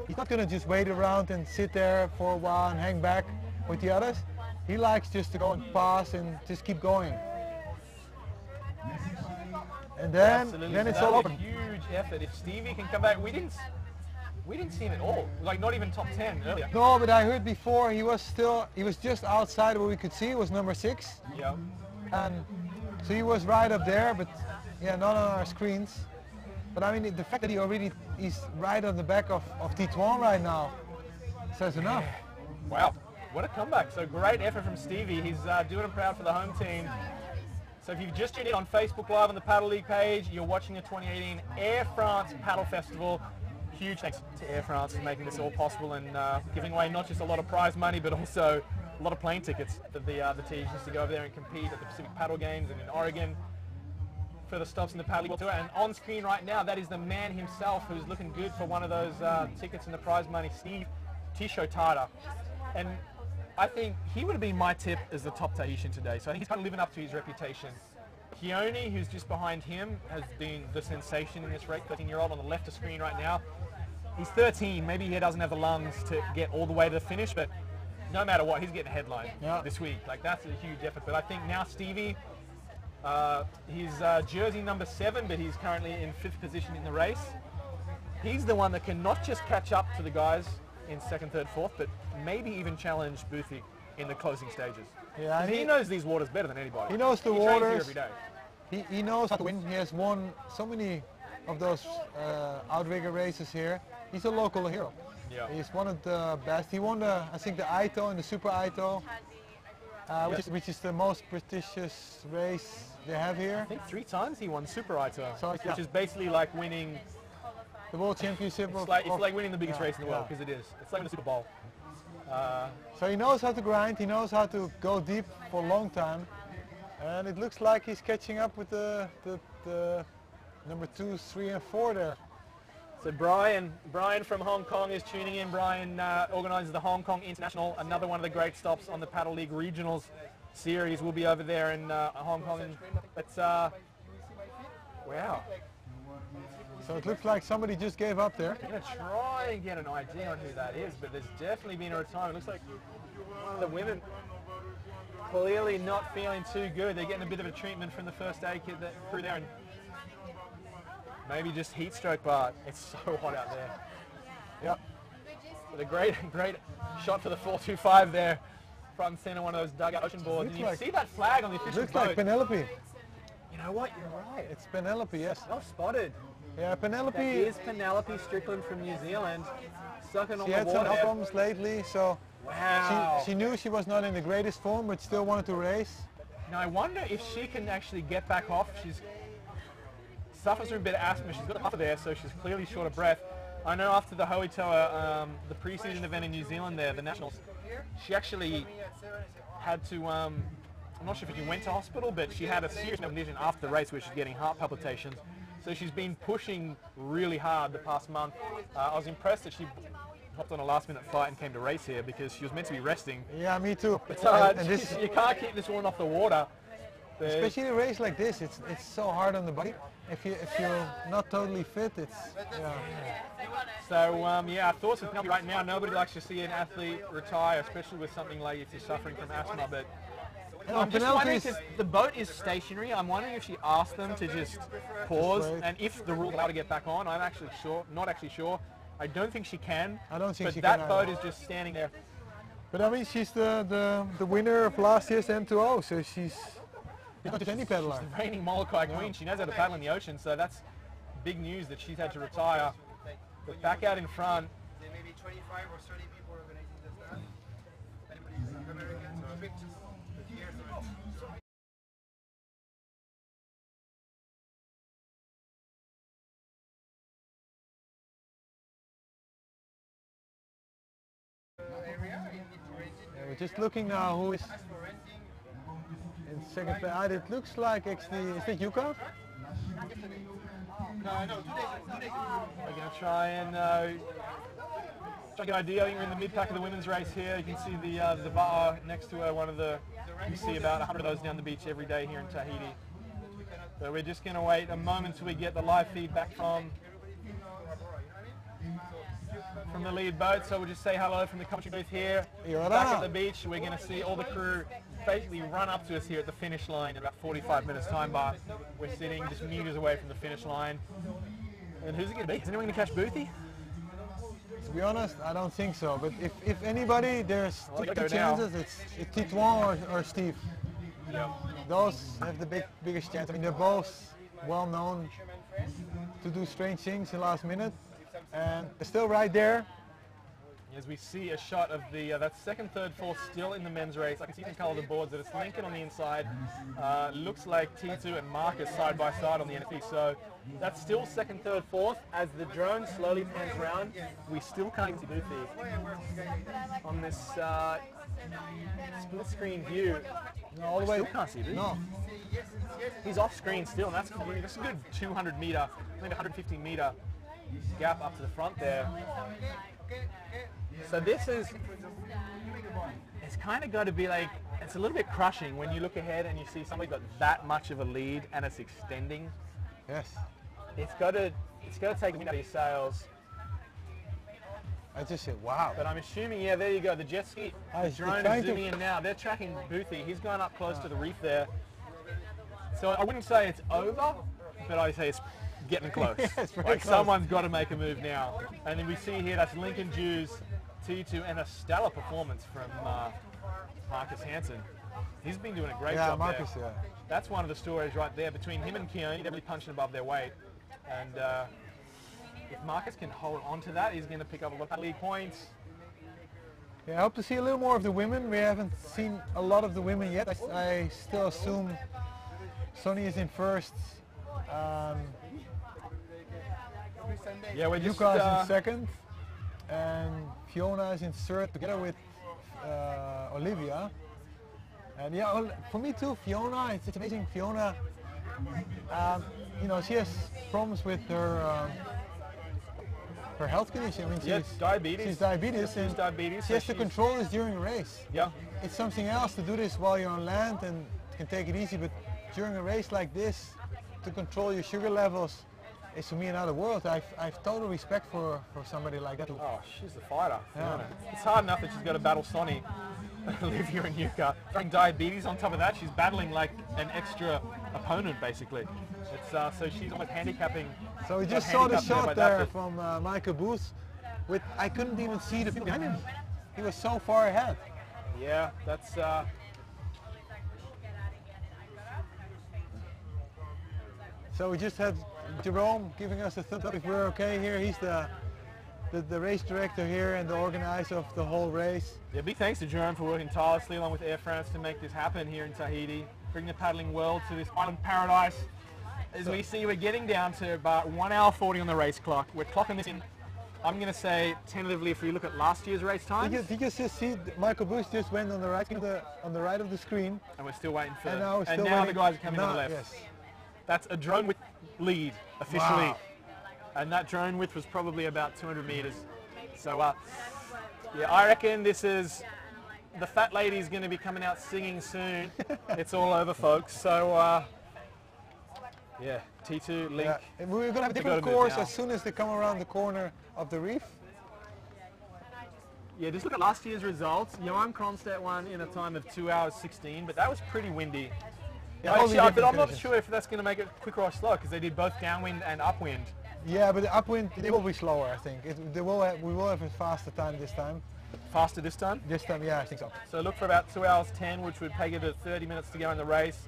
he's not going to just wait around and sit there for a while and hang back with the others. He likes just to go and pass and just keep going. And then it's all open. Huge effort. If Stevie can come back, we didn't see him at all. Like not even top 10 earlier. No, but I heard before he was just outside where we could see. It was number 6. Yeah. And so he was right up there, but yeah, not on our screens. But I mean, the fact that he's right on the back of Titouan right now says enough. Wow, what a comeback. So great effort from Stevie. He's doing it proud for the home team. So if you've just tuned in on Facebook Live on the Paddle League page, you're watching the 2018 Air France Paddle Festival. Huge thanks to Air France for making this all possible and giving away not just a lot of prize money, but also a lot of plane tickets for the teams just to go over there and compete at the Pacific Paddle Games and in Oregon for the stops in the Paddle League Tour. And on screen right now, that is the man himself who's looking good for one of those tickets and the prize money, Steve Tisho-Tada. And I think he would have been my tip as the top Tahitian today. So I think he's kind of living up to his reputation. Keone, who's just behind him, has been the sensation in this race, 13-year-old on the left of screen right now. He's 13, maybe he doesn't have the lungs to get all the way to the finish, but no matter what, he's getting a headline this week. Like, that's a huge effort. But I think now Stevie, he's jersey number 7, but he's currently in 5th position in the race. He's the one that can not just catch up to the guys in 2nd, 3rd, 4th, but maybe even challenge Boothie in the closing stages. Yeah, he knows these waters better than anybody. He knows the waters. Every day. He knows how to win. He has won so many of those outrigger races here. He's a local hero. Yeah. He's one of the best. He won I think the Aito and the Super Aito, which is the most prestigious race they have here. I think 3 times he won Super Aito, so, which is basically like winning the World Championship. It's like winning the biggest race in the world, because it is. It's like winning the Super Bowl. So he knows how to grind, he knows how to go deep for a long time, and it looks like he's catching up with the number 2, 3, and 4 there. So Brian from Hong Kong is tuning in. Brian organises the Hong Kong International, another one of the great stops on the Paddle League Regionals series. We'll be over there in Hong Kong. Wow. So it looks like somebody just gave up there. I'm going to try and get an idea on who that is, but there's definitely been a retirement. It looks like one of the women clearly not feeling too good. They're getting a bit of a treatment from the first aid kit crew there, and maybe just heat stroke, but it's so hot out there. Yep. But a great shot for the 425 there, front and center, one of those dugout ocean boards. And you see that flag on the official looks boat. like Penelope. You know what? You're right. It's Penelope, yes. Well spotted. Yeah, Penelope. That is Penelope Strickland from New Zealand, sucking on the water. She had some problems lately, so wow. She knew she was not in the greatest form, but still wanted to race. Now I wonder if she can actually get back off. She's suffers from a bit of asthma. She's got a puffer there, so she's clearly short of breath. I know after the Hoitoa, the pre-season event in New Zealand there, the Nationals, she actually had to, I'm not sure if she went to hospital, but she had a serious condition after the race where she's getting heart palpitations. So she's been pushing really hard the past month. I was impressed that she hopped on a last-minute flight and came to race here because she was meant to be resting. Yeah, me too. But, you can't keep this woman off the water. Especially a race like this, it's so hard on the body. if you're not totally fit, it's yeah. So yeah, our thoughts with right now, nobody likes to see an athlete retire, especially with something like if you're suffering from asthma. But I'm just wondering, because the boat is stationary, I'm wondering if she asked them to just pause, and if the rule allow to get back on. I'm actually not actually sure. I don't think she can. I don't think but she that can boat either. is just standing there. But I mean, she's the winner of last year's M2O, so she's not just any paddler. She's the reigning Molokai queen. She knows how to paddle in the ocean, so that's big news that she's had to retire. But back out in front. There may be 25 or 30 people organizing this stuff. Anybody's American, so picked the years of it. Yeah, we're just looking now who is in second place. It looks like actually, is that Yuka? No, 2 days ago. We're going to try and get an idea. You're in the mid-pack of the women's race here. You can see the bar next to her, you see about 100 of those down the beach every day here in Tahiti. So we're just going to wait a moment till we get the live feedback from the lead boat. So we'll just say hello from the commentary booth here. Back at the beach, we're going to see all the crew basically run up to us here at the finish line in about 45 minutes time bar. We're sitting just meters away from the finish line. And who's it going to be? Is anyone going to catch Boothie? To be honest, I don't think so. But if anybody, there's two chances. It's Titouan or Steve. Yep. Those have the biggest chance. I mean, they're both well known to do strange things in the last minute, and they're still right there. As we see a shot of the that second, third, fourth still in the men's race. I can see you can color the boards that it's Lincoln on the inside. Looks like T2 and Marcus side by side on the NFT. So that's still second, third, fourth. As the drone slowly pans around, we still can't see Boothie on this split screen view. No, all the way. Still can't see Boothie. No. He's off screen still, and that's a good 200 meter, maybe 150 meter gap up to the front there. So this is, it's kind of got to be like, it's a little bit crushing when you look ahead and you see somebody got that much of a lead and it's extending. Yes. It's got to take me out of your sails. I just said, wow. But I'm assuming, yeah, there you go, the jet ski, the drone is zooming in now. They're tracking Boothie. He's gone up close to the reef there. So I wouldn't say it's over, but I'd say it's getting close. Yeah, it's very like close. Someone's got to make a move now. And then we see here that's Lincoln Jews, T2, and a stellar performance from Marcus Hansen. He's been doing a great job Marcus, there. yeah. That's one of the stories right there. Between him and Keone, they're really punching above their weight. And if Marcus can hold on to that, he's going to pick up a lot of league points. Yeah, I hope to see a little more of the women. We haven't seen a lot of the women yet. I still assume Sonny is in first. Yeah, we're just Yuka is in second, and Fiona is in third together with Olivia. And yeah, for me too, Fiona. It's amazing. Fiona, you know, she has problems with her her health condition. I mean, she's diabetes. She's diabetes, and diabetes, she has to control this during a race. Yeah. It's something else to do this while you're on land and can take it easy, but during a race like this, to control your sugar levels is for me another world. I've total respect for somebody like that. Oh, she's a fighter. Yeah. It's hard enough that she's got to battle Sonny, Olivia and Yuka. Having diabetes on top of that, she's battling like an extra opponent basically. It's so she's almost handicapping. So we just saw the shot there from Michael Booth. I couldn't even see the people behind him. He was so far ahead. Yeah, that's. So we just had Jerome giving us a thumbs up if we're okay here. He's the race director here and the organizer of the whole race. Yeah, big thanks to Jerome for working tirelessly along with Air France to make this happen here in Tahiti. Bring the paddling world to this island paradise. As we see, we're getting down to about 1 hour 40 on the race clock. We're clocking this in, I'm going to say tentatively, if we look at last year's race time. Did you just see Michael Bush just went on the right of the screen? And we're still waiting for. And now, the guys are coming on the left. Yes. That's a drone width lead officially, wow. And that drone width was probably about 200 meters. So yeah, I reckon this is the fat lady's going to be coming out singing soon. It's all over, folks. So Yeah, T2, Link. Yeah. And we're going to have a different course as soon as they come around the corner of the reef. Yeah, just look at last year's results. Johan Kronstedt won in a time of 2 hours 16, but that was pretty windy. Yeah, Actually, but I'm not sure if that's going to make it quicker or slower because they did both downwind and upwind. Yeah, but the upwind, it will be slower, I think. We will have a faster time this time. Faster this time? This time, yeah, I think so. So look for about 2 hours 10, which would take it to 30 minutes to go in the race.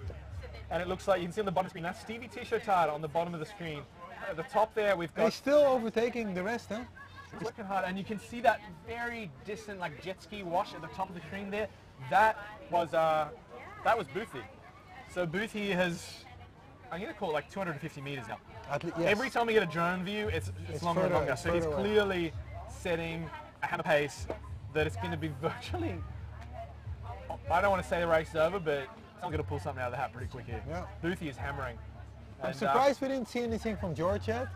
And it looks like you can see on the bottom screen, that's Stevie T-Shotard on the bottom of the screen. At the top there, we've got... They're still overtaking the rest, huh? He's working hard, and you can see that very distant, like jet ski wash at the top of the screen there. That was Boothie. So Boothie has, I'm going to call it like 250 meters now. Yes. Every time we get a drone view, it's longer and longer. So he's clearly setting a hammer pace that it's going to be virtually, I don't want to say the race is over, but I'm going to pull something out of the hat pretty quick here. Yeah. Boothie is hammering. I'm surprised we didn't see anything from George yet.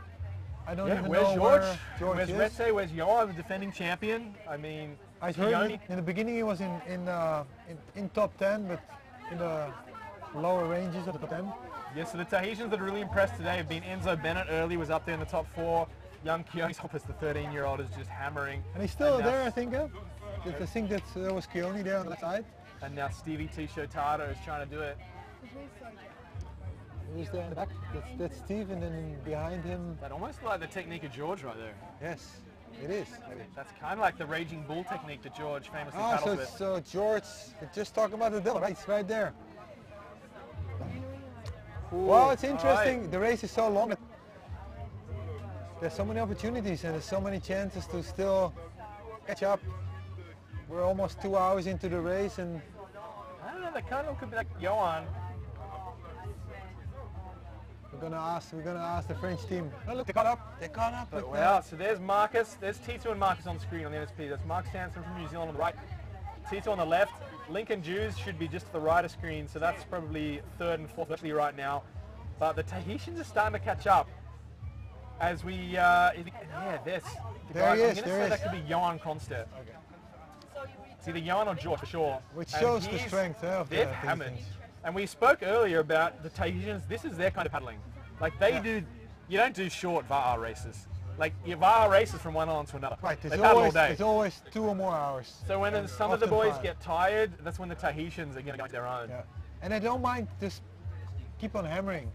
I don't even where's know George? where George where's is. Retse? Where's Johan, the defending champion? I mean, I heard in the beginning he was in top 10, but in the lower ranges of the top 10. Yeah, so the Tahitians that are really impressed today have been Enzo Bennett early, was up there in the top 4. Young Keone Soppers, the 13-year-old, is just hammering. And he's still there, I think. I think that there was Keone there on the side. And now Stevie T-Shotard is trying to do it. Who's there in the back? That's Steve, and then behind him... That almost like the technique of George right there. Yes, it is. That's kind of like the Raging Bull technique that George famously paddles with. So George, just talking about the devil, right? It's right there. Ooh, well, it's interesting. Right. The race is so long. There's so many opportunities and there's so many chances to still catch up. We're almost 2 hours into the race, and I don't know. That kind of could be like Johan. We're gonna ask the French team. Oh, look, they caught up. They caught up. Well, so there's Marcus. There's T2 and Marcus on the screen on the NSP. That's Mark Sanson from New Zealand on the right. T2 on the left. Lincoln Jews should be just to the right of screen, so that's probably 3rd and 4th actually right now. But the Tahitians are starting to catch up. As we, there he is. I'm going to say that could be Johan Kronstedt. Okay. It's either Johan or George for sure. Which shows the strength of they've hammered. And we spoke earlier about the Tahitians. This is their kind of paddling. Like they do, you don't do short VAR races. Like your VAR races from one island to another. Right, they paddle all day. There's always 2 or more hours. So when some of the boys get tired, that's when the Tahitians are going to go their own. Yeah. And they don't mind just keep on hammering.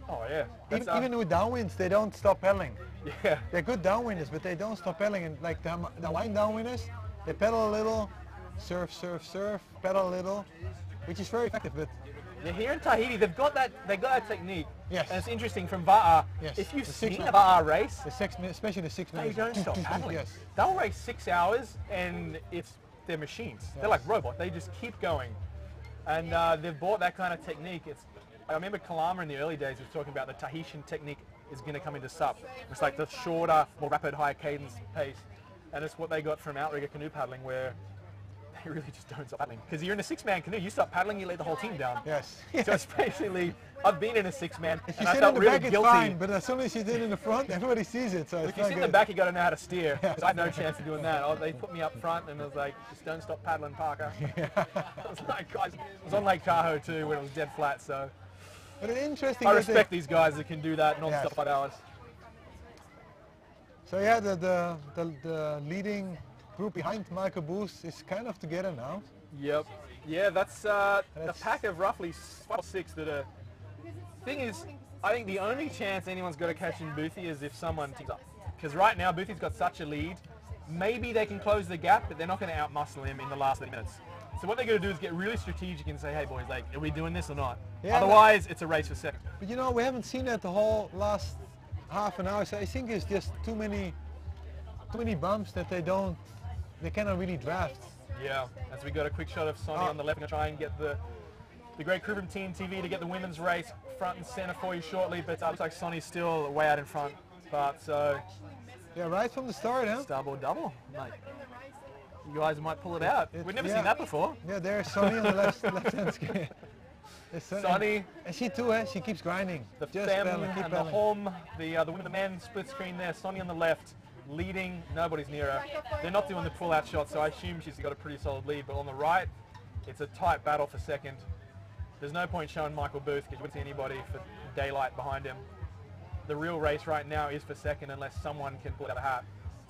Oh yeah. Even with downwinds, they don't stop paddling. Yeah. They're good downwinders, but they don't stop paddling. And like the line downwinders, they paddle a little, surf, surf, surf, paddle a little, which is very effective. But yeah, here in Tahiti, they've got that technique. Yes. And it's interesting from VAR. Yes. If you've seen a VAR race, especially the 6 they minutes, don't stop paddling. Yes. They'll race 6 hours, and they're machines. Yes. They're like robots. They just keep going, and they've bought that kind of technique. I remember Kalama in the early days was talking about the Tahitian technique is going to come into SUP. It's like the shorter, more rapid, higher cadence pace, and it's what they got from outrigger canoe paddling, where they really just don't stop paddling. Because you're in a 6-man canoe, you stop paddling, you let the whole team down. Yes. So it's basically, I've been in a 6-man, if and you I sit felt in the really back, guilty. it's fine, but as soon as you sit in the front, everybody sees it. So if you sit in the back, you got to know how to steer. I had no chance of doing that. They put me up front, and it was like, just don't stop paddling, Parker. Yeah. I was like, guys, it was on Lake Tahoe too, when it was dead flat. So. But it's interesting. I respect these guys that can do that non-stop 5 hours. So yeah, the leading group behind Michael Booth is kind of together now. Yep. Yeah, that's a pack of roughly 5 or 6 that are... Thing is, I think the only chance anyone's got to catch in Boothie is if someone teams up. Because right now, Boothie's got such a lead. Maybe they can close the gap, but they're not going to outmuscle him in the last 30 minutes. So what they're going to do is get really strategic and say, hey boys, like, are we doing this or not? Yeah, otherwise, it's a race for second. But you know, we haven't seen that the whole last half an hour. So I think it's just too many bumps that they cannot really draft. Yeah, as we got a quick shot of Sonny on the left, going to try and get the great crew from Team TV to get the women's race front and center for you shortly, but it looks like Sonny's still way out in front. But so... Yeah, right from the start, huh? Starboard double, mate. You guys might pull it out. We've never seen that before. Yeah, there's Sonny on the left-hand screen. Sonny. And she too, she keeps grinding. The fem and the home, the women and the men split screen there. Sonny on the left, leading. Nobody's near her. They're not doing the pull-out shot, so I assume she's got a pretty solid lead. But on the right, it's a tight battle for second. there's no point showing Michael Booth because you wouldn't see anybody for daylight behind him. The real race right now is for second unless someone can pull out a hat.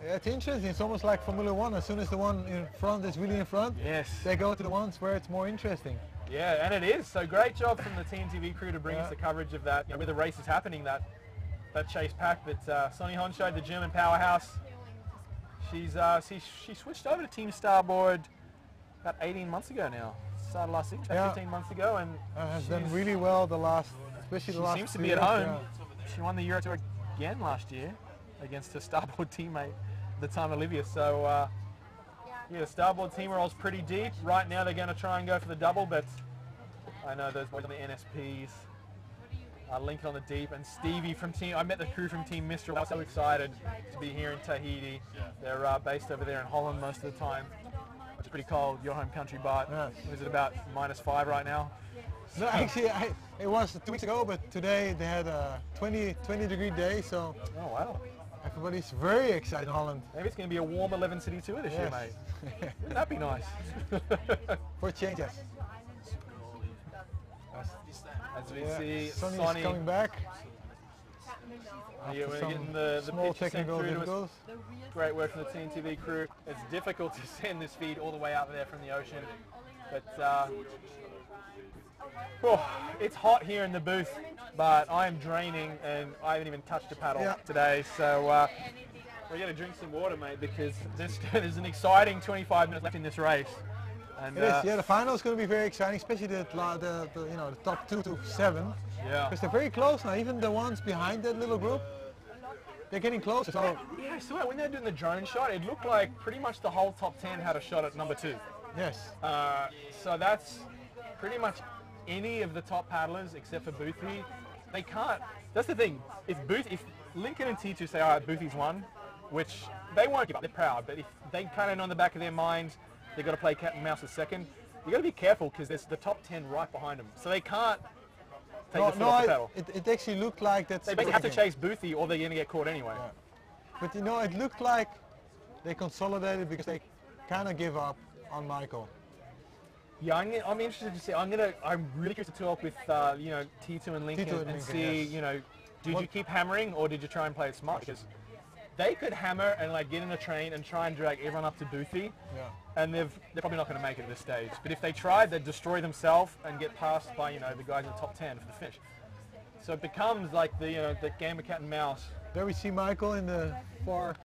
Yeah, it's interesting. It's almost like Formula One. As soon as the one in front is really in front, yes, they go to the ones where it's more interesting. Yeah, and it is. So great job from the Team TV crew to bring us the coverage of that, where the race is happening, that chase pack. But Sonny Honchard, the German powerhouse, she switched over to Team Starboard about 18 months ago now. Started last season, 15 months ago, and has done really well especially the last. She seems to be at home. She won the Euro Tour again last year against her Starboard teammate at the time, Olivia. So the Starboard team rolls pretty deep. Right now they're going to try and go for the double, but I know those boys on the NSPs. Lincoln on the deep, and Stevie from Team. I met the crew from Team Mistral. I was so excited to be here in Tahiti. They're based over there in Holland most of the time, which is pretty cold, your home country, but is it about -5 right now? No, actually, it was 2 weeks ago, but today they had a 20-degree day, so oh wow, everybody's very excited in Holland. Maybe it's going to be a warm 11 city tour this year, mate. Wouldn't that be nice? For a change, yes. As we see, Sonny's coming back. We're getting the small picture sent technical through to us. difficulties. Great work from the Team TV crew. It's difficult to send this feed all the way out there from the ocean, but it's hot here in the booth, but I am draining and I haven't even touched a paddle today, so we're going to drink some water, mate, because there's an exciting 25 minutes left in this race. And, it is, the final is going to be very exciting, especially the top 2 to 7. Yeah. Because they're very close now. Even the ones behind that little group, they're getting closer. So yeah, I saw it when they were doing the drone shot. It looked like pretty much the whole top 10 had a shot at number 2. Yes. So that's pretty much any of the top paddlers except for Boothie. They can't. That's the thing. If Lincoln and T2 say, all right, Boothie's won, which they won't give up. They're proud, but if they kind of know in the back of their minds they've got to play cat and mouse a second, you got to be careful because there's the top 10 right behind them, so they can't take the foot off the pedal. It actually looked like that's. They basically have to chase Boothie, or they're going to get caught anyway. Yeah. But it looked like they consolidated because they kind of give up on Michael. Yeah, I'm interested to see. I'm really curious to talk with T2 and Lincoln and see did you keep hammering or did you try and play it smart? Because they could hammer and get in a train and try and drag everyone up to Boothie, and they're probably not going to make it at this stage. But if they tried, they'd destroy themselves and get passed by the guys in the top 10 for the finish. So it becomes like the game of cat and mouse. There we see Michael in the far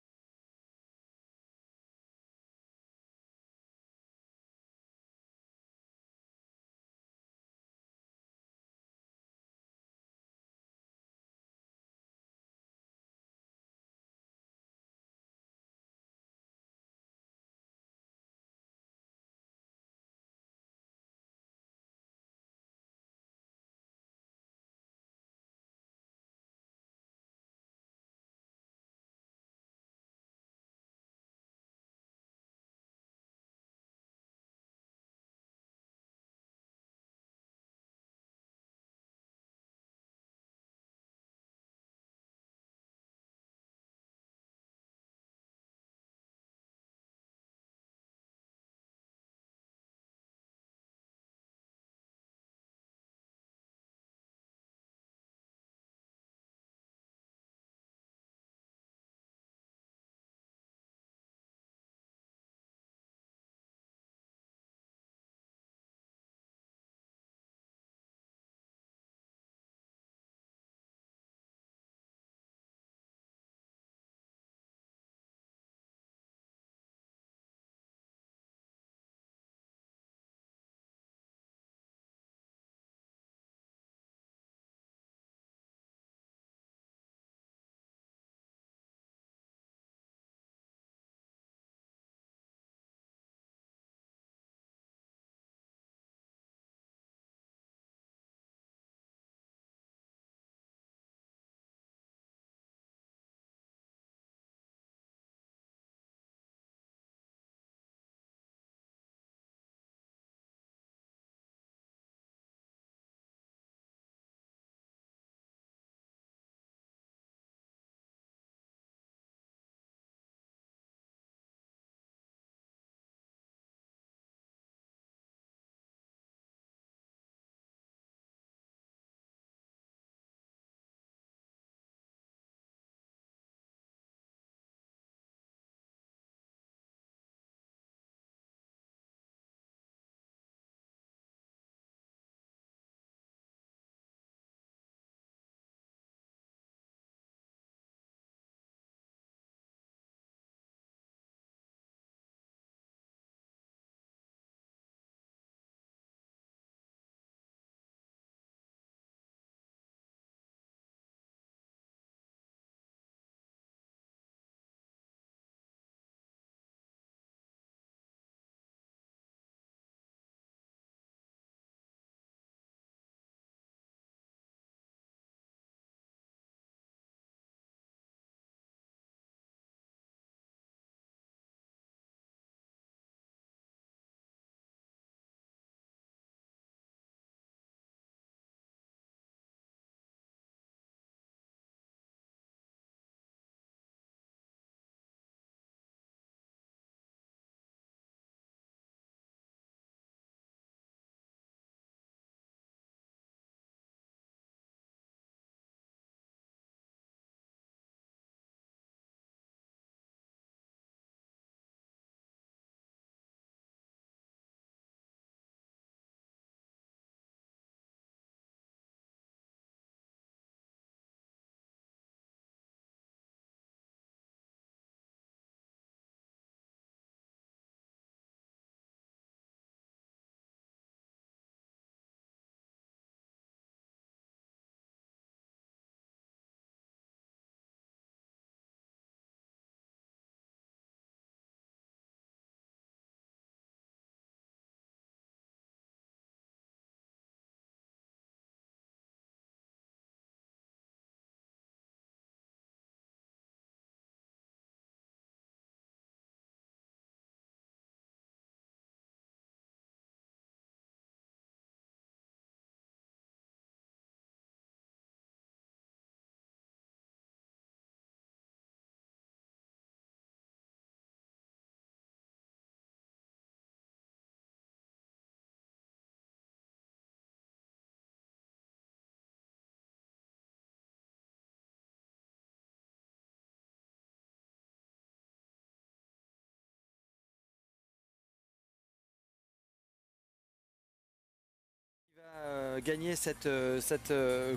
gagner cette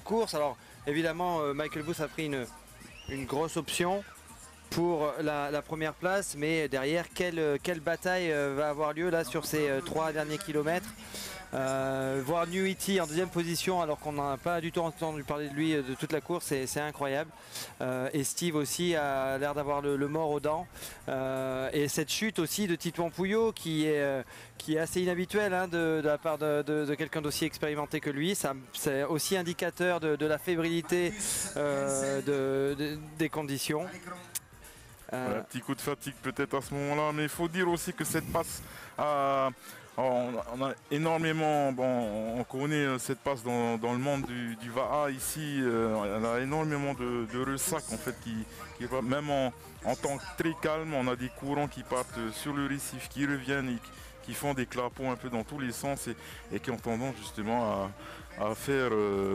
course. Alors évidemment, Michael Booth a pris une grosse option pour la première place, mais derrière, quelle bataille va avoir lieu là sur ces 3 derniers kilomètres. Voir New Ity en deuxième position alors qu'on n'a pas du tout entendu parler de lui de toute la course, c'est incroyable. Et Steve aussi a l'air d'avoir le mort aux dents. Et cette chute aussi de Titouan Pouillot qui est assez inhabituelle hein, de la part de quelqu'un d'aussi expérimenté que lui. C'est aussi indicateur de la fébrilité des conditions. Un petit coup de fatigue peut-être à ce moment-là, mais il faut dire aussi que cette passe on a énormément, on connaît cette passe dans le monde du VAA ici, elle a énormément de ressac en fait qui va même en temps très calme, on a des courants qui partent sur le récif, qui reviennent et qui font des clapots un peu dans tous les sens et qui ont tendance justement à faire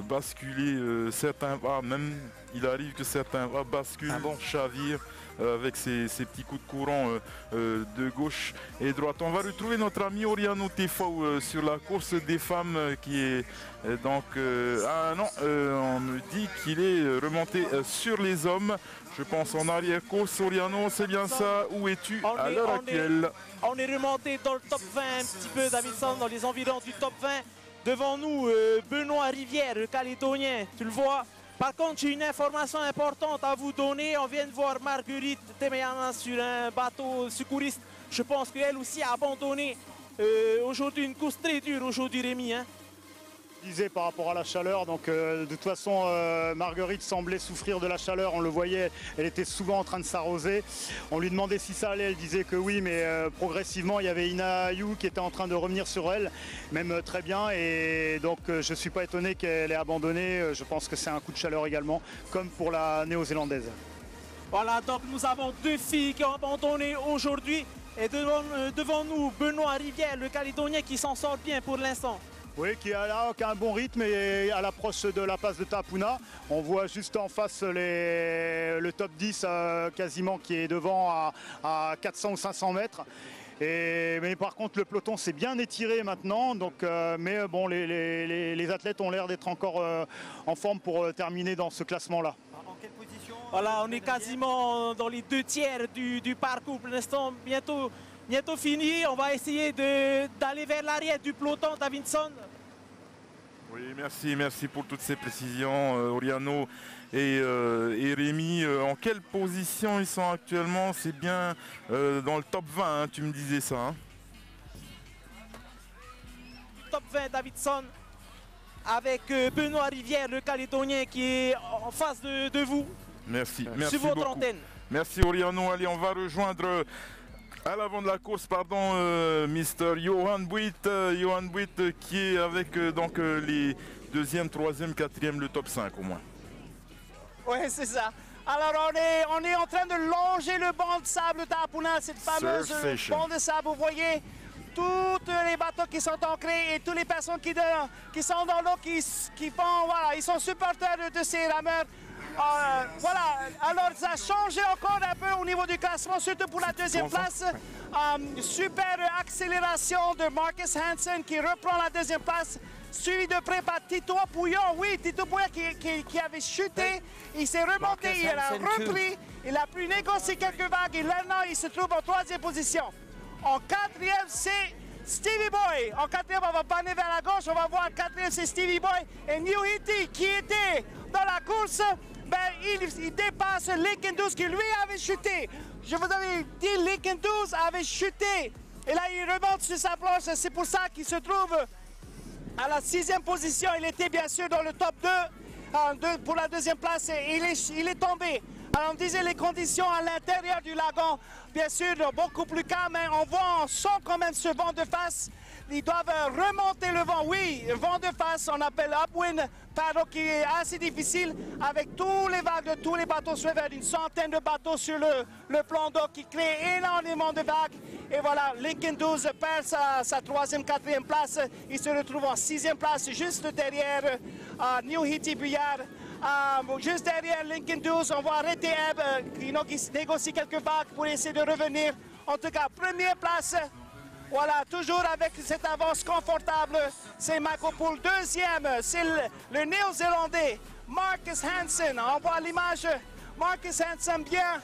basculer certains VAA, même il arrive que certains VAA basculent, chavirent avec ces petits coups de courant de gauche et droite. On va retrouver notre ami Oriano Tefao sur la course des femmes qui est donc... on me dit qu'il est remonté sur les hommes. Je pense en arrière-course. Oriano, c'est bien ça. Où es-tu à l'heure actuelle? On est remonté dans le top 20 un petit peu, Davidson, dans les environs du top 20. Devant nous, Benoît Rivière, le Calédonien, tu le vois. Par contre, j'ai une information importante à vous donner. On vient de voir Marguerite Temeana sur un bateau secouriste. Je pense qu'elle aussi a abandonné aujourd'hui une course très dure aujourd'hui, Rémi. Hein. Disait par rapport à la chaleur, donc de toute façon Marguerite semblait souffrir de la chaleur, on le voyait, elle était souvent en train de s'arroser. On lui demandait si ça allait, elle disait que oui, mais progressivement il y avait Ina Ayou qui était en train de revenir sur elle, même très bien, et donc je ne suis pas étonné qu'elle ait abandonné. Je pense que c'est un coup de chaleur également, comme pour la néo-zélandaise. Voilà, donc nous avons 2 filles qui ont abandonné aujourd'hui, et devant nous Benoît Rivière, le Calédonien, qui s'en sort bien pour l'instant. Oui, qui a un bon rythme et à l'approche de la passe de Tapuna. On voit juste en face le top 10 quasiment qui est devant à 400 ou 500 mètres. Mais par contre le peloton s'est bien étiré maintenant, donc, mais bon, les athlètes ont l'air d'être encore en forme pour terminer dans ce classement-là. En quelle position? Voilà, on est quasiment dans les 2 tiers du parcours pour l'instant, bientôt fini. On va essayer d'aller vers l'arrière du peloton, Davidson. Oui, merci pour toutes ces précisions, Oriano et Rémi. En quelle position ils sont actuellement? C'est bien dans le top 20, hein, tu me disais ça. Hein? Top 20, Davidson, avec Benoît Rivière, le Calédonien, qui est en face de vous. Merci sur votre beaucoup. antenne. Merci Oriano. Allez, on va rejoindre à l'avant de la course, Mr. Johan Buit, qui est avec donc les 2e, 3e, 4e, le top 5 au moins. Oui, c'est ça. Alors on est en train de longer le banc de sable Tapuna, cette fameuse banc de sable. Vous voyez tous les bateaux qui sont ancrés et toutes les personnes qui sont dans l'eau, qui font, voilà, ils sont supporters de ces rameurs. Voilà, alors ça a changé encore un peu au niveau du classement, surtout pour la 2e place. Super accélération de Marcus Hansen qui reprend la 2e place, suivi de près par Tito Pouillon. Oui, Tito Pouillon qui avait chuté, il s'est remonté, il a repris, il a pu négocier quelques vagues et maintenant il se trouve en 3e position. En 4e, c'est Stevie Boy. En 4e, on va panner vers la gauche, on va voir 4e, c'est Stevie Boy. Et New Ity qui était dans la course, il dépasse Lincoln 12 qui lui avait chuté. Je vous avais dit, Lincoln 12 avait chuté. Et là, il remonte sur sa planche. C'est pour ça qu'il se trouve à la 6e position. Il était bien sûr dans le top 2 pour la 2e place. Et il est tombé. Alors, on disait les conditions à l'intérieur du lagon, bien sûr, beaucoup plus calme. On sent quand même ce vent de face. Ils doivent remonter le vent. Oui, vent de face, on appelle upwind paddle, qui est assez difficile avec tous les vagues de tous les bateaux suivants, une centaine de bateaux sur le plan d'eau qui crée énormément de vagues. Et voilà, Lincoln 12 perd sa 3e, 4e place. Il se retrouve en 6e place, juste derrière New Ity Buyard. Juste derrière Lincoln 12, on voit arrêter Ebb qui négocie quelques vagues pour essayer de revenir. En tout cas, première place Voilà, toujours avec cette avance confortable, c'est Michael Poole. Deuxième, c'est le Néo-Zélandais, Marcus Hansen. On voit l'image, Marcus Hansen bien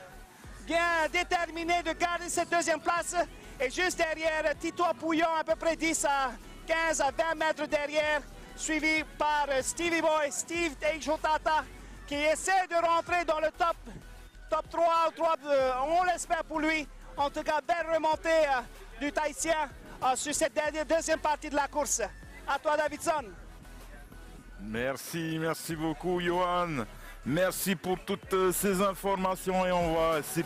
déterminé de garder cette deuxième place. Et juste derrière, Tito Pouillon, à peu près 10 à 15 à 20 mètres derrière, suivi par Stevie Boy, Steve Teichotata, qui essaie de rentrer dans le top 3 ou 3, on l'espère pour lui. En tout cas, belle remontée du Tahitien sur cette deuxième partie de la course. À toi, Davidson. Merci beaucoup, Johan. Merci pour toutes ces informations et on voit ces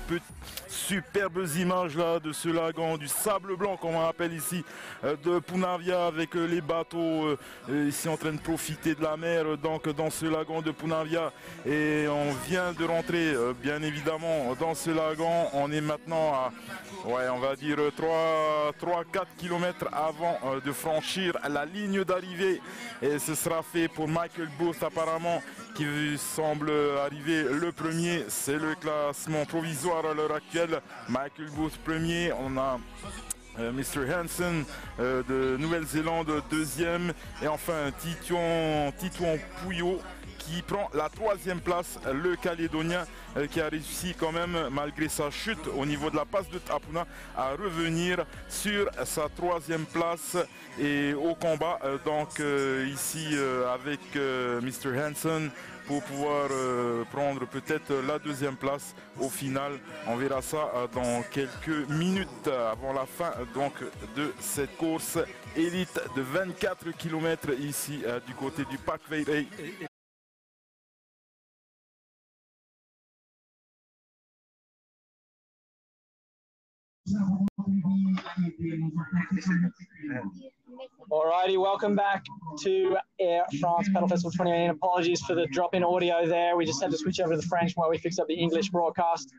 superbes images là de ce lagon, du sable blanc comme on appelle ici, de Punavia avec les bateaux ici en train de profiter de la mer donc dans ce lagon de Punavia. Et on vient de rentrer bien évidemment dans ce lagon. On est maintenant à, on va dire 3-4 km avant de franchir la ligne d'arrivée et ce sera fait pour Michael Booth apparemment qui semble arriver le premier. C'est le classement provisoire à l'heure actuelle. Michael Booth premier, on a Mr. Hansen de Nouvelle-Zélande deuxième et enfin Titouan Pouillot qui prend la troisième place, le Calédonien qui a réussi quand même malgré sa chute au niveau de la passe de Tapuna à revenir sur sa troisième place et au combat donc ici avec Mr. Hansen pour pouvoir prendre peut-être la deuxième place au final. On verra ça dans quelques minutes avant la fin donc de cette course élite de 24 km ici du côté du Pac Verde. Alrighty, welcome back to Air France Paddle Festival 2018. Apologies for the drop in audio there. We just had to switch over to the French while we fixed up the English broadcast.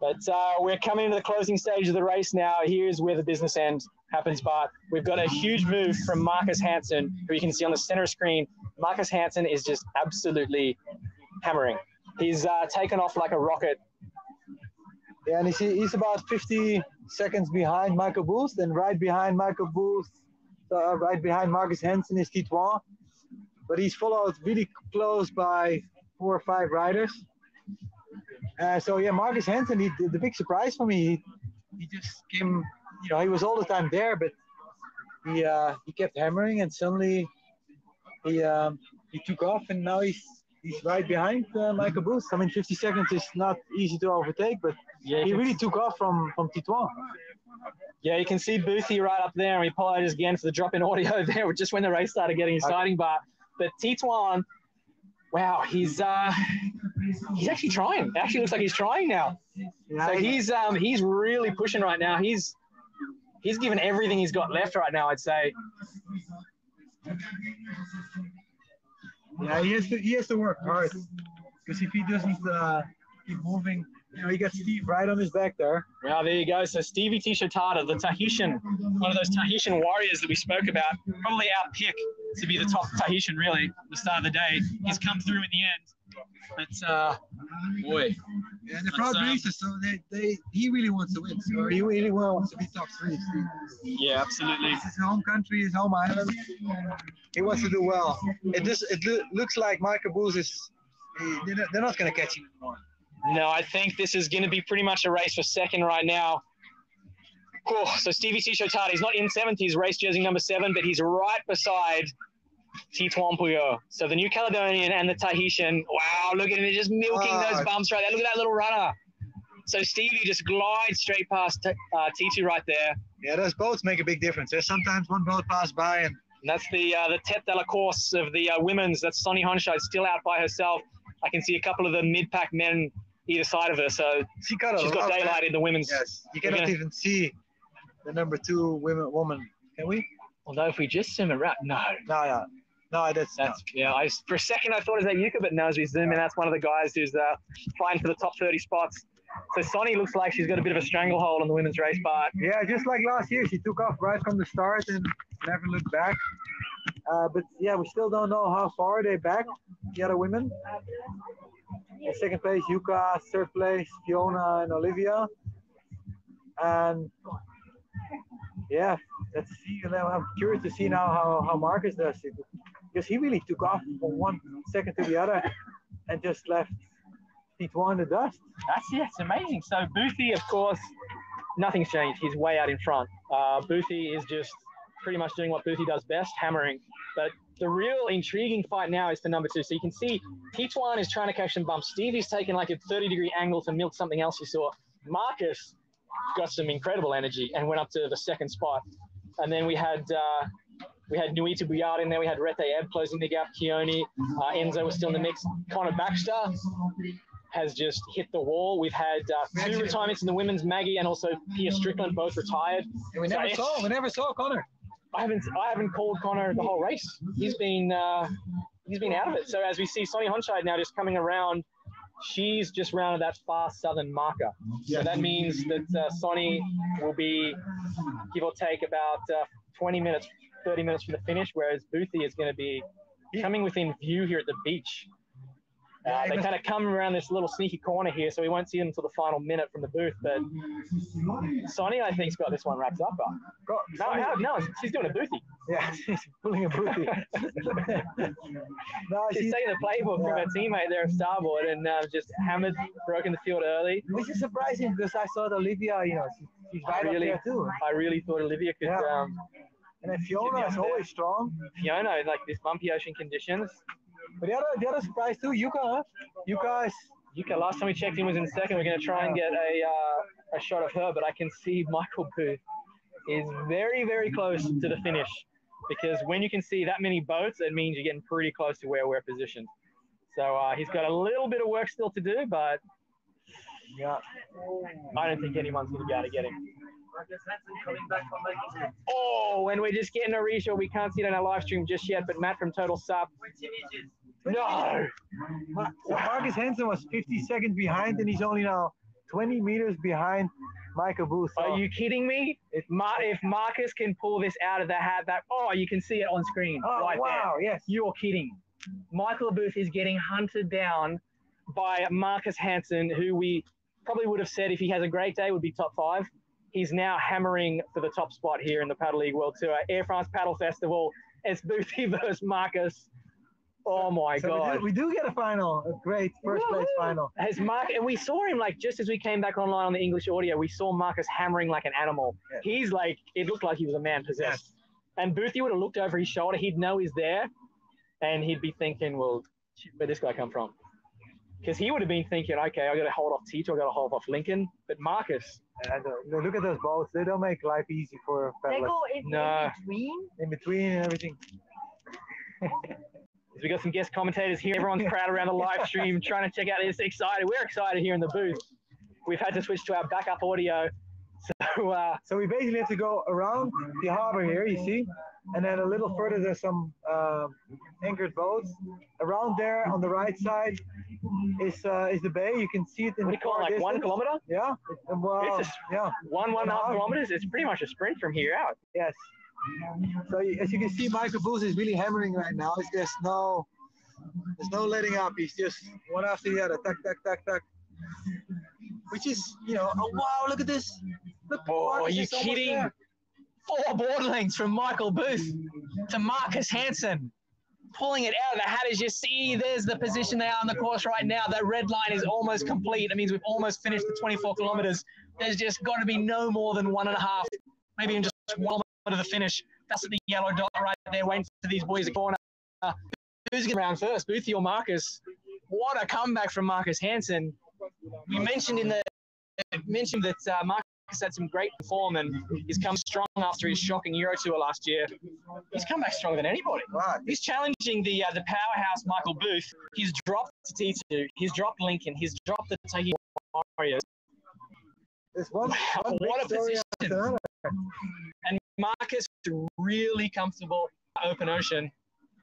But we're coming into the closing stage of the race now. Here's where the business end happens, Bart. We've got a huge move from Marcus Hansen, who you can see on the center screen. Marcus Hansen is just absolutely hammering. He's taken off like a rocket. Yeah, and he's about 50 seconds behind Michael Booth, and right behind Michael Booth, right behind Marcus Hansen is Titouan. But he's followed really close by 4 or 5 riders. So yeah, Marcus Hansen, the big surprise for me, he just came, he was all the time there, but he kept hammering, and suddenly he took off, and now he's right behind Michael Booth. I mean, 50 seconds is not easy to overtake, but yeah, he really took off from Titouan. Yeah, you can see Boothie right up there, and we apologize again for the drop in audio there, just when the race started getting exciting. But Titouan, wow, he's actually trying. It actually looks like he's trying now. Yeah, so he's really pushing right now. He's given everything he's got left right now, I'd say. Yeah, he has to work hard, because if he doesn't keep moving, he got Steve right on his back there. Well, there you go. So Stevie Teichotata, the Tahitian, one of those Tahitian warriors that we spoke about, probably our pick to be the top Tahitian, really, at the start of the day. He's come through in the end. But, boy. Yeah, the crowd races, so he really wants to win. So he really wants to be top 3. Yeah, absolutely. It's his home country, his home island. He wants to do well. It looks like Michael Booth they're not going to catch him anymore. No, I think this is going to be pretty much a race for second right now. Cool. So Stevie Teichotata, he's not in 7th, he's race jersey number 7, but he's right beside Titouan Pouillot. So the New Caledonian and the Tahitian, wow, look at him, just milking those bumps right there. Look at that little runner. So Stevie just glides straight past Titu right there. Yeah, those boats make a big difference. There's sometimes one boat pass by, and that's the tête de la course of the women's. That's Sonny Honshide still out by herself. I can see a couple of the mid-pack men either side of her, so she's got daylight in the women's. Yes, you cannot even see the number 2 woman. Can we? Although if we just zoom around, no, that's yeah. For a second I thought it was that Yuka, but no, as we zoom in, that's one of the guys who's fighting for the top 30 spots. So Sonny looks like she's got a bit of a stranglehold on the women's race part. Yeah, just like last year, she took off right from the start and never looked back. But yeah, we still don't know how far they back the other women. In second place, Yuka. Third place, Fiona and Olivia. And yeah, let's see. I'm curious to see now how Marcus does it, because he really took off from 1 second to the other and just left T1 in the dust. It's amazing. So Boothie, of course, nothing's changed. He's way out in front. Boothie is just pretty much doing what Boothie does best, hammering. But the real intriguing fight now is for number 2. So you can see T1 is trying to catch some bumps. Stevie's taken like a 30-degree angle to milk something else you saw. Marcus got some incredible energy and went up to the 2nd spot. And then we had Nuita Buyard in there. We had Rete Ebb closing the gap. Keone, Enzo was still in the mix. Connor Baxter has just hit the wall. We've had 2 retirements in the women's, Maggie and also Pia Strickland, both retired. And we never saw Connor. I haven't called Connor the whole race. He's been out of it. So as we see Sonny Honscheid now just coming around, she's just rounded that far southern marker. So that means that Sonny will be, give or take, about 20 minutes, 30 minutes from the finish, whereas Boothie is going to be coming within view here at the beach. They kind of come around this little sneaky corner here, so we won't see them until the final minute from the booth. But Sonny, I think, has got this one wrapped up. No, she's doing a Boothie. Yeah, she's pulling a Boothie. She's taking the playbook from her teammate there at Starboard and just hammered, broken the field early. Which is surprising because I thought Olivia, she's right up there too. I really thought Olivia could. And then Fiona is always strong. Fiona, like this bumpy ocean conditions. But the other surprise too, Yuka, huh? Yuka, last time we checked in was in 2nd. We're going to try and get a shot of her, but I can see Michael Booth is very, very close to the finish, because when you can see that many boats, it means you're getting pretty close to where we're positioned. So he's got a little bit of work still to do, but yeah, I don't think anyone's going to be able to get him. Oh, and we're just getting a reshot. We can't see it on our live stream just yet, but Matt from Total Sup. No! Marcus Hansen was 50 seconds behind, and he's only now 20 meters behind Michael Booth. So. Are you kidding me? If Marcus can pull this out of the hat, you can see it on screen right there. Yes. You're kidding. Michael Booth is getting hunted down by Marcus Hansen, who we probably would have said if he has a great day would be top 5. He's now hammering for the top spot here in the Paddle League World Tour. Air France Paddle Festival. It's Boothie versus Marcus. Oh my God. We do get a final, a great first place final. And we saw him just as we came back online on the English audio, we saw Marcus hammering like an animal. Yeah. He's it looked like he was a man possessed. Yes. And Boothie would have looked over his shoulder. He'd know he's there. And he'd be thinking, well, where'd this guy come from? Because he would have been thinking, okay, I got to hold off Tito, I got to hold off Lincoln. But Marcus. Look at those boats. They don't make life easy for paddlers. They go in between? In between and everything. We got some guest commentators here. Everyone's crowded around the live stream trying to check out this. Excited. We're excited here in the booth. We've had to switch to our backup audio. So we basically have to go around the harbor here, you see, and then a little further there's some anchored boats. Around there on the right side is the bay. You can see it in the far distance. 1 kilometer? Yeah. Well, it's one and a half kilometers. It's pretty much a sprint from here out. Yes. So as you can see, Michael Booth is really hammering right now. There's no letting up. He's just one after the other, tuck, tuck, tuck, tuck. Which is, oh wow, look at this. Look, are you kidding? 4 board lengths from Michael Booth to Marcus Hansen. Pulling it out of the hat, as you see, there's the position they are on the course right now. That red line is almost complete. That means we've almost finished the 24 kilometers. There's just got to be no more than 1.5, maybe even just 1 kilometer to the finish. That's the yellow dot right there, waiting for these boys at the corner. Who's going to round first, Boothie or Marcus? What a comeback from Marcus Hansen. We mentioned that Marcus had some great form and he's come strong after his shocking Euro Tour last year. He's come back stronger than anybody. Wow. He's challenging the powerhouse Michael Booth. He's dropped T2. He's dropped Lincoln. He's dropped the Tahiti Warriors. What a position. And Marcus really comfortable open ocean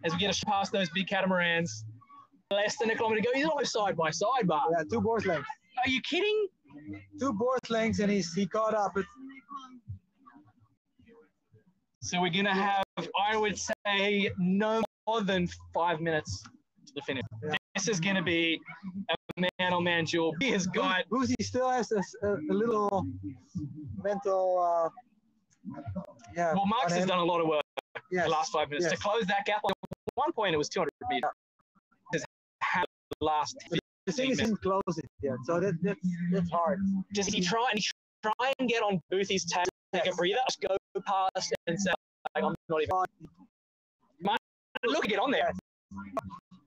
as we get past those big catamarans. Less than a kilometer to go. He's almost side by side, bar. Yeah, 2 board lengths. Are you kidding? 2 board lengths, and he caught up. So we're going to have, I would say, no more than 5 minutes to the finish. Yeah. This is going to be a man-on-man duel. He has got... Boothie still has a little mental. Yeah. Well, Marcus has done a lot of work yes. the last 5 minutes to close that gap. At one point, it was 200 meters. The last. The thing is, he didn't close it yet, so that's hard. Does he try and get on Boothie's tail, take a breather, just go past and say, like, I'm not even. Look, get on there.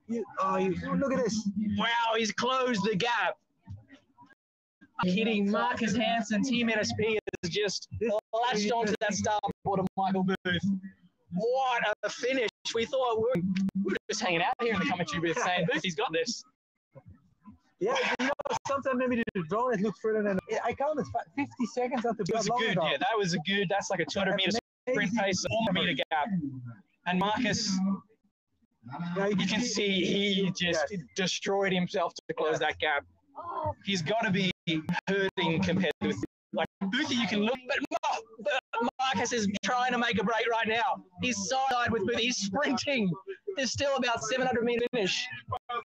Look at this. Wow, he's closed the gap. Kidding, Marcus Hansen, Team NSP has just latched onto that starboard of Michael Booth. What a finish. We thought we were just hanging out here in the commentary booth saying, Booth, he's got this. Yeah, you know, sometimes maybe the drone it looks further than I counted 50 seconds after. It was good, yeah. That was a good. That's like a 200 meter sprint pace, 4 meter gap. And Marcus, you can see he just destroyed himself to close that gap. He's got to be hurting compared with like Boothie. You can look, but Marcus is trying to make a break right now. He's side with Boothie. He's sprinting. There's still about 700 meter finish. Are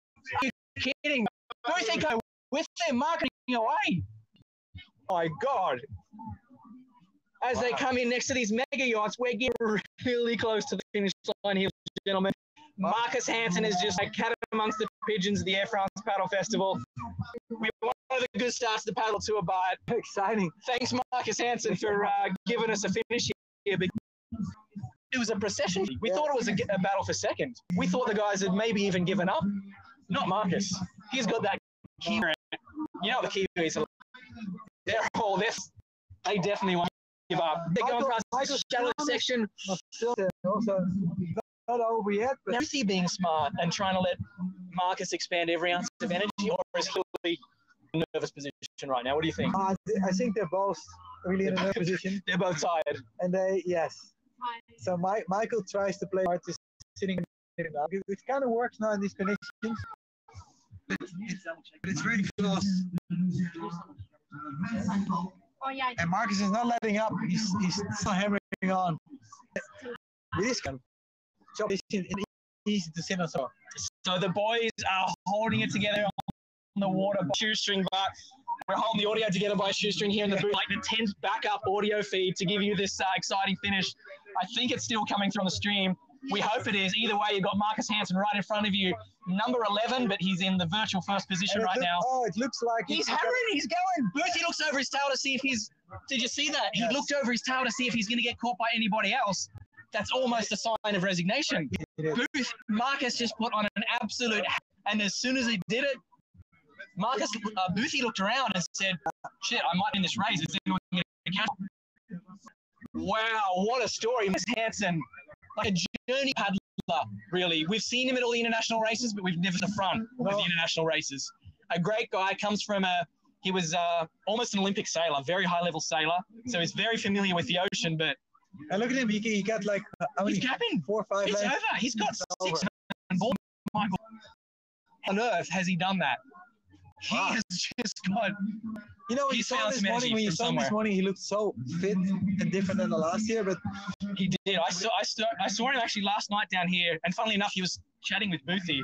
you kidding? Boothie go with them, marketing away. My God. As they come in next to these mega yachts, we're getting really close to the finish line here, gentlemen. Marcus Hansen is just like cat amongst the pigeons of the Air France Paddle Festival. We one of the good starts to the paddle tour, but exciting. Thanks, Marcus Hansen, for giving us a finish here. It was a procession. We thought it was a battle for second. We thought the guys had maybe even given up. Not Marcus. He's got that key. You know the Kiwis. They're all this. They definitely won't give up. They're going past the shallow section. Also, not over yet. Now, is he being smart and trying to let Marcus expand every ounce of energy, or is he in a nervous position right now? What do you think? I think they're both really in a nervous position. They're both tired. And so Michael tries to play hard, just sitting it up. It kind of works now in these conditions. But it's really close. And Marcus is not letting up. He's still hammering on. It is kind of easy to sit on. So the boys are holding it together on the water by shoestring, but we're holding the audio together by shoestring here in the booth, like the 10th backup audio feed to give you this exciting finish. I think it's still coming through on the stream. We hope it is. Either way, you've got Marcus Hansen right in front of you, number 11, but he's in the virtual first position right now. Oh, it looks like he's hammering. He's going. Boothie looks over his tail to see if he's. Did you see that? Yes. He looked over his tail to see if he's going to get caught by anybody else. That's almost a sign of resignation. Booth, Marcus just put on an absolute, and as soon as he did it, Boothie looked around and said, "Shit, I might win this race. Is anyone going to catch?" Wow, what a story, Miss Hansen. Like a journey paddler, really. We've seen him at all the international races, but we've never seen the front of the international races. A great guy, comes from he was almost an Olympic sailor, very high-level sailor, so he's very familiar with the ocean, but... And look at him, he got like... He's capping. 4 or 5 It's over. He's got 6 balls. Michael, how on earth has he done that? He has just got... You know, when you saw him this morning, he looked so fit and different than the last year, but he did. I saw him actually last night down here, and funnily enough, he was chatting with Boothie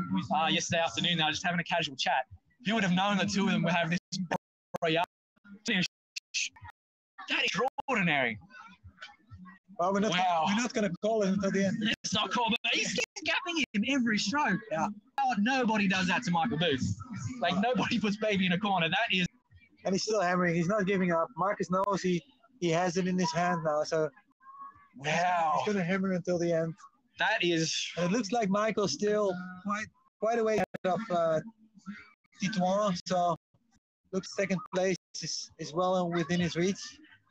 yesterday afternoon. They were just having a casual chat. Who would have known the two of them would have this? That is extraordinary. Well, we're not going to call it until the end. Let's not call, but he's gapping him every stroke. Yeah. Nobody does that to Michael Booth. Like, nobody puts baby in a corner. That is. And he's still hammering. He's not giving up. Marcus knows he has it in his hand now. So wow, he's going to hammer until the end. That is. And it looks like Michael's still quite a way ahead of Titouan. So looks second place is well within his reach.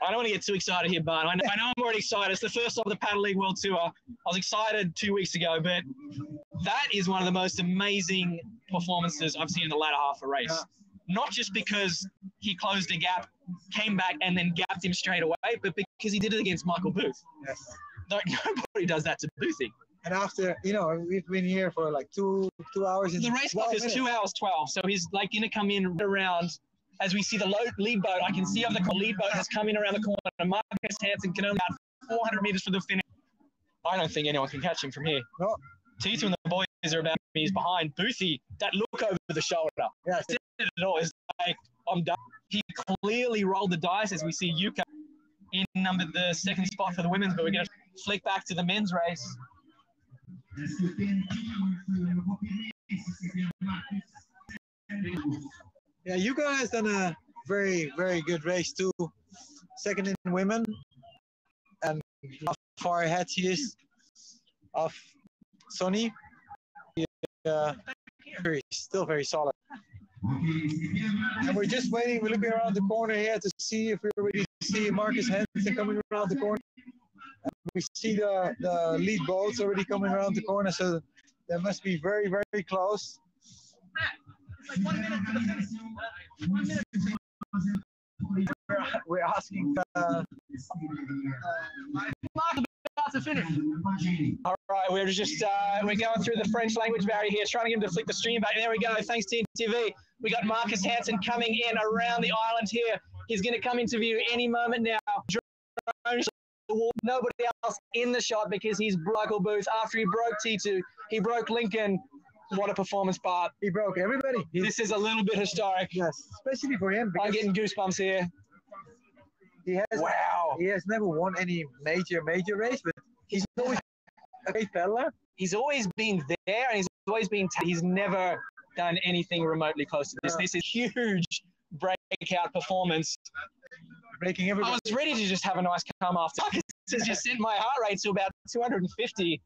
I don't want to get too excited here, but I know I'm already excited. It's the first of the Paddle League World Tour. I was excited 2 weeks ago, but that is one of the most amazing performances I've seen in the latter half of a race. Yeah. Not just because he closed a gap, came back, and then gapped him straight away, but because he did it against Michael Booth. Yes. Like, nobody does that to Boothie. And after, we've been here for like two hours. The race clock is 2 hours 12, so he's like going to come in around. As we see the lead boat, I can see the lead boat has come in around the corner. Marcus Hansen can only about 400 meters for the finish. I don't think anyone can catch him from here. No. Tito and the boys are about he's behind. Boothie, that look over the shoulder. Yeah. It all is like, I'm done. He clearly rolled the dice as we see Yuka in the second spot for the women's, but we're going to flick back to the men's race. Yeah, you guys done a very, very good race too. Second in women, and how far ahead she is of Sonny. Still very solid. And we're just waiting. We're looking around the corner here to see if we already see Marcus Hansen coming around the corner. And we see the lead boats already coming around the corner, so they must be very, very close. Like 1 minute to the finish. 1 minute. We're asking about to finish. All right, we're just we're going through the French language barrier here, trying to get him to flick the stream back. There we go. Thanks, Team TV. We got Marcus Hansen coming in around the island here. He's going to come into view any moment now. Nobody else in the shot because he's Michael Booth. After he broke T2, he broke Lincoln. What a performance, Bart. He broke everybody. This is a little bit historic. Yes, especially for him. I'm getting goosebumps here. He has never won any major race, but he's always a great peddler. He's always been there, and he's always been. He's never done anything remotely close to this. This is huge breakout performance. Breaking everybody. I was ready to just have a nice come after. It's just sent my heart rate to about 250.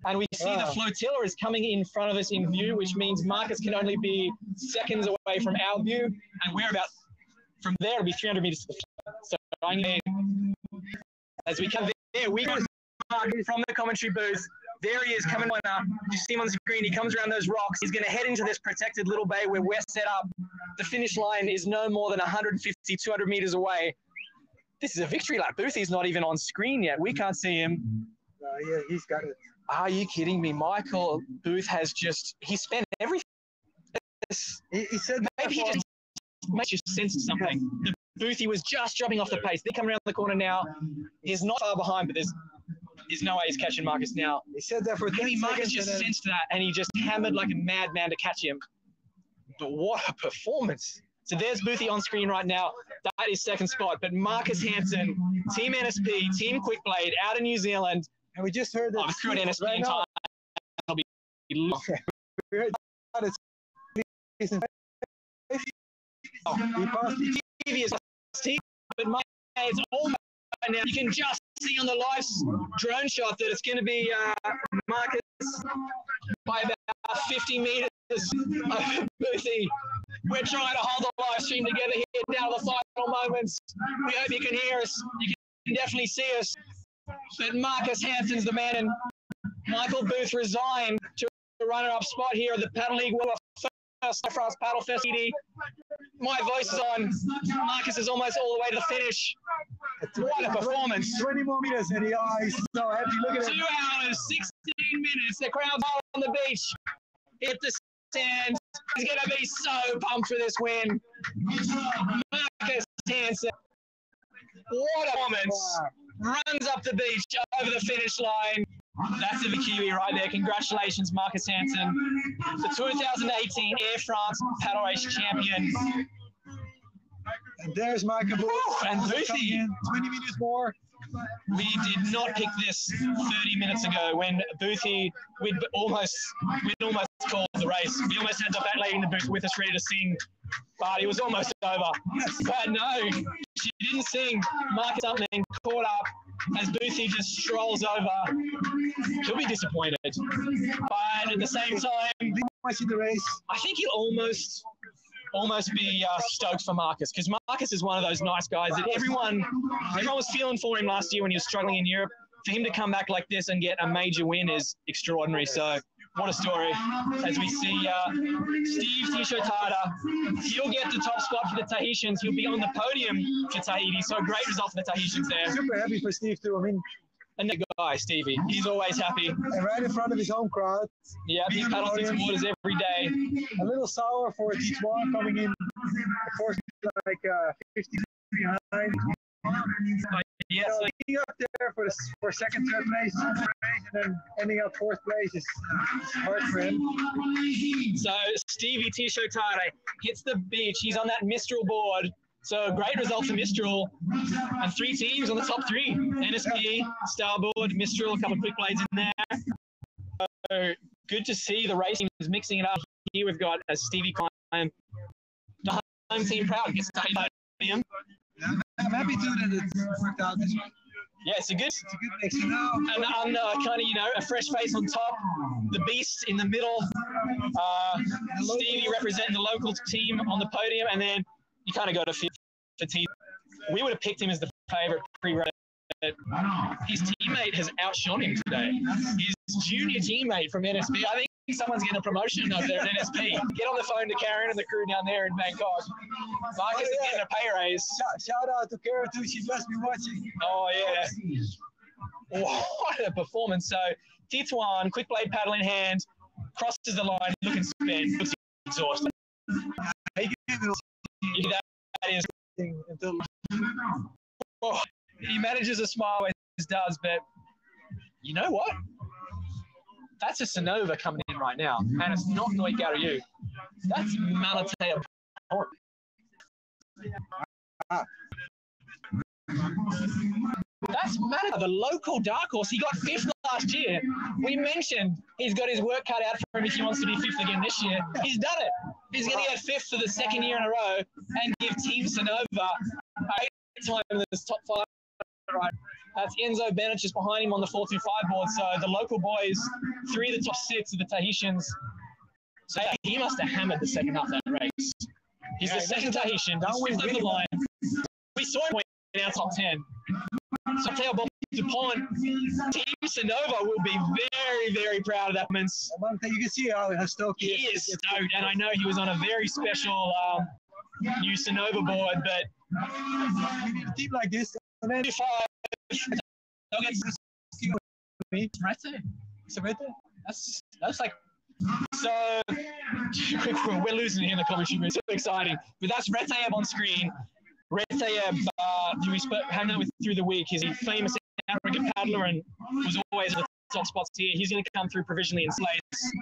And we see the flotilla is coming in front of us in view, which means Marcus can only be seconds away from our view. And we're about, from there, it'll be 300 meters to the front. So I'm going to, as we come there, we got Marcus from the commentary booth. There he is coming on up. You see him on the screen. He comes around those rocks. He's going to head into this protected little bay where we're set up. The finish line is no more than 150, 200 meters away. This is a victory lap. Boothie's not even on screen yet. We can't see him. Yeah, he's got it. Are you kidding me? Michael Booth has he spent everything. He said maybe he just sensed something. The Boothie was just dropping off the pace. They come around the corner now. He's not far behind, but there's no way he's catching Marcus now. He said that for 10 maybe Marcus seconds just sensed that, and he just hammered like a madman to catch him. But what a performance. So there's Boothie on screen right now. That is second spot. But Marcus Hansen, Team NSP, Team Quickblade, out of New Zealand. And we just heard that. The crew at NSP right time will be long. We heard that he passed the previous team, but it's almost now. You can just see on the live drone shot that it's going to be Marcus by about 50 meters over Boothie. We're trying to hold the live stream together here down to the final moments. We hope you can hear us. You can definitely see us. But Marcus Hansen's the man, and Michael Booth resigned to the runner-up spot here at the Paddle League World First France Paddle Fest. My voice is on. Marcus is almost all the way to the finish. What a performance. 20 more meters, and he's so happy. Look at 2 hours, 16 minutes. The crowd's all on the beach. Hit the stand. He's going to be so pumped for this win. Marcus Hansen. What a performance. Runs up the beach over the finish line. That's a Kiwi right there. Congratulations, Marcus Hansen, the 2018 Air France Paddle Race champion. And there's Michael Booth. And Boothie. 20 minutes more. We did not pick this 30 minutes ago when Boothie, we'd almost called the race. We almost had that lady in the booth with us ready to sing, but it was almost over. But no, she didn't sing. Marcus something caught up as Boothie just strolls over. He'll be disappointed. But at the same time, I think he'll almost be stoked for Marcus, because Marcus is one of those nice guys that everyone was feeling for him last year when he was struggling in Europe. For him to come back like this and get a major win is extraordinary. So what a story. As we see Steve Tishotada, he'll get the top spot for the Tahitians. He'll be on the podium for Tahiti. So great result for the Tahitians there. Super happy for Steve too. I mean, and the guy, Stevie, he's always happy. And right in front of his home crowd. Yeah, he paddles these waters every day. A little sour for T1 coming in, of course, like 50 behind. Yes, so being up there for second, third place, and then ending up fourth place is hard for him. So Stevie Tishotada hits the beach. He's on that Mistral board. So great result for Mistral, and 3 teams on the top 3. NSP, Starboard, Mistral, a couple of quick blades in there. So good to see the racing is mixing it up. Here we've got a Stevie Climb, the home team proud, gets to podium. I'm happy too that it's worked out this way. Yeah, it's a good mix, you know. And kind of, you know, a fresh face on top, the Beast in the middle, Stevie representing the local team on the podium, and then you kind of got to fit for team. We would have picked him as the favourite pre-race. His teammate has outshone him today. His junior teammate from NSP. I think someone's getting a promotion up there at NSP. Get on the phone to Karen and the crew down there in Bangkok. Marcus is getting a pay raise. Shout out to Karen too. She must be watching. Oh yeah. What a performance. So Tituan, quick blade paddle in hand, crosses the line, looking spent, looks exhausted. That is. Oh, he manages a smile when he does, but you know what? That's a Sonova coming in right now, and it's not Noi Gariu. That's Malatea. That's Malatea, the local dark horse. He got 5th last year. We mentioned he's got his work cut out for him if he wants to be 5th again this year. He's done it. He's going to get 5th for the 2nd year in a row and give Team Sonova 8 time in this top 5. Right. That's Enzo Bennett just behind him on the 425 board. So the local boys, 3 of the top 6 of the Tahitians. So he must have hammered the second half of that race. He's the second Tahitian. He's 5th over the line. We saw him in our top 10. So Teo Bob DuPont, Team Sonova will be very, very proud of that performance. You can see how stoked he is. Stoked, and I know he was on a very special new Sonova board, but you need a team like this. And then that's like so. We're losing here in the commentary room. It's so exciting, but that's Retayeb on screen. Retayeb, who we hung out with through the week, is a famous African paddler and was always at the top spots here. He's going to come through provisionally in slates.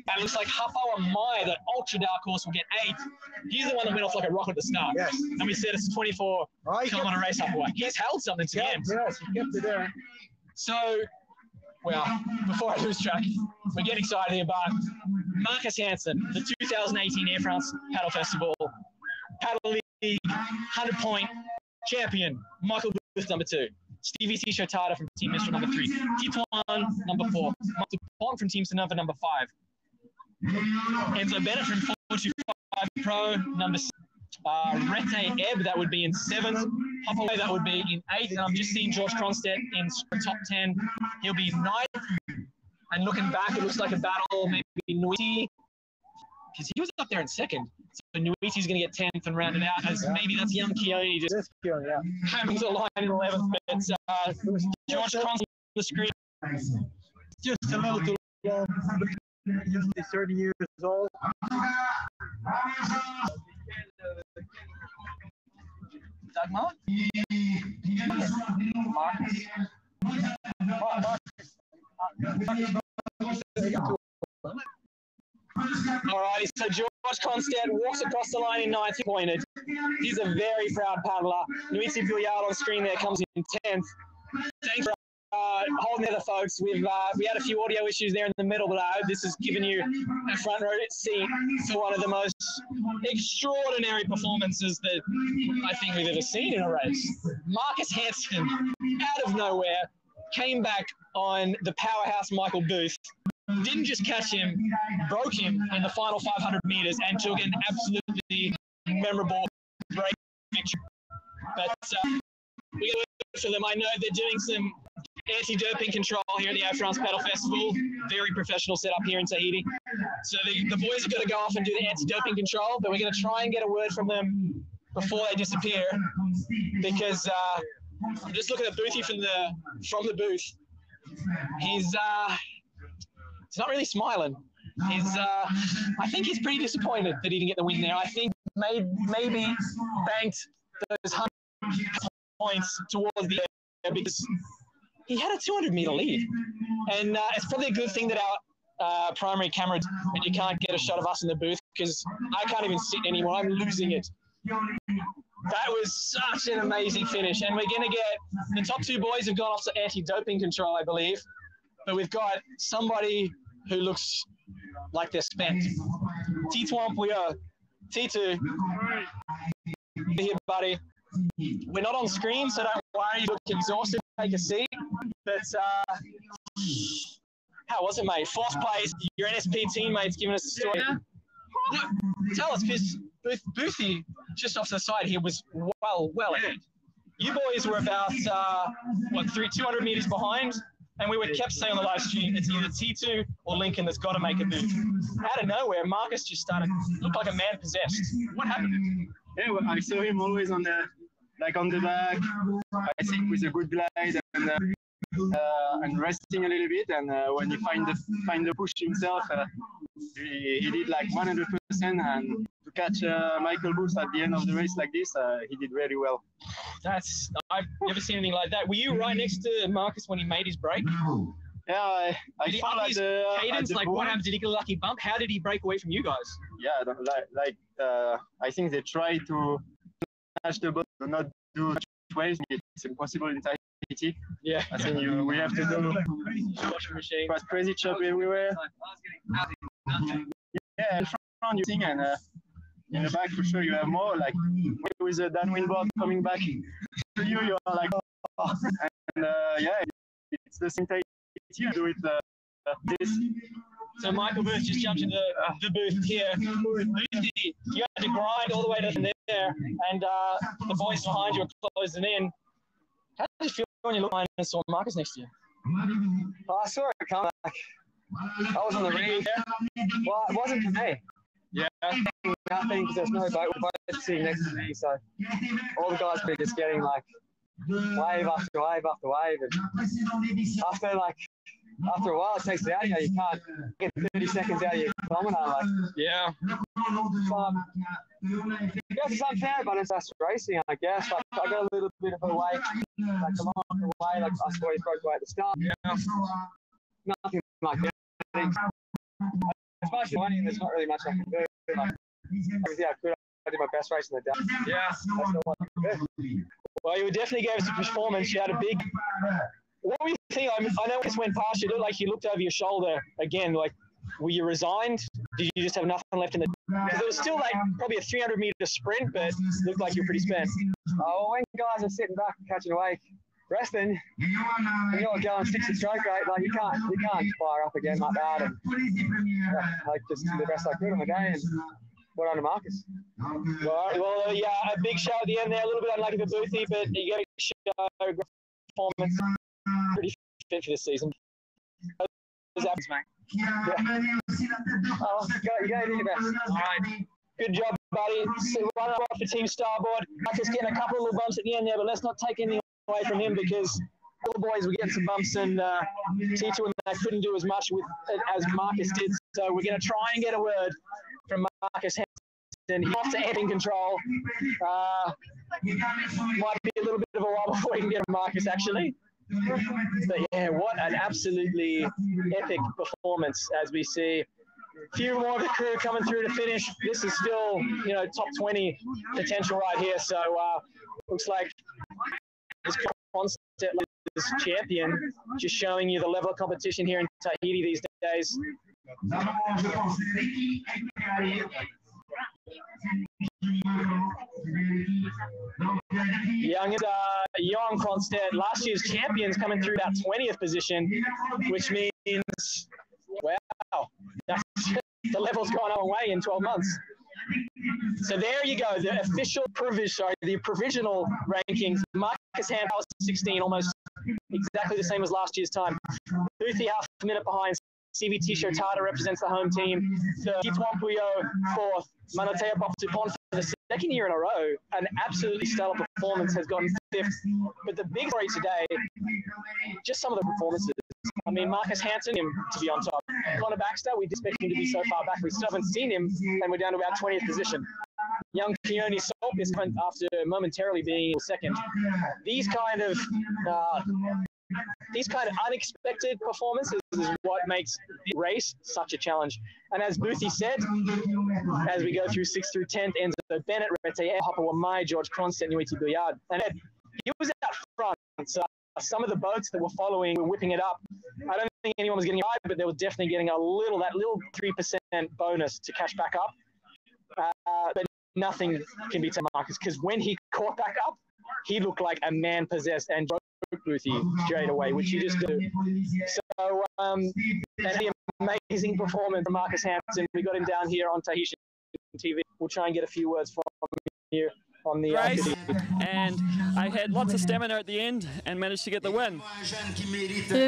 And it looks like Hapawa Mai, that ultra dark horse, will get 8th. He's the one that went off like a rocket at the start. Yes. And we said it's a 24-kilometre race up away. He's held something to the end. Yes, he kept it there. So, well, before I lose track, we're getting excited here, but Marcus Hansen, the 2018 Air France Paddle Festival, Paddle League 100-point champion, Michael Booth, number 2. Stevie C. Shotada from Team Mistral, number 3. Tituan, number 4. Mark DuPont from Team Sonova, number 5. Enzo Bennett from 425 Pro, number 6. Retayeb, that would be in 7th. Hopaway, that would be in 8th. And I'm just seeing George Cronstedt in top 10. He'll be 9th. And looking back, it looks like a battle, maybe Nuiti, because he was up there in 2nd. So Nuiti's going to get 10th and round it out as maybe that's young Keone just having the line in 11th. But George Cronstedt on the screen. Just a little too long. Just 30 years old. Dagmar? Alrighty, so George Cronstedt walks across the line in 9th, pointed. He's a very proud paddler. Nuiti Villar on screen there comes in 10th. Thanks for holding there, folks. We had a few audio issues there in the middle, but I hope this has given you a front row seat for one of the most extraordinary performances that I think we've ever seen in a race. Marcus Hansen, out of nowhere, came back on the powerhouse Michael Booth. Didn't just catch him, broke him in the final 500 meters and took an absolutely memorable break victory. But we got to wait for them. I know they're doing some anti-doping control here at the Air France Paddle Festival. Very professional setup here in Tahiti. So the boys have got to go off and do the anti-doping control, but we're going to try and get a word from them before they disappear, because I'm just looking at Boothie from the booth. He's not really smiling. I think he's pretty disappointed that he didn't get the win there. I think maybe banked those 100 points towards the air because he had a 200-meter lead. And it's probably a good thing that our primary camera, and you can't get a shot of us in the booth because I can't even sit anymore. I'm losing it. That was such an amazing finish. And we're going to get, the top two boys have gone off to anti-doping control, I believe. But we've got somebody who looks like they're spent. T1 Puyo, T2, here, buddy. We're not on screen, so don't worry. You look exhausted. Take a seat. But how was it, mate? Fourth place. Your NSP teammates giving us a story. Yeah. Tell us, because Boothie, just off to the side here, was well ahead. You boys were about 200 meters behind, and we kept saying on the live stream, it's either T2 or Lincoln that's got to make a move. Out of nowhere, Marcus just started looked like a man possessed. What happened? Yeah, well, I saw him always on the back. I think with a good glide and resting a little bit. And when he find the push himself, he did like 100%. And to catch Michael Booth at the end of the race like this, he did very well. I've never seen anything like that. Were you right next to Marcus when he made his break? Yeah, I saw his cadence. Like, what happened? Did he get a lucky bump? How did he break away from you guys? Yeah, I think they try to catch the ball, not do much waves. It's impossible in Tahiti. Yeah, I think we have to do crazy chop everywhere. Yeah, in front you think, and in the back for sure you have more. Like with the downwind board coming back to you, you are like, oh. And yeah, it's the same Tahiti. You do it this. So Michael Booth just jumped into the booth here. Boothie, you had to grind all the way to there, and the boys behind you are closing in. How did you feel when you looked behind and saw Marcus next to you? Oh, I saw it come back. I was on the ring. Well, it wasn't for me. Yeah. Nothing, because there's no boat. We're both sitting next to me, so all the guys were just getting like wave after wave after wave. And after a while, it takes it out of you. You can't get 30 seconds out of your kilometre. Like, yeah. I guess it's unfair, but it's us racing, I guess. Like, I got a little bit of a wave, like a long way, like us boys broke away at the start. Yeah. Nothing like that. It's much money, and there's not really much I can do. Like, everything I could, I did my best race in the day. Yeah. That's all I can do. Well, you definitely gave us a performance. You had a big. What were you thinking? I know this went past you. It looked like you looked over your shoulder again. Like, were you resigned? Did you just have nothing left in the? Because it was still like probably a 300-meter sprint, but it looked like you were pretty spent. Oh, when guys are sitting back catching a wake, resting, and you're going 60 stroke rate, like you can't fire up again like that. And like just do the best I could on the day. And well done to Marcus. Well, yeah, a big show at the end there. A little bit unlucky for Boothie, but you get a show, great performance. Pretty fit for this season. Yeah. Oh, you gotta do your best. All right. Good job, buddy. So run up for Team Starboard. Marcus getting a couple of little bumps at the end there, but let's not take anything away from him because all the boys were getting some bumps and T2 and that couldn't do as much with it as Marcus did. So we're going to try and get a word from Marcus Hansen. He's off to amping control. Might be a little bit of a while before we can get a Marcus, actually. But yeah, what an absolutely epic performance as we see a few more of the crew coming through to finish. This is still, top 20 potential right here. So looks like this concept is champion, just showing you the level of competition here in Tahiti these days. Young Kronstedt, last year's champions, coming through that 20th position, which means, wow, the level's gone up way in 12 months. So there you go, the provisional rankings. Marcus Hand was 16, almost exactly the same as last year's time. Boothie half a minute behind. CVT Shotata represents the home team. T1 Puyo fourth. Manotea Boptupon for the second year in a row. An absolutely stellar performance, has gotten fifth. But the big story today, just some of the performances. I mean, Marcus Hansen, him to be on top. Connor Baxter, we expect him to be so far back. We still haven't seen him, and we're down to about 20th position. Young Keone Salt is after momentarily being second. These kind of these kind of unexpected performances is what makes the race such a challenge. And as Boothie said, as we go through 6th through 10th, Enzo Bennett, Rete Hopper Wamai, George Cronstedt, Nuiti Bouillard. And he was out front. So some of the boats that were following were whipping it up. I don't think anyone was getting high, but they were definitely getting that little 3% bonus to catch back up. But nothing can be to Marcus, because when he caught back up, he looked like a man possessed and broke Boothie straight away, which he just do. So, and the amazing performance from Marcus Hampton. We got him down here on Tahitian TV. We'll try and get a few words from here on the race, and I had lots of stamina at the end and managed to get the win.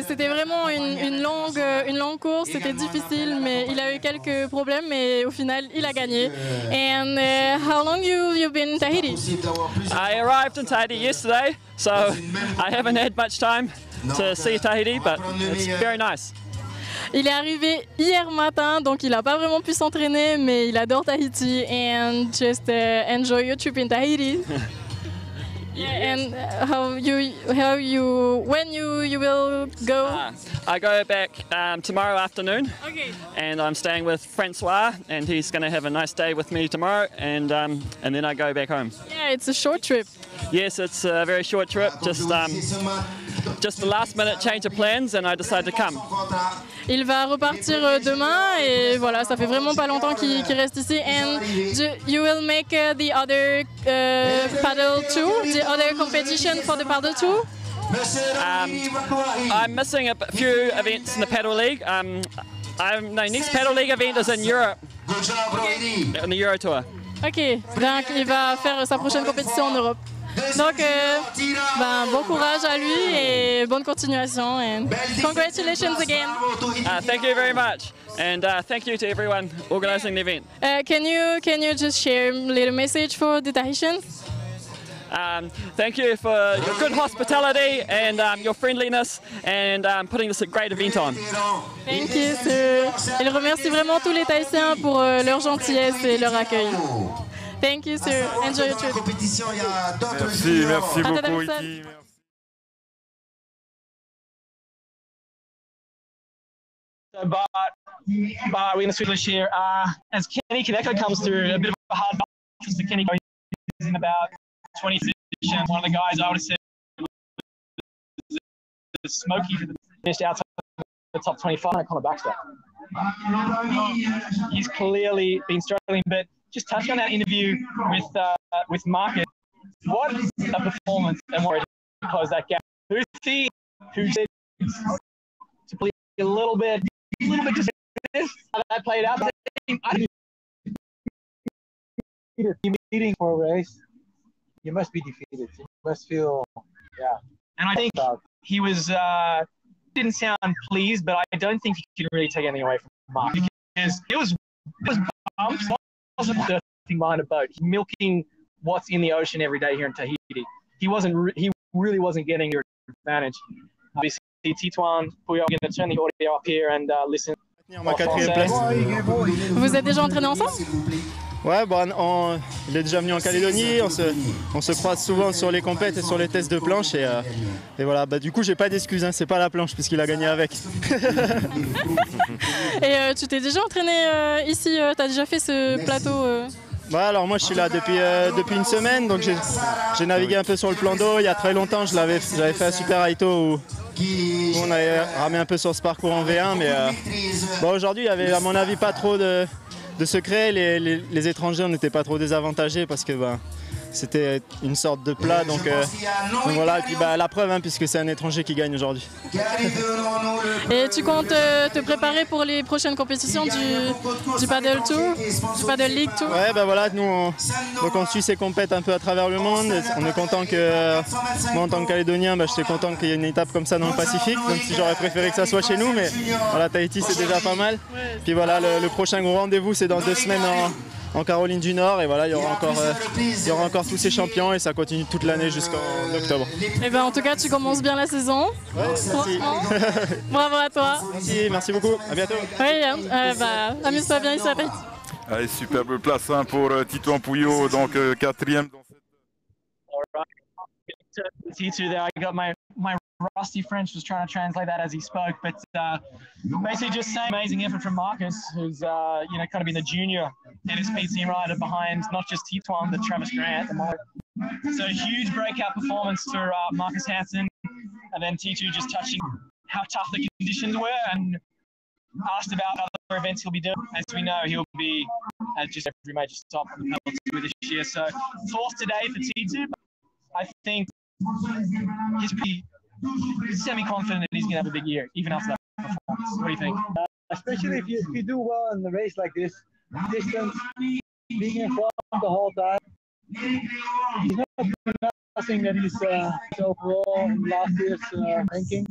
C'était vraiment une longue course, c'était difficile, mais il a eu quelques problèmes, mais au final, il a gagné. And how long you've been in Tahiti? I arrived in Tahiti yesterday, so I haven't had much time to see Tahiti, but it's very nice. Il est arrivé hier matin, donc il n'a pas vraiment pu s'entraîner, mais il adore Tahiti and just enjoy your trip in Tahiti. And when you will go? I go back tomorrow afternoon. Okay. And I'm staying with Francois, and he's going to have a nice day with me tomorrow, and then I go back home. Yeah, it's a short trip. Yes, it's a very short trip. Just the last minute change of plans, and I decided to come. Il va repartir demain et voilà, ça fait vraiment pas longtemps qu'il reste ici. And you will make the other paddle tour, the other competition for the paddle tour? I'm missing a few events in the paddle league. My next paddle league event is in Europe, in the Euro Tour. Ok, donc il va faire sa prochaine compétition en Europe. Donc, bon courage à lui et bonne continuation. And congratulations again. Thank you very much, and thank you to everyone organizing the event. Can you just share a little message for the Tahitians? Thank you for your good hospitality and your friendliness and putting this great event on. Thank you, sir. Il remercie vraiment tous les Tahitiens pour leur gentillesse et leur accueil. Thank you, sir. Enjoy your trip. Merci beaucoup, Iki. But we're going to switch here. As Kenny Kaneko comes through, a bit of a hard battle for Kenny. He's in about 20 position. One of the guys I would have said was Smokey, finished outside the top 25 on a backstep. He's clearly been struggling, but just touch on that interview with Marcus. What a performance and what to close that gap. Boothie, who said to play a little bit just how that played out. You're meeting for a race. You must be defeated. You must feel, yeah. And I think he was didn't sound pleased, but I don't think he can really take anything away from Mark, because it was bumps. Wasn't surfing behind a boat. He's milking what's in the ocean every day here in Tahiti. He really wasn't getting your advantage. Obviously, Titouan, Pouillot, going to turn the audio up here and listen. Ma quatrième place. Vous êtes déjà entraînés ensemble? Ouais, bon, il est déjà venu en Calédonie, on se croise souvent sur les compètes et sur les tests de planche et voilà, bah, du coup j'ai pas d'excuses, hein, c'est pas la planche puisqu'il a gagné avec. Et tu t'es déjà entraîné ici, tu as déjà fait ce plateau Ouais, alors moi je suis là depuis une semaine, donc j'ai navigué un peu sur le plan d'eau. Il y a très longtemps j'avais fait un Super Aito où on avait ramé un peu sur ce parcours en V1, mais bon, aujourd'hui il y avait à mon avis pas trop de secret, les étrangers n'étaient pas trop désavantagés parce que c'était une sorte de plat, donc voilà, et puis la preuve, hein, puisque c'est un étranger qui gagne aujourd'hui. Et tu comptes te préparer pour les prochaines compétitions du Paddle Tour, du Paddle League Tour? Ouais, ben voilà, nous on suit ces compètes un peu à travers le monde. On est content que, moi en tant que Calédonien, j'étais content qu'il y ait une étape comme ça dans le Pacifique, même si j'aurais préféré que ça soit chez nous, mais voilà, Tahiti c'est déjà pas mal. Puis voilà, le prochain gros rendez-vous c'est dans 2 semaines en Caroline du Nord, et voilà, il y aura encore tous ces champions et ça continue toute l'année jusqu'en octobre. Et ben en tout cas tu commences bien la saison. Ouais, merci. Bravo à toi. Merci beaucoup, à bientôt. Oui, amuse-toi bien ici à Tahiti. Allez, superbe place pour Titouan Pouillot, donc 4e. T2 there. I got my my rusty French was trying to translate that as he spoke, but basically just saying amazing effort from Marcus, who's you know, kind of been the junior NSP team rider behind not just T1 but Travis Grant. So a huge breakout performance for Marcus Hansen, and then T2 just touching how tough the conditions were, and asked about other events he'll be doing. As we know, he'll be at just every major stop on the Peloton Tour this year. So fourth today for T2. I think he's pretty semi-confident that he's going to have a big year, even after that performance. What do you think? Especially if you do well in the race like this, distance, being in front the whole time. He's not nothing that he's overall in last year's ranking.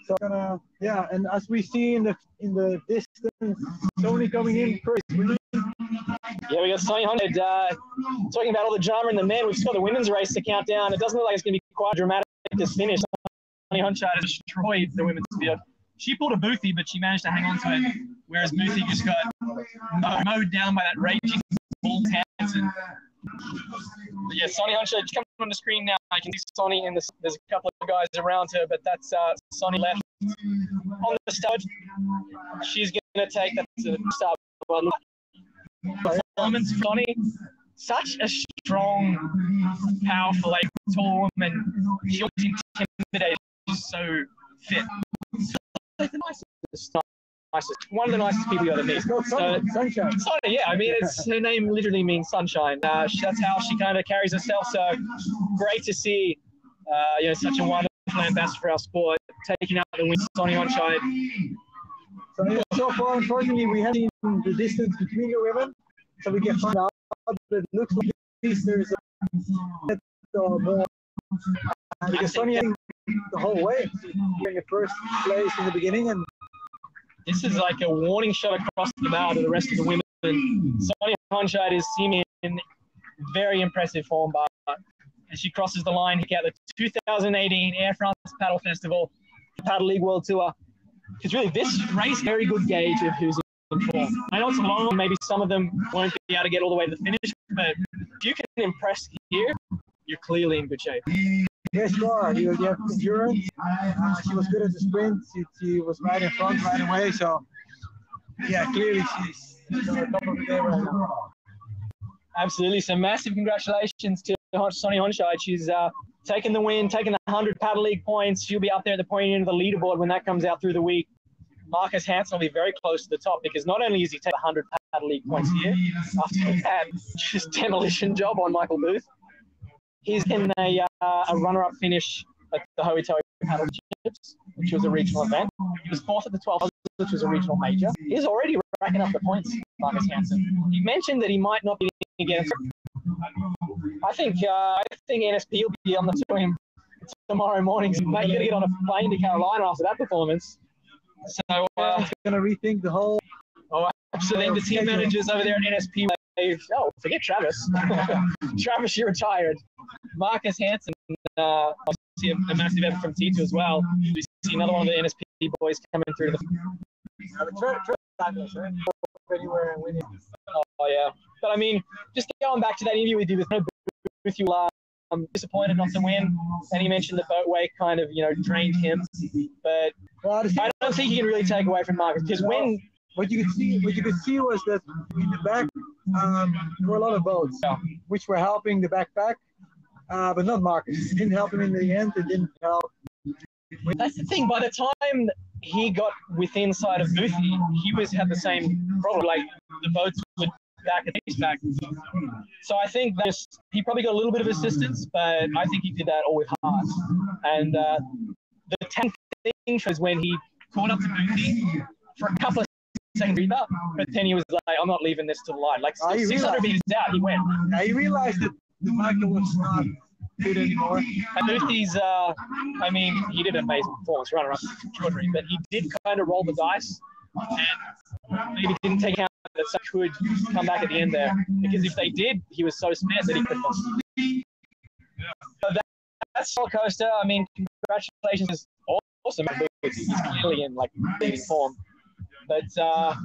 So yeah, and as we see in the distance, Sony coming in first. Yeah, we got Sonny Honda talking about all the drama in the men. We've just got the women's race to count down. It doesn't look like it's going to be quite dramatic this finish. Sonny Honda has destroyed the women's field. She pulled a Boothie, but she managed to hang on to it, whereas Boothie just got mowed down by that raging bull Hansen. But yeah, Sonny Honda just coming on the screen now. I can see Sonny, and there's a couple of guys around her, but that's Sonny left on the stage. She's going to take that to the start. Performance for Sonny, such a strong, powerful, like, tall woman. She looks intimidating, she's so fit. Like the nicest, one of the nicest people you ever meet. Sunshine. Sonny, yeah, I mean, her name literally means sunshine. That's how she kind of carries herself. So great to see, you know, such a wonderful ambassador for our sport, taking out the win, Sonny Honchide. So far, unfortunately, we haven't seen the distance between the women, so we can find out. But it looks like there's a bit more. Because Sonny had the whole way, getting first place in the beginning, and this is like a warning shot across the bow to the rest of the women. Sonny Honchide is seeming in very impressive form, but as she crosses the line, he got the 2018 Air France Paddle Festival, Paddle League World Tour. Because really, this race is a very good gauge of who's in form. I know it's long, maybe some of them won't be able to get all the way to the finish, but if you can impress here, you're clearly in good shape. Yes, you are. You have endurance. She was good at the sprint. She was right in front right away. So, yeah, clearly she's on the top of the game right now. Absolutely. So massive congratulations to Sonny Honchide. She's taken the win, taken the 100 Paddle League points. She'll be up there at the point end of the leaderboard when that comes out through the week. Marcus Hansen will be very close to the top because not only is he taking 100 Paddle League points here, after that just demolition job on Michael Booth, he's in a runner-up finish at the Hoitoi Paddle Championships, which was a regional event. He was fourth at the 12th, which was a regional major. He's already racking up the points, Marcus Hansen. He mentioned that he might not be again. I think NSP will be on the to him tomorrow morning. So maybe going to get on a plane to Carolina after that performance. So he's going to rethink the whole. Oh, absolutely. The team managers over there at NSP. Oh, forget Travis. Travis, you're retired. Marcus Hansen, see a massive effort from T2 as well. We see another one of the NSP boys coming through. Anywhere and winning. Oh yeah, but I mean, just going back to that interview we did with you, disappointed not to win, and he mentioned the boat wake kind of, you know, drained him. But I don't think he can really take away from Marcus because when what you could see was that in the back there were a lot of boats, which were helping the backpack, but not Marcus. It didn't help him in the end. It didn't help. That's the thing. By the time he got within sight of Boothie, he had the same problem. Like the boats would back at his back. So I think that he probably got a little bit of assistance, but I think he did that all with heart. And the 10th thing was when he caught up to Boothie for a couple of seconds breather, but then he was like, "I'm not leaving this to the line." Like 600 meters out, he went. He realized that the Michael was not good anymore. And Boothie's, I mean, he did an amazing performance, runner up extraordinary, but he did kind of roll the dice and maybe didn't take out that some could come back at the end there, because if they did, he was so spent that he could have. So that's roller coaster. I mean, congratulations, is awesome. He's clearly in like leading form, but it's going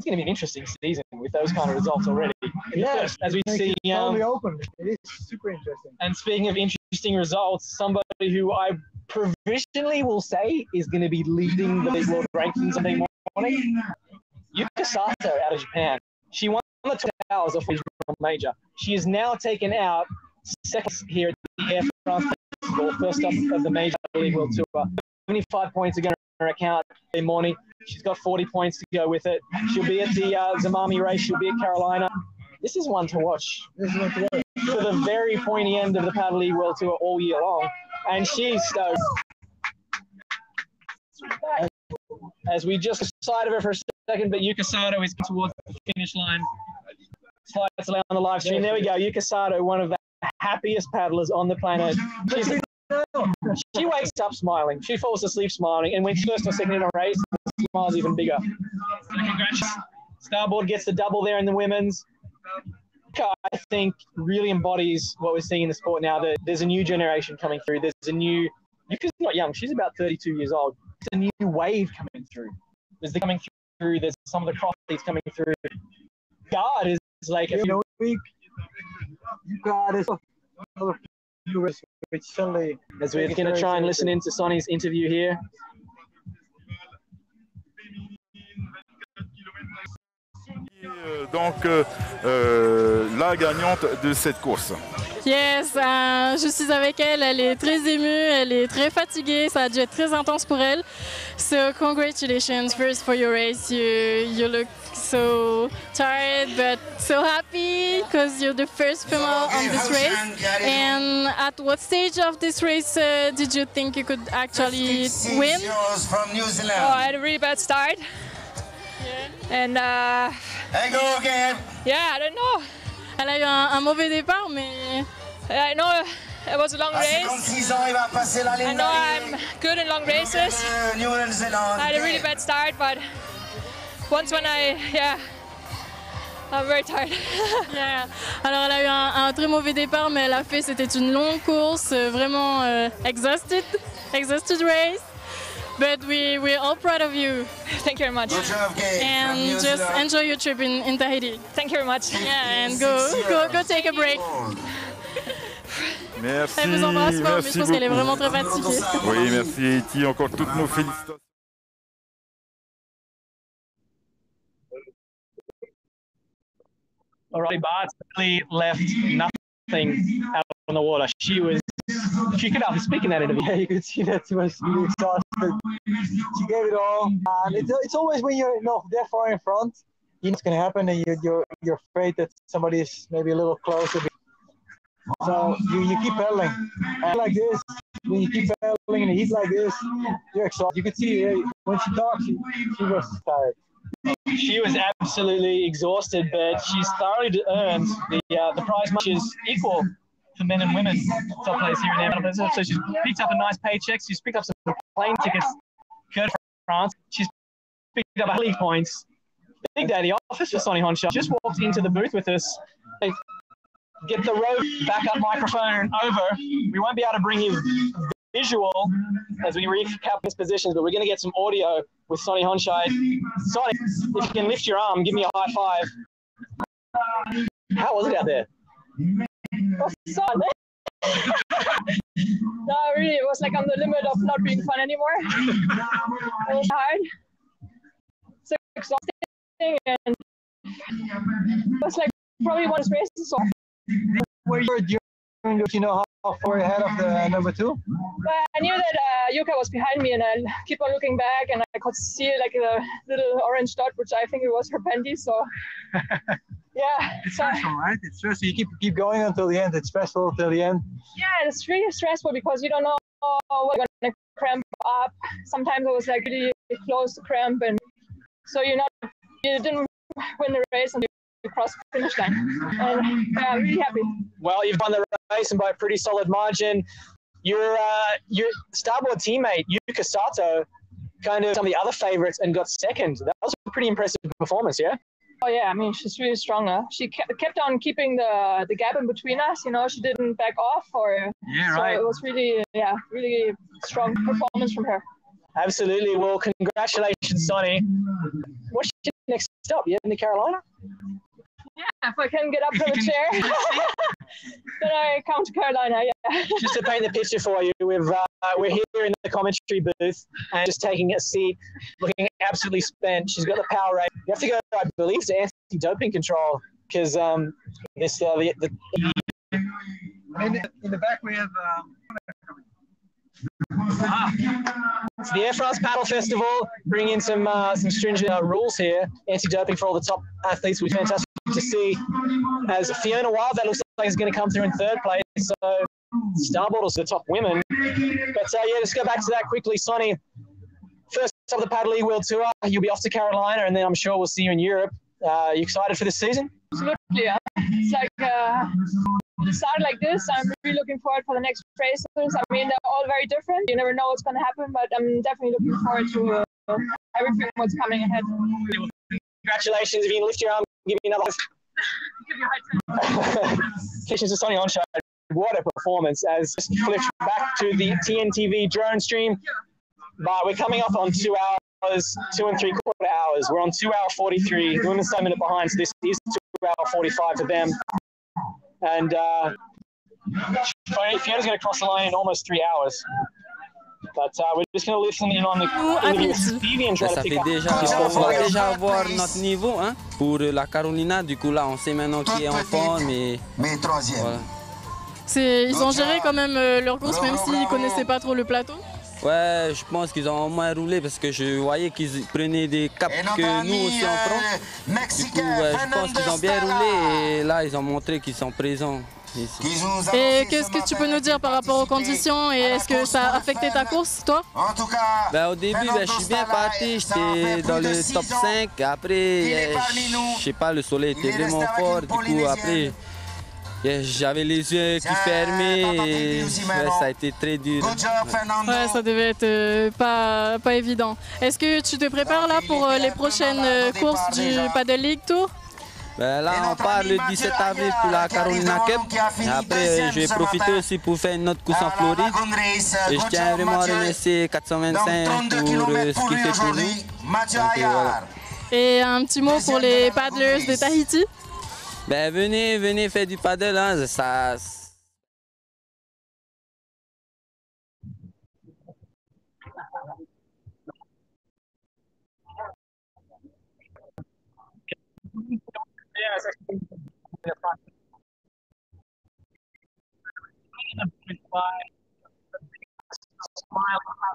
to be an interesting season with those kind of results already. Yeah, as we see, totally open. It is super interesting. And speaking of interesting interesting results. Somebody who I provisionally will say is going to be leading the big world rankings Sunday morning. Yuka Sato out of Japan. She won the 2 hours of regional major. She is now taken out second here at the Air France Festival, first up of the major league world tour. 75 points again on her account in morning. She's got 40 points to go with it. She'll be at the Zamami race. She'll be at Carolina. This is one to watch. For the very pointy end of the Paddle League World Tour all year long. And she's stoked. As we just side of her for a second, but Yuka Sato is towards the finish line. Slides on the live stream. There we go. Yuka Sato, one of the happiest paddlers on the planet. She wakes up smiling. She falls asleep smiling. And when she's first or second in a race, the smile's even bigger. So congratulations. Starboard gets the double there in the women's. I think really embodies what we're seeing in the sport now. That there's a new generation coming through. There's a new, Yuka's not young, she's about 32 years old. There's a new wave coming through. There's some of the crossfits coming through. God is like a few week. God is which suddenly. As we're going to try and listen into Sonny's interview here. Donc, la gagnante de cette course. Yes, je suis avec elle. Elle est très émue, elle est très fatiguée. Ça a dû être très intense pour elle. So congratulations first for your race. You look so tired but so happy because you're the first female on this race. And at what stage of this race did you think you could actually win? Oh, I had a really bad start. And yeah, I don't know. Elle a eu un mauvais départ, mais I know it was a long race. I know I'm good in long races. I had a really bad start, but once when I'm very tired. Yeah. Alors elle a eu un très mauvais départ, mais elle a fait, c'était une longue course, vraiment exhausted race. But we're all proud of you. Thank you very much. And just enjoy your trip in Tahiti. Thank you very much. Yeah, and go take a break. Merci. Elle vous embrasse fort, mais je pense qu'elle est vraiment très fatiguée. Oui, merci Eti, encore toutes nos félicitations. Alright, Bart's really left nothing out on the water. She could have speaking that interview. Yeah, you could see that she was really exhausted. She gave it all. And it's always when you're that far in front, you know what's going to happen, and you're afraid that somebody is maybe a little closer. So you keep pedaling. And like this, when you keep pedaling in a heat like this, you're exhausted. You could see when she talked, she was tired. She was absolutely exhausted, but she's thoroughly earned the prize, which is equal for men and women top players here in the So she's picked up a nice paycheck. She's picked up some plane tickets to France. She's picked up league points. Big day at the office for Sonny Honsha. Just walked into the booth with us. Get the Rode backup microphone over. We won't be able to bring you visual as we recap his positions, but we're going to get some audio with Sonny Honshide. Sonny, if you can lift your arm, give me a high five. How was it out there? No, really, it was like on the limit of not being fun anymore. It was hard. So exhausting, and it was like probably one of the races. So. Were you how far ahead of the number two? I knew that Yuka was behind me, and I keep on looking back, and I could see like a little orange dot, which I think it was her bendy. So yeah, it's stressful, right? It's stressful. You keep going until the end. It's stressful till the end. Yeah, it's really stressful because you don't know what you're gonna cramp up. Sometimes it was like really close to cramp, and so you didn't win the race until you crossed the finish line. And I'm really happy. Well, you've won the race and by a pretty solid margin. Your starboard teammate Yuka Sato, kind of some of the other favourites, and got second. That was a pretty impressive performance, yeah. Oh yeah, I mean she's really strong. She kept on keeping the gap in between us. You know, she didn't back off, so it was really strong performance from her. Absolutely. Well, congratulations, Sonny. What's your next stop? You in the Carolina? Yeah, if I can get up from the chair. Then I come to Carolina, yeah. Just to paint the picture for you, we're here in the commentary booth and just taking a seat, looking absolutely spent. She's got the power rate. You have to go, I believe, to anti-doping control because this in the back we have. It's the Air France Paddle Festival, bringing in some stringent rules here, anti-doping for all the top athletes, which is fantastic to see. As Fiona Wild, that looks like is going to come through in third place, so Starboard is the top women. But yeah, let's go back to that quickly. Sonny, first of the Paddle League World Tour, you'll be off to Carolina, and then I'm sure we'll see you in Europe. You excited for this season? Absolutely, yeah. It's like start like this. I'm really looking forward for the next races. I mean, they're all very different. You never know what's going to happen, but I'm definitely looking forward to everything what's coming ahead. Congratulations. If you can lift your arm, give me another. Congratulations to Sonny Onshide. What a performance as just flipped back to the TNTV drone stream. But we're coming up on 2 hours, 2 3/4 hours. We're on 2 hour 43. The women's 1 minute behind, so this is 2 hour 45 for them. And Fiona's going to cross the line in almost 3 hours. But we're just going to listen in on the interview with Stevie and try to pick up. On va déjà avoir notre niveau hein, pour la Carolina. Du coup, là, on sait maintenant qui est en forme. Mais troisième. Voilà. Ils ont géré quand même leur course, même s'ils ne connaissaient pas trop le plateau. Ouais, je pense qu'ils ont au moins roulé parce que je voyais qu'ils prenaient des caps que nous aussi en prenons. Du coup, je pense qu'ils ont bien roulé et là, ils ont montré qu'ils sont présents ici. Et qu'est-ce que tu peux nous dire par rapport aux conditions et est-ce que ça a affecté ta course, toi? Ben, au début, je suis bien parti, j'étais dans le top 5. Après, je sais pas, le soleil était vraiment fort. Du coup, après, j'avais les yeux qui fermaient et ça a été très dur. Ouais, ça devait être pas évident. Est-ce que tu te prépares là pour les prochaines courses du Paddle League Tour? Ben là, on part le 17 avril pour la Carolina Cup. Et après, je vais profiter aussi pour faire une autre course en Floride. Et je tiens vraiment à remercier 425 pour ce qu'il fait pour nous. Donc, voilà. Et un petit mot pour les paddlers de Tahiti? Ben venez faire du paddle, hein, ça...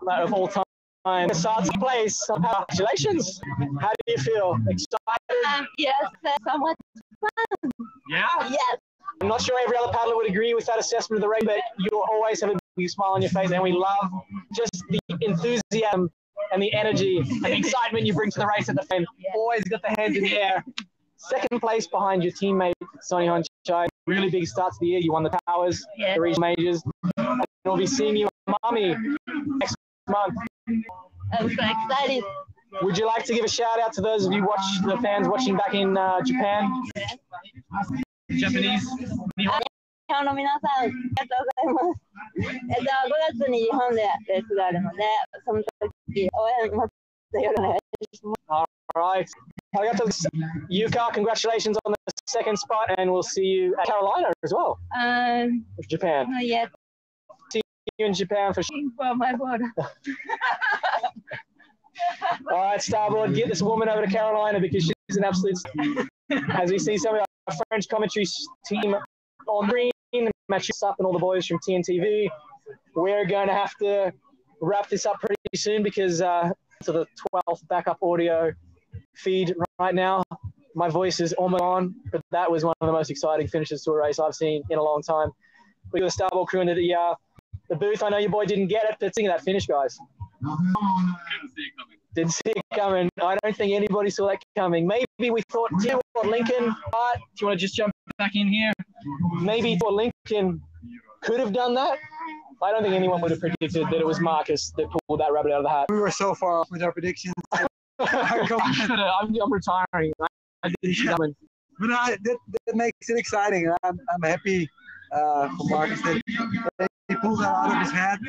Of all time. Starts in place. Congratulations. How do you feel? Excited? Yes, somewhat fun. Yeah? Yes. I'm not sure every other paddler would agree with that assessment of the race, but you always have a big smile on your face, and we love just the enthusiasm and the energy and the excitement you bring to the race at the end. Always got the hands in the air. Second place behind your teammate, Sonny Onshide. Really big start to the year. You won the Powers, the regional majors. And we'll be seeing you at Miami next month. I'm so excited. Would you like to give a shout out to those of you the fans watching back in Japan? Japanese? 日本の皆さん、ありがとうございます。5月に日本でレースがあるので、その時応援もよろしくお願いします。All right. Yuka, congratulations on the second spot, and we'll see you at Carolina as well. Japan. Not yet. See you in Japan for sure. For my board. All right, Starboard, get this woman over to Carolina because she's an absolute. As we see some of our French commentary team on green, Matthew Sup and all the boys from TNTV, we're going to have to wrap this up pretty soon because to the 12th backup audio feed right now. My voice is almost on, but that was one of the most exciting finishes to a race I've seen in a long time. We got the Starboard crew into the booth. I know your boy didn't get it, but seeing that finish, guys. Didn't see it coming. I don't think anybody saw that coming. Maybe we thought, you know what, Lincoln, right? Do you want to just jump back in here? Maybe thought Lincoln could have done that. I don't think anyone would have predicted that it was Marcus that pulled that rabbit out of the hat. We were so far off with our predictions. I'm retiring. I didn't see that one. But that makes it exciting. I'm happy for Marcus that he pulled that out of his hat.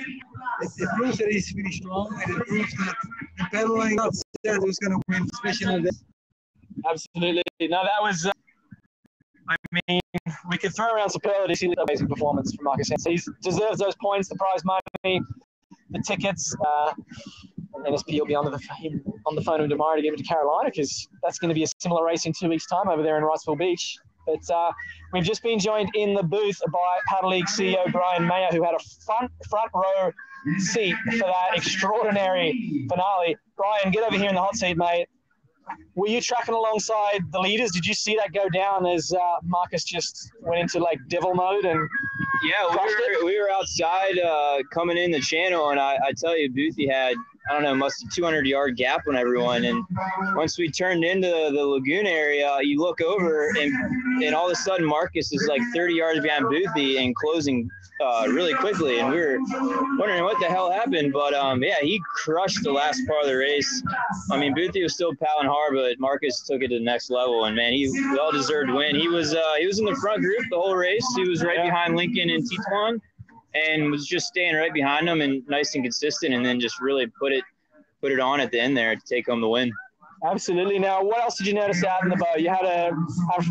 It proves that he's really strong, and it proves that the pedaling said who's going to win, especially in this. Absolutely. No, that was I mean, we could throw around superlatives. Amazing performance from Marcus Hansen. He deserves those points, the prize money, the tickets. NSP will be on the phone with tomorrow to give it to Carolina, because that's going to be a similar race in 2 weeks' time over there in Wrightsville Beach. But we've just been joined in the booth by Paddle League CEO Brian Mayer, who had a front row seat for that extraordinary finale. Brian, get over here in the hot seat, mate. Were you tracking alongside the leaders? Did you see that go down as Marcus just went into like devil mode? And yeah, we were outside coming in the channel, and I tell you, Boothie had, I don't know, must have 200-yard gap on everyone. And once we turned into the lagoon area, you look over, and all of a sudden Marcus is like 30 yards behind Boothie and closing really quickly. And we were wondering what the hell happened. But yeah, he crushed the last part of the race. I mean, Boothie was still paddling hard, but Marcus took it to the next level. And man, he well-deserved win. He was in the front group the whole race. He was right behind Lincoln and Tituan, and was just staying right behind them and nice and consistent, and then just really put it on at the end there to take home the win. Absolutely. Now, what else did you notice out in the boat? You had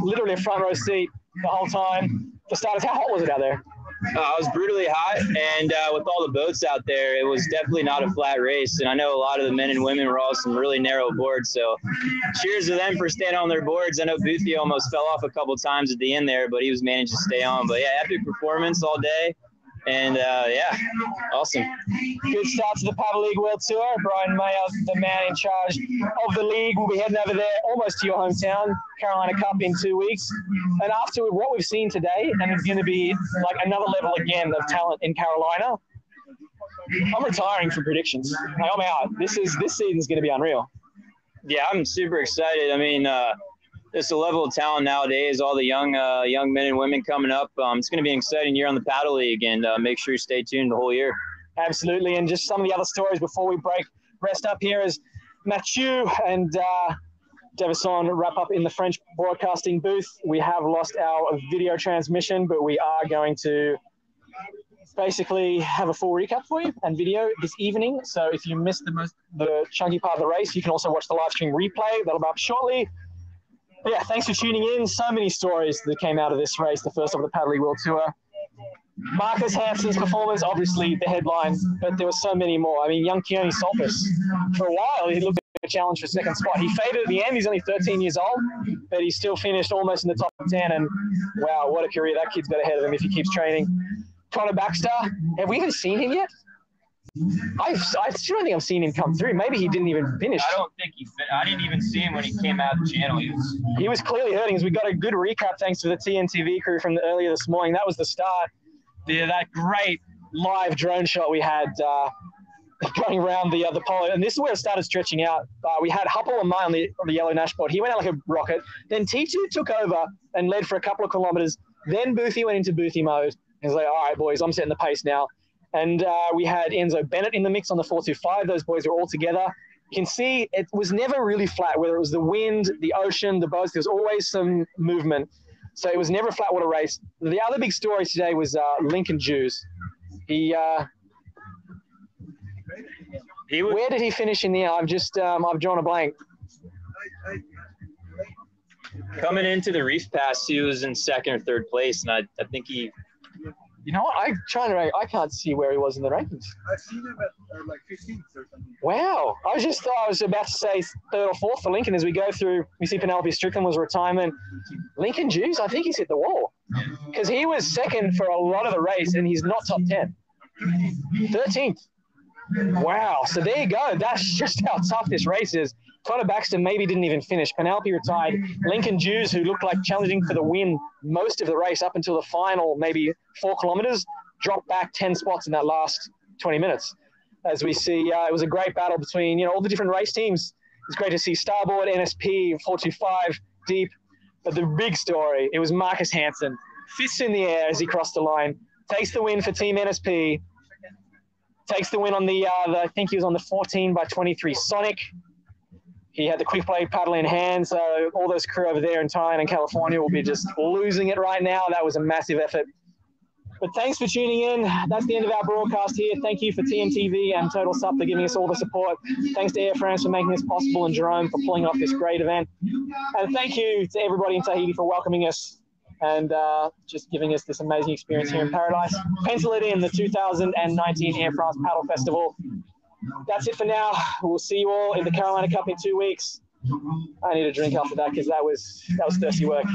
literally a front row seat the whole time. For starters, how hot was it out there? It was brutally hot, and with all the boats out there, it was definitely not a flat race. And I know a lot of the men and women were all some really narrow boards, so cheers to them for staying on their boards. I know Boothie almost fell off a couple times at the end there, but he was managed to stay on. But yeah, epic performance all day. And yeah, awesome. Good start to the Paddle League World Tour. Brian Mayer, the man in charge of the league, will be heading over there almost to your hometown, Carolina Cup, in 2 weeks. And after what we've seen today, and it's going to be like another level again of talent in Carolina, I'm retiring from predictions. Like, I'm out. This season's going to be unreal. Yeah, I'm super excited. I mean, it's a level of talent nowadays, all the young men and women coming up. It's going to be an exciting year on the Paddle League, and make sure you stay tuned the whole year. Absolutely. And just some of the other stories before we rest up here as Mathieu and Davison wrap up in the French broadcasting booth. We have lost our video transmission, but we are going to basically have a full recap for you and video this evening. So if you missed the chunky part of the race, you can also watch the live stream replay. That'll be up shortly. But yeah, thanks for tuning in. So many stories that came out of this race, the first of the Paddle League World Tour. Marcus Hansen's performance, obviously the headline, but there were so many more. I mean, young Keone Solpus, for a while, he looked like a challenge for second spot. He faded at the end. He's only 13 years old, but he still finished almost in the top 10. And wow, what a career that kid's got ahead of him if he keeps training. Connor Baxter, have we even seen him yet? I still don't think I've seen him come through. Maybe he didn't even finish. I don't think I didn't even see him when he came out of the channel. He was clearly hurting. As we got a good recap thanks to the TNTV crew from earlier this morning. That was the start. That great live drone shot we had going around the pole. And this is where it started stretching out. We had Huppel and Mai on the yellow dashboard. He went out like a rocket. Then T2 took over and led for a couple of kilometers. Then Boothie went into Boothie mode. He's like, all right, boys, I'm setting the pace now. And we had Enzo Bennett in the mix on the 425. Those boys were all together. You can see it was never really flat, whether it was the wind, the ocean, the boats. There was always some movement. So it was never a flat water race. The other big story today was Lincoln Jews. Where did he finish in the end? I've drawn a blank. Coming into the Reef Pass, he was in second or third place, and I think he... You know what? I can't see where he was in the rankings. I've seen him at like 15th or something. Wow. I was about to say third or fourth for Lincoln as we go through. We see Penelope Strickland was retirement. Lincoln Jews, I think he's hit the wall. Because he was second for a lot of the race, and he's not top 10. 13th. Wow. So there you go. That's just how tough this race is. Connor Baxter maybe didn't even finish. Penelope retired. Lincoln Jews, who looked like challenging for the win most of the race up until the final maybe 4 kilometers, dropped back 10 spots in that last 20 minutes. As we see, it was a great battle between all the different race teams. It's great to see Starboard, NSP, 425, Deep. But the big story, it was Marcus Hansen. Fists in the air as he crossed the line. Takes the win for Team NSP. Takes the win on I think he was on the 14x23 Sonic. He had the quick blade paddle in hand, so all those crew over there in Thailand and California will be just losing it right now. That was a massive effort. But thanks for tuning in. That's the end of our broadcast here. Thank you for TNTV and Total Sup for giving us all the support. Thanks to Air France for making this possible and Jerome for pulling off this great event. And thank you to everybody in Tahiti for welcoming us and just giving us this amazing experience here in Paradise. Pencil it in, the 2019 Air France Paddle Festival. That's it for now. We'll see you all in the Carolina Cup in 2 weeks. I need a drink after that because that was thirsty work.